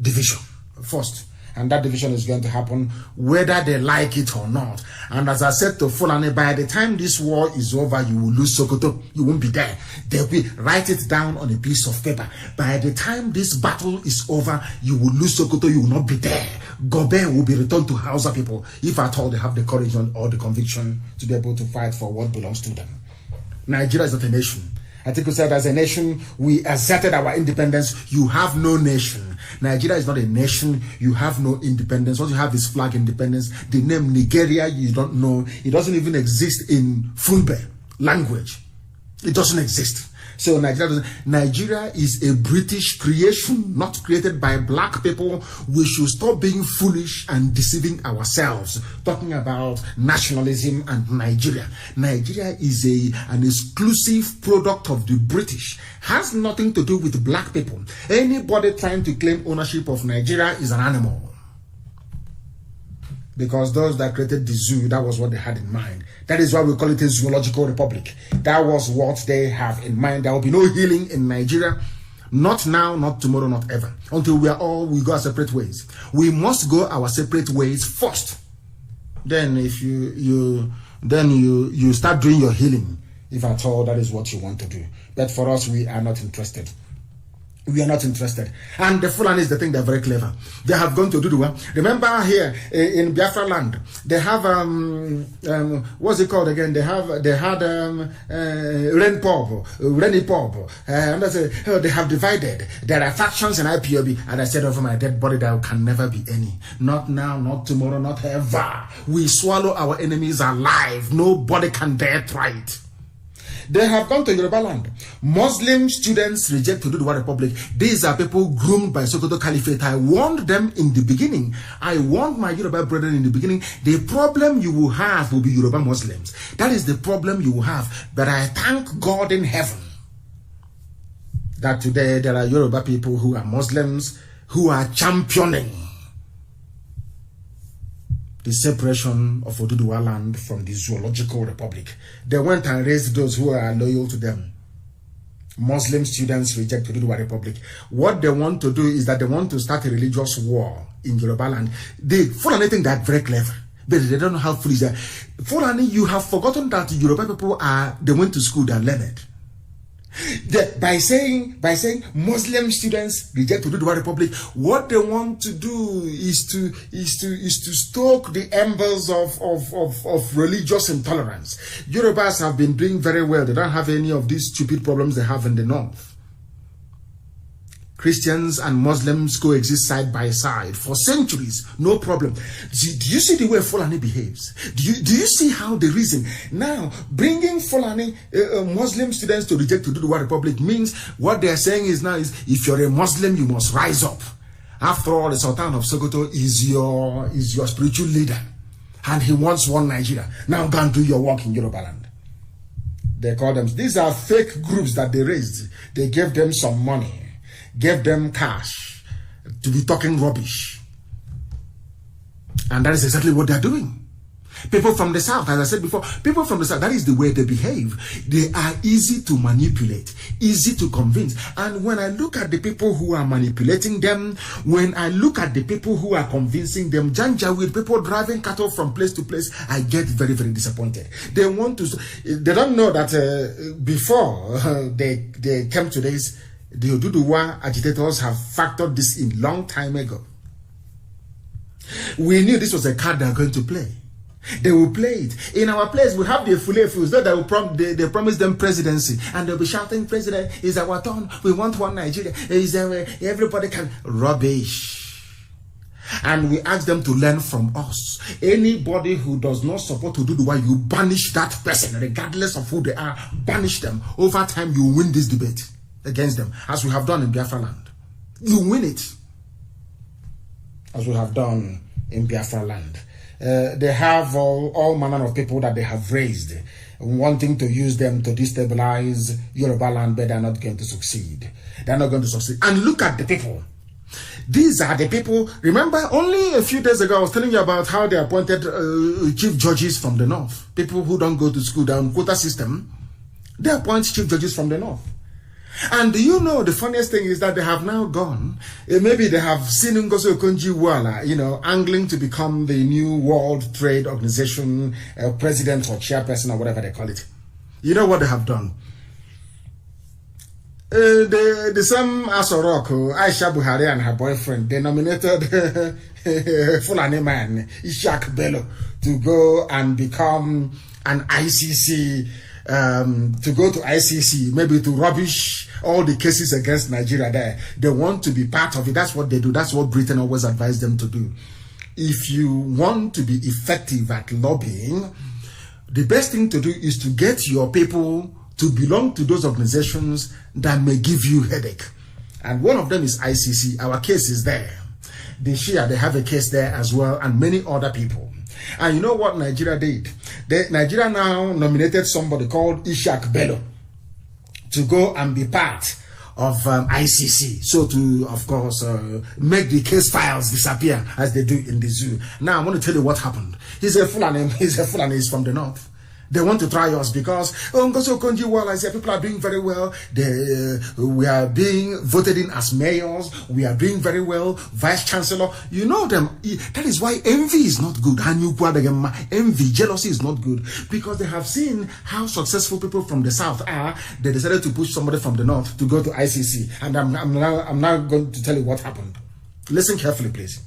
division first. And that division is going to happen whether they like it or not. And as I said to Fulani, by the time this war is over, you will lose Sokoto. You won't be there. They'll be, write it down on a piece of paper. By the time this battle is over, you will lose Sokoto. You will not be there. Gobe will be returned to Hausa people, if at all they have the courage or the conviction to be able to fight for what belongs to them. Nigeria is not a nation. I think we said as a nation, we asserted our independence. You have no nation. Nigeria is not a nation. You have no independence. What you have is flag independence. The name Nigeria, you don't know. It doesn't even exist in Fulbe language. It doesn't exist. So Nigeria is a British creation, not created by black people. We should stop being foolish and deceiving ourselves, talking about nationalism and Nigeria. Nigeria is an exclusive product of the British. Has nothing to do with black people. Anybody trying to claim ownership of Nigeria is an animal. Because those that created the zoo, that was what they had in mind. That is why we call it a zoological republic. That was what they have in mind. There will be no healing in Nigeria. Not now, not tomorrow, not ever. Until we go our separate ways. We must go our separate ways first. Then if you start doing your healing if at all that is what you want to do. But for us, we are not interested. We are not interested. And the Fulanis, they think they're very clever. They have gone to Duduwa. Remember here in Biafra land, they have what's it called again? They had rainy pub, and I said, oh, they have divided. There are factions in IPOB, and I said over my dead body there can never be any. Not now, not tomorrow, not ever. We swallow our enemies alive. Nobody can dare try it. They have gone to Yoruba land. Muslim students reject Octoober Republic. These are people groomed by Sokoto Caliphate. I warned them in the beginning. I warned my Yoruba brethren in the beginning. The problem you will have will be Yoruba Muslims. That is the problem you will have. But I thank God in heaven that today there are Yoruba people who are Muslims who are championing the separation of Oduduwa land from the Zoological Republic. They went and raised those who are loyal to them. Muslim students reject Oduduwa Republic. What they want to do is that they want to start a religious war in Yoruba land. They Fulani think they're very clever, but they don't know how foolish they are. Fulani, you have forgotten that Yoruba people they went to school, they're learned. By saying Muslim students reject Oduduwa Republic, what they want to do is to stoke the embers of religious intolerance. Yorubas have been doing very well. They don't have any of these stupid problems they have in the north. Christians and Muslims coexist side by side for centuries, no problem. Do you see the way Fulani behaves? Do you see how they reason? Now, bringing Fulani Muslim students to reject Oduduwa Republic means what they are saying is if you're a Muslim, you must rise up. After all, the Sultan of Sokoto is your spiritual leader, and he wants one Nigeria. Now go and do your work in Yoruba land. They call them. These are fake groups that they raised. They gave them some money. Gave them cash to be talking rubbish. And that is exactly what they're doing. People from the south, as I said before, people from the south, that is the way they behave. They are easy to manipulate, easy to convince. And when I look at the people who are manipulating them, when I look at the people who are convincing them, Janjaweed, people driving cattle from place to place, I get very, very disappointed. They don't know that before they came to this, the Oduduwa agitators have factored this in long time ago. We knew this was a card they are going to play. They will play it. In our place, we have the Fulefus. They promise them presidency. And they'll be shouting, President, is our turn. We want one Nigeria. Everybody can. Rubbish. And we ask them to learn from us. Anybody who does not support Oduduwa, you banish that person, regardless of who they are. Banish them. Over time, you win this debate against them, as we have done in Biafra land. You win it, as we have done in Biafra land. They have all manner of people that they have raised, wanting to use them to destabilize Yoruba land, but they're not going to succeed. They're not going to succeed. And look at the people. These are the people. Remember, only a few days ago, I was telling you about how they appointed chief judges from the north. People who don't go to school, they're on quota system. They appoint chief judges from the north. And do you know the funniest thing is that they have now gone, maybe they have seen Ngozi Okonjo-Iweala, angling to become the new World Trade Organization president or chairperson or whatever they call it. You know what they have done? The same Asorok, Aisha Buhari and her boyfriend, they nominated Fulani man, Ishak Bello, to go and become an ICC, to go to ICC, maybe to rubbish all the cases against Nigeria there. They want to be part of it. That's what they do. That's what Britain always advised them to do. If you want to be effective at lobbying, the best thing to do is to get your people to belong to those organizations that may give you headache. And one of them is ICC. Our case is there. The Shia, they have a case there as well, and many other people. And you know what Nigeria did? Nigeria now nominated somebody called Ishak Bello to go and be part of ICC. So to, of course, make the case files disappear as they do in the zoo. Now, I want to tell you what happened. He's a Fulani. He's from the north. They want to try us because Ngozi Okonjo-Iweala said people are doing very well. We are being voted in as mayors. We are doing very well. Vice Chancellor. You know them. That is why envy is not good. Envy, jealousy is not good. Because they have seen how successful people from the South are. They decided to push somebody from the North to go to ICC. And I'm now going to tell you what happened. Listen carefully, please.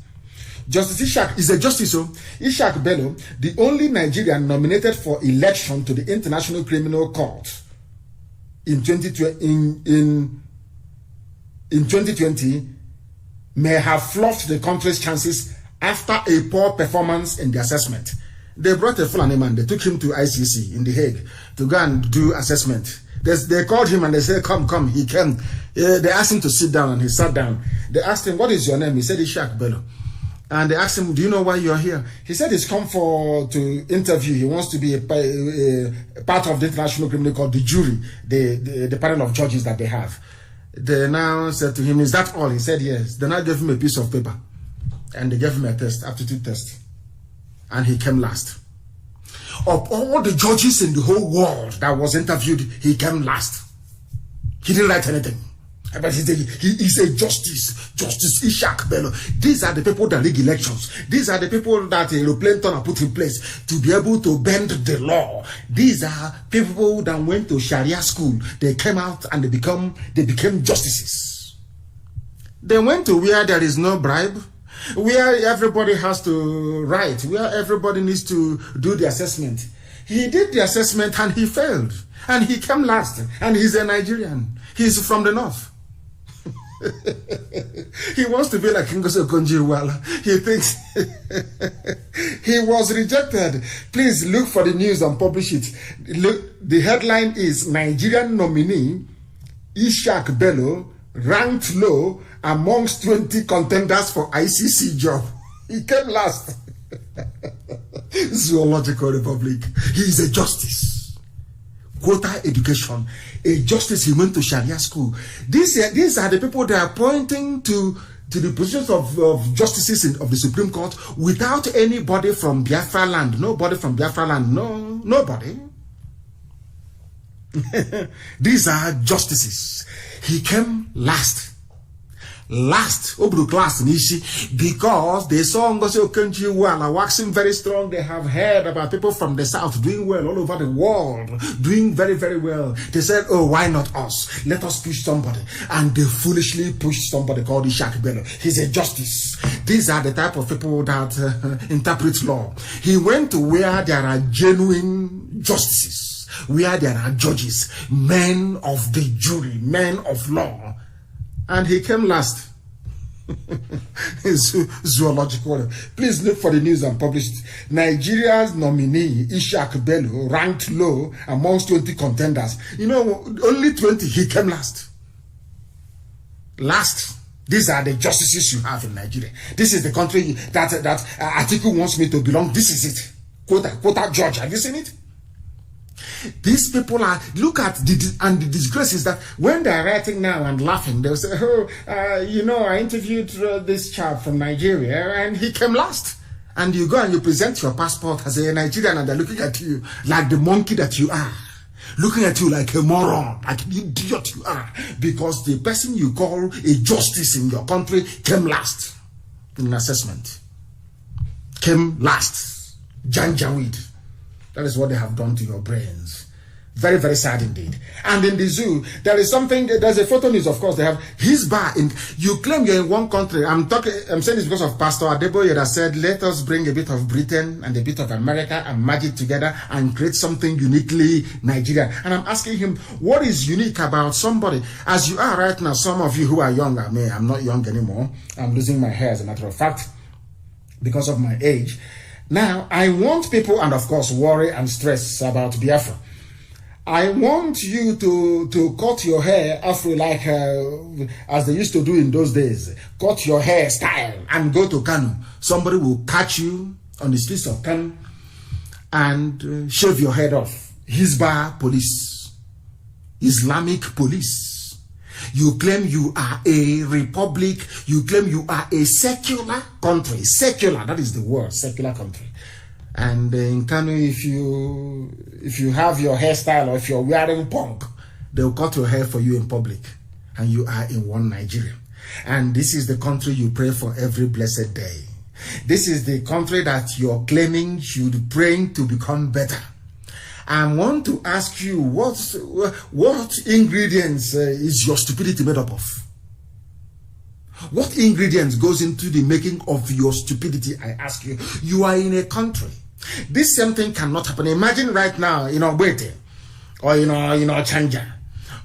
Justice Ishak is a justice. Ishak Bello, the only Nigerian nominated for election to the International Criminal Court in 2020, may have fluffed the country's chances after a poor performance in the assessment. They brought a Fulani man. They took him to ICC in The Hague to go and do assessment. They called him and they said, come. He came. They asked him to sit down and he sat down. They asked him, what is your name? He said, Ishak Bello. And they asked him, do you know why you're here? He said he's come to interview. He wants to be a part of the International Criminal Court, the jury, the panel of judges that they have. They now said to him, is that all? He said yes. They now gave him a piece of paper. And they gave him a test, aptitude test. And he came last. Of all the judges in the whole world that was interviewed, he came last. He didn't write anything. But he is a Justice Ishak Bello. These are the people that rig elections. These are the people that aeroplane turner put in place to be able to bend the law. These are people that went to Sharia school. They came out and they became justices. They went to where there is no bribe, where everybody has to write, where everybody needs to do the assessment. He did the assessment and he failed. And he came last. And he's a Nigerian. He's from the North. He wants to be like Ngozi Okonjo-Iweala. He thinks he was rejected. Please look for the news and publish it. Look, the headline is Nigerian nominee Ishak Bello ranked low amongst 20 contenders for ICC job. He came last. Zoological Republic. He is a justice. Quota education, a justice. He went to Sharia school. These are the people that are pointing to the positions of justices of the Supreme Court without anybody from Biafra land. Nobody from Biafra land. No, nobody. These are justices. He came last. Obru class Nishi, because they saw Ngozi Okonjo-Iweala waxing very strong. They have heard about people from the South doing well all over the world, doing very, very well. They said, oh, why not us? Let us push somebody. And they foolishly pushed somebody called Ishak Bello. He's a justice. These are the type of people that interpret law. He went to where there are genuine justices, where there are judges, men of the jury, men of law. And he came last. Zoological. Please look for the news and publish it. Nigeria's nominee, Ishak Bello, ranked low amongst 20 contenders. You know, only 20, he came last. Last. These are the justices you have in Nigeria. This is the country that Atiku wants me to belong. This is it. Quota judge. Have you seen it? These people are, look at the disgrace is that when they're writing now and laughing, they'll say, oh, you know, I interviewed this chap from Nigeria and he came last. And you go and you present your passport as a Nigerian and they're looking at you like the monkey that you are. Looking at you like a moron, like an idiot you are. Because the person you call a justice in your country came last in an assessment. Came last. Janjaweed. That is what they have done to your brains. Very, very sad indeed. And in the zoo, there is something, there's a photo news, of course, they have his bar in, you claim you're in one country. I'm saying this because of Pastor Adeboye that said, let us bring a bit of Britain and a bit of America and merge it together and create something uniquely Nigerian. And I'm asking him, what is unique about somebody? As you are right now, some of you who are younger, I'm not young anymore. I'm losing my hair as a matter of fact, because of my age. Now, I want people, and of course, worry and stress about Biafra. I want you to cut your hair afro like as they used to do in those days. Cut your hair style and go to Kanu. Somebody will catch you on the streets of Kanu and shave your head off. Hizbah police, Islamic police. You claim you are a republic. You claim you are a secular country. Secular, that is the word, secular country. And in Kanu, if you have your hairstyle or if you're wearing punk, they'll cut your hair for you in public. And you are in one Nigeria. And this is the country you pray for every blessed day. This is the country that you're claiming you're praying to become better. I want to ask you, what ingredients is your stupidity made up of? What ingredients goes into the making of your stupidity? I ask you. You are in a country. This same thing cannot happen. Imagine right now, Wete, or Chanja,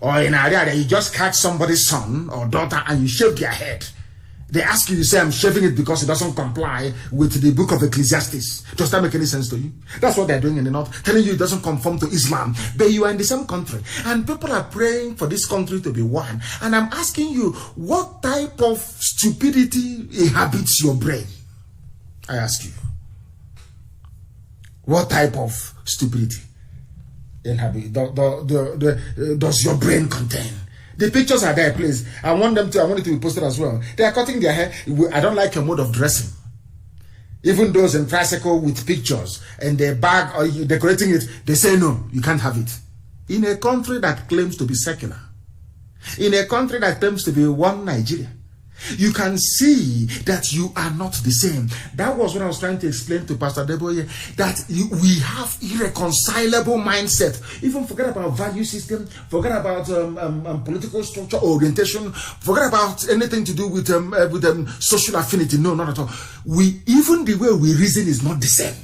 or in area you just catch somebody's son or daughter and you shave their head. They ask you, you say, I'm shaving it because it doesn't comply with the book of Ecclesiastes. Does that make any sense to you? That's what they're doing in the north, telling you it doesn't conform to Islam. But you are in the same country. And people are praying for this country to be one. And I'm asking you, what type of stupidity inhabits your brain? I ask you. What type of stupidity does your brain contain? The pictures are there, please. I want it to be posted as well. They are cutting their hair. I don't like your mode of dressing. Even those in tricycle with pictures and their bag or you decorating it, they say no, you can't have it. In a country that claims to be secular, in a country that claims to be one Nigeria, you can see that you are not the same. That was what I was trying to explain to Pastor Deboye, that we have irreconcilable mindset. Even forget about value system, forget about political structure, orientation, forget about anything to do with social affinity. No, not at all. Even the way we reason is not the same.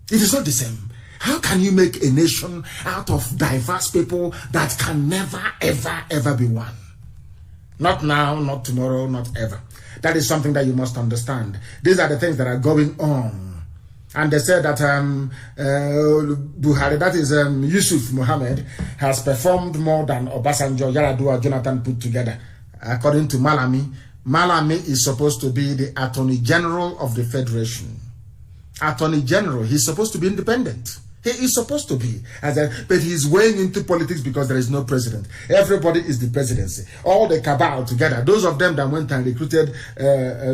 It is not the same. How can you make a nation out of diverse people that can never, ever, ever be one? Not now, not tomorrow, not ever. That is something that you must understand. These are the things that are going on. And they said that Buhari, that is Yusuf Mohammed, has performed more than Obasanjo, Yaradua, Jonathan put together. According to Malami, Malami is supposed to be the Attorney General of the Federation. Attorney General, he's supposed to be independent. He is supposed to be, but he's weighing into politics because there is no president. Everybody is the presidency. All the cabal together. Those of them that went and recruited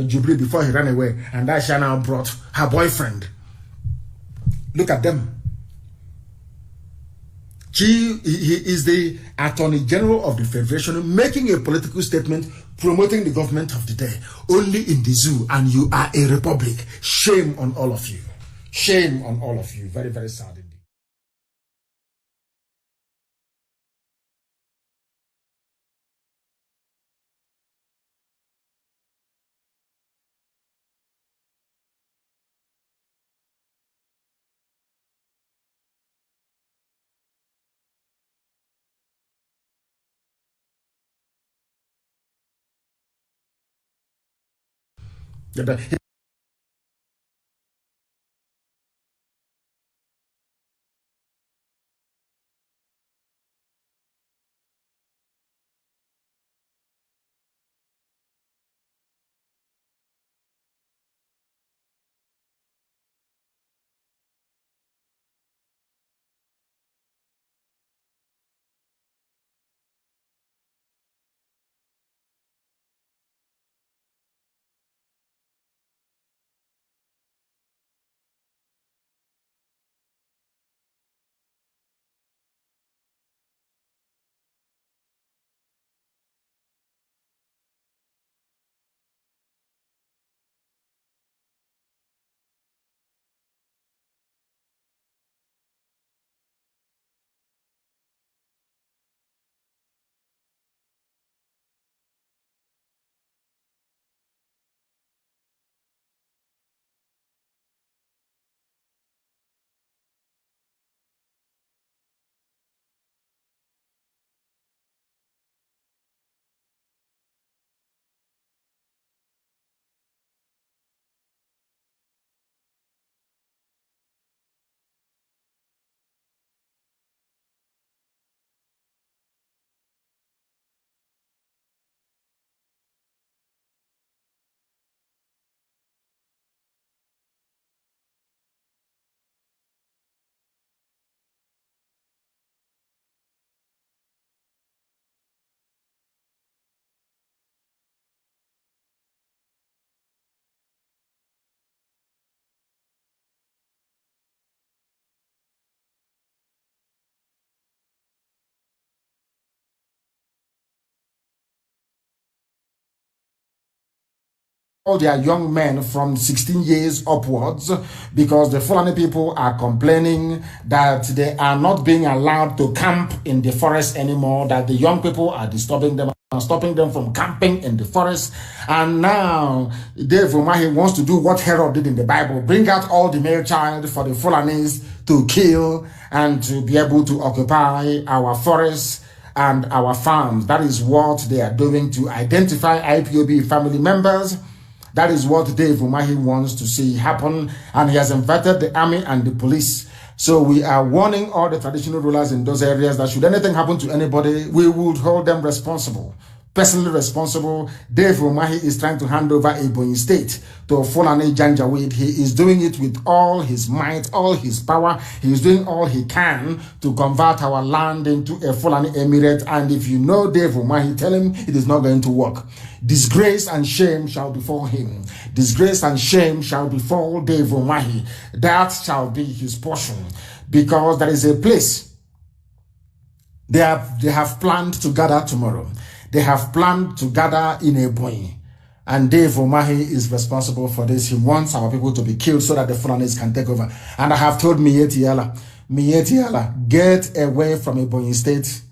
Jubilee before he ran away, and Aisha now brought her boyfriend. Look at them. He is the Attorney General of the Federation, making a political statement, promoting the government of the day, only in the zoo, and you are a republic. Shame on all of you. Shame on all of you. Very, very sad. their young men from 16 years upwards, because the Fulani people are complaining that they are not being allowed to camp in the forest anymore, that the young people are disturbing them and stopping them from camping in the forest. And now Dave Umahi wants to do what Herod did in the Bible, bring out all the male child for the Fulanis to kill and to be able to occupy our forests and our farms. That is what they are doing to identify IPOB family members. That is what Dave Umahi wants to see happen, and he has invited the army and the police. So we are warning all the traditional rulers in those areas that should anything happen to anybody, we would hold them responsible. Personally responsible. Dave Umahi is trying to hand over Ebonyi State to Fulani Janjaweed. He is doing it with all his might, all his power. He is doing all he can to convert our land into a Fulani Emirate. And if you know Dave Umahi, tell him it is not going to work. Disgrace and shame shall befall him. Disgrace and shame shall befall Dave Umahi. That shall be his portion, because there is a place they have planned to gather tomorrow. They have planned to gather in Ebonyi, and Dave Umahi is responsible for this. He wants our people to be killed so that the Fulanis can take over. And I have told Miyetti Allah, get away from Ebonyi State.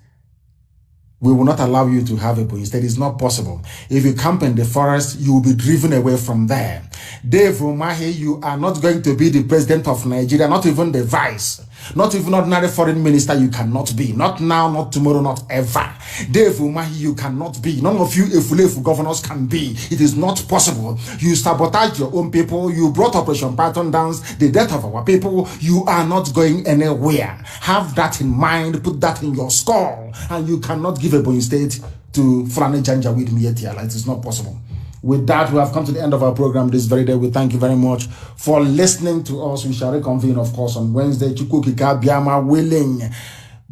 We will not allow you to have Ebonyi State. It's not possible. If you camp in the forest, you will be driven away from there. Dave Umahi, you are not going to be the president of Nigeria, not even the vice. Not even ordinary foreign minister, you cannot be. Not now, not tomorrow, not ever. Dave Umahi, you cannot be. None of you Efulefu governors can be. It is not possible. You sabotage your own people. You brought Operation Python down, the death of our people. You are not going anywhere. Have that in mind. Put that in your skull. And you cannot give Ebonyi State to Fulani Janjaweed Miyetti Allah. It is not possible. With that, we have come to the end of our program this very day. We thank you very much for listening to us. We shall reconvene, of course, on Wednesday. Chukwukika Biama willing.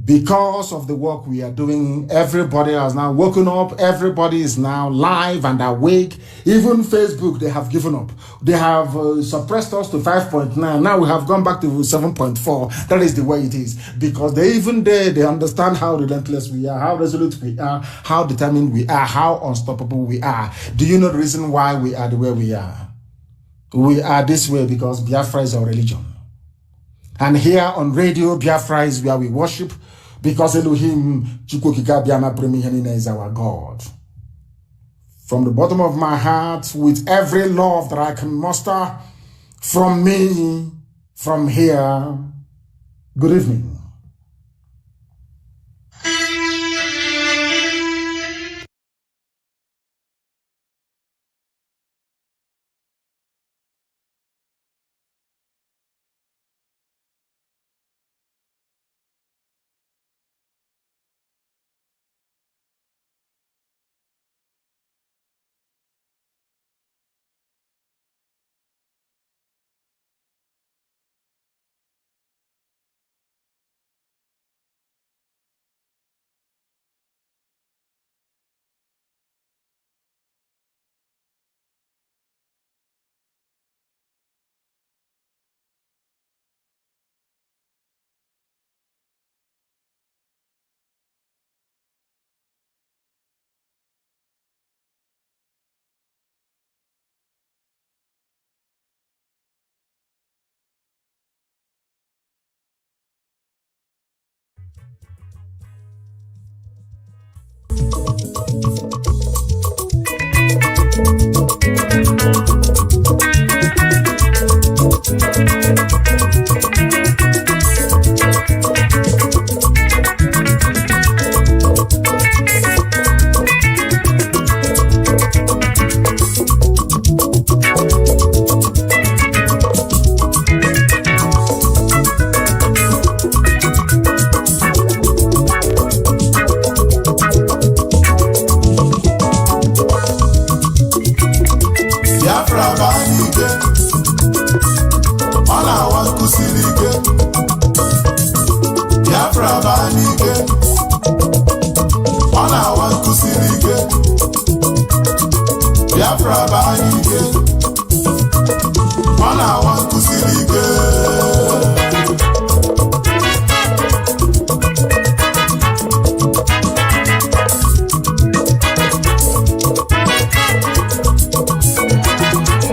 Because of the work we are doing, everybody has now woken up. Everybody is now live and awake. Even Facebook, they have given up. They have suppressed us to 5.9. Now we have gone back to 7.4. That is the way it is. Because they understand how relentless we are, how resolute we are, how determined we are, how unstoppable we are. Do you know the reason why we are the way we are? We are this way because Biafra is our religion. And here on radio, Biafra is where we worship, because Elohim Chukwukika Biama Premihenina is our God. From the bottom of my heart, with every love that I can muster, from me, from here, good evening.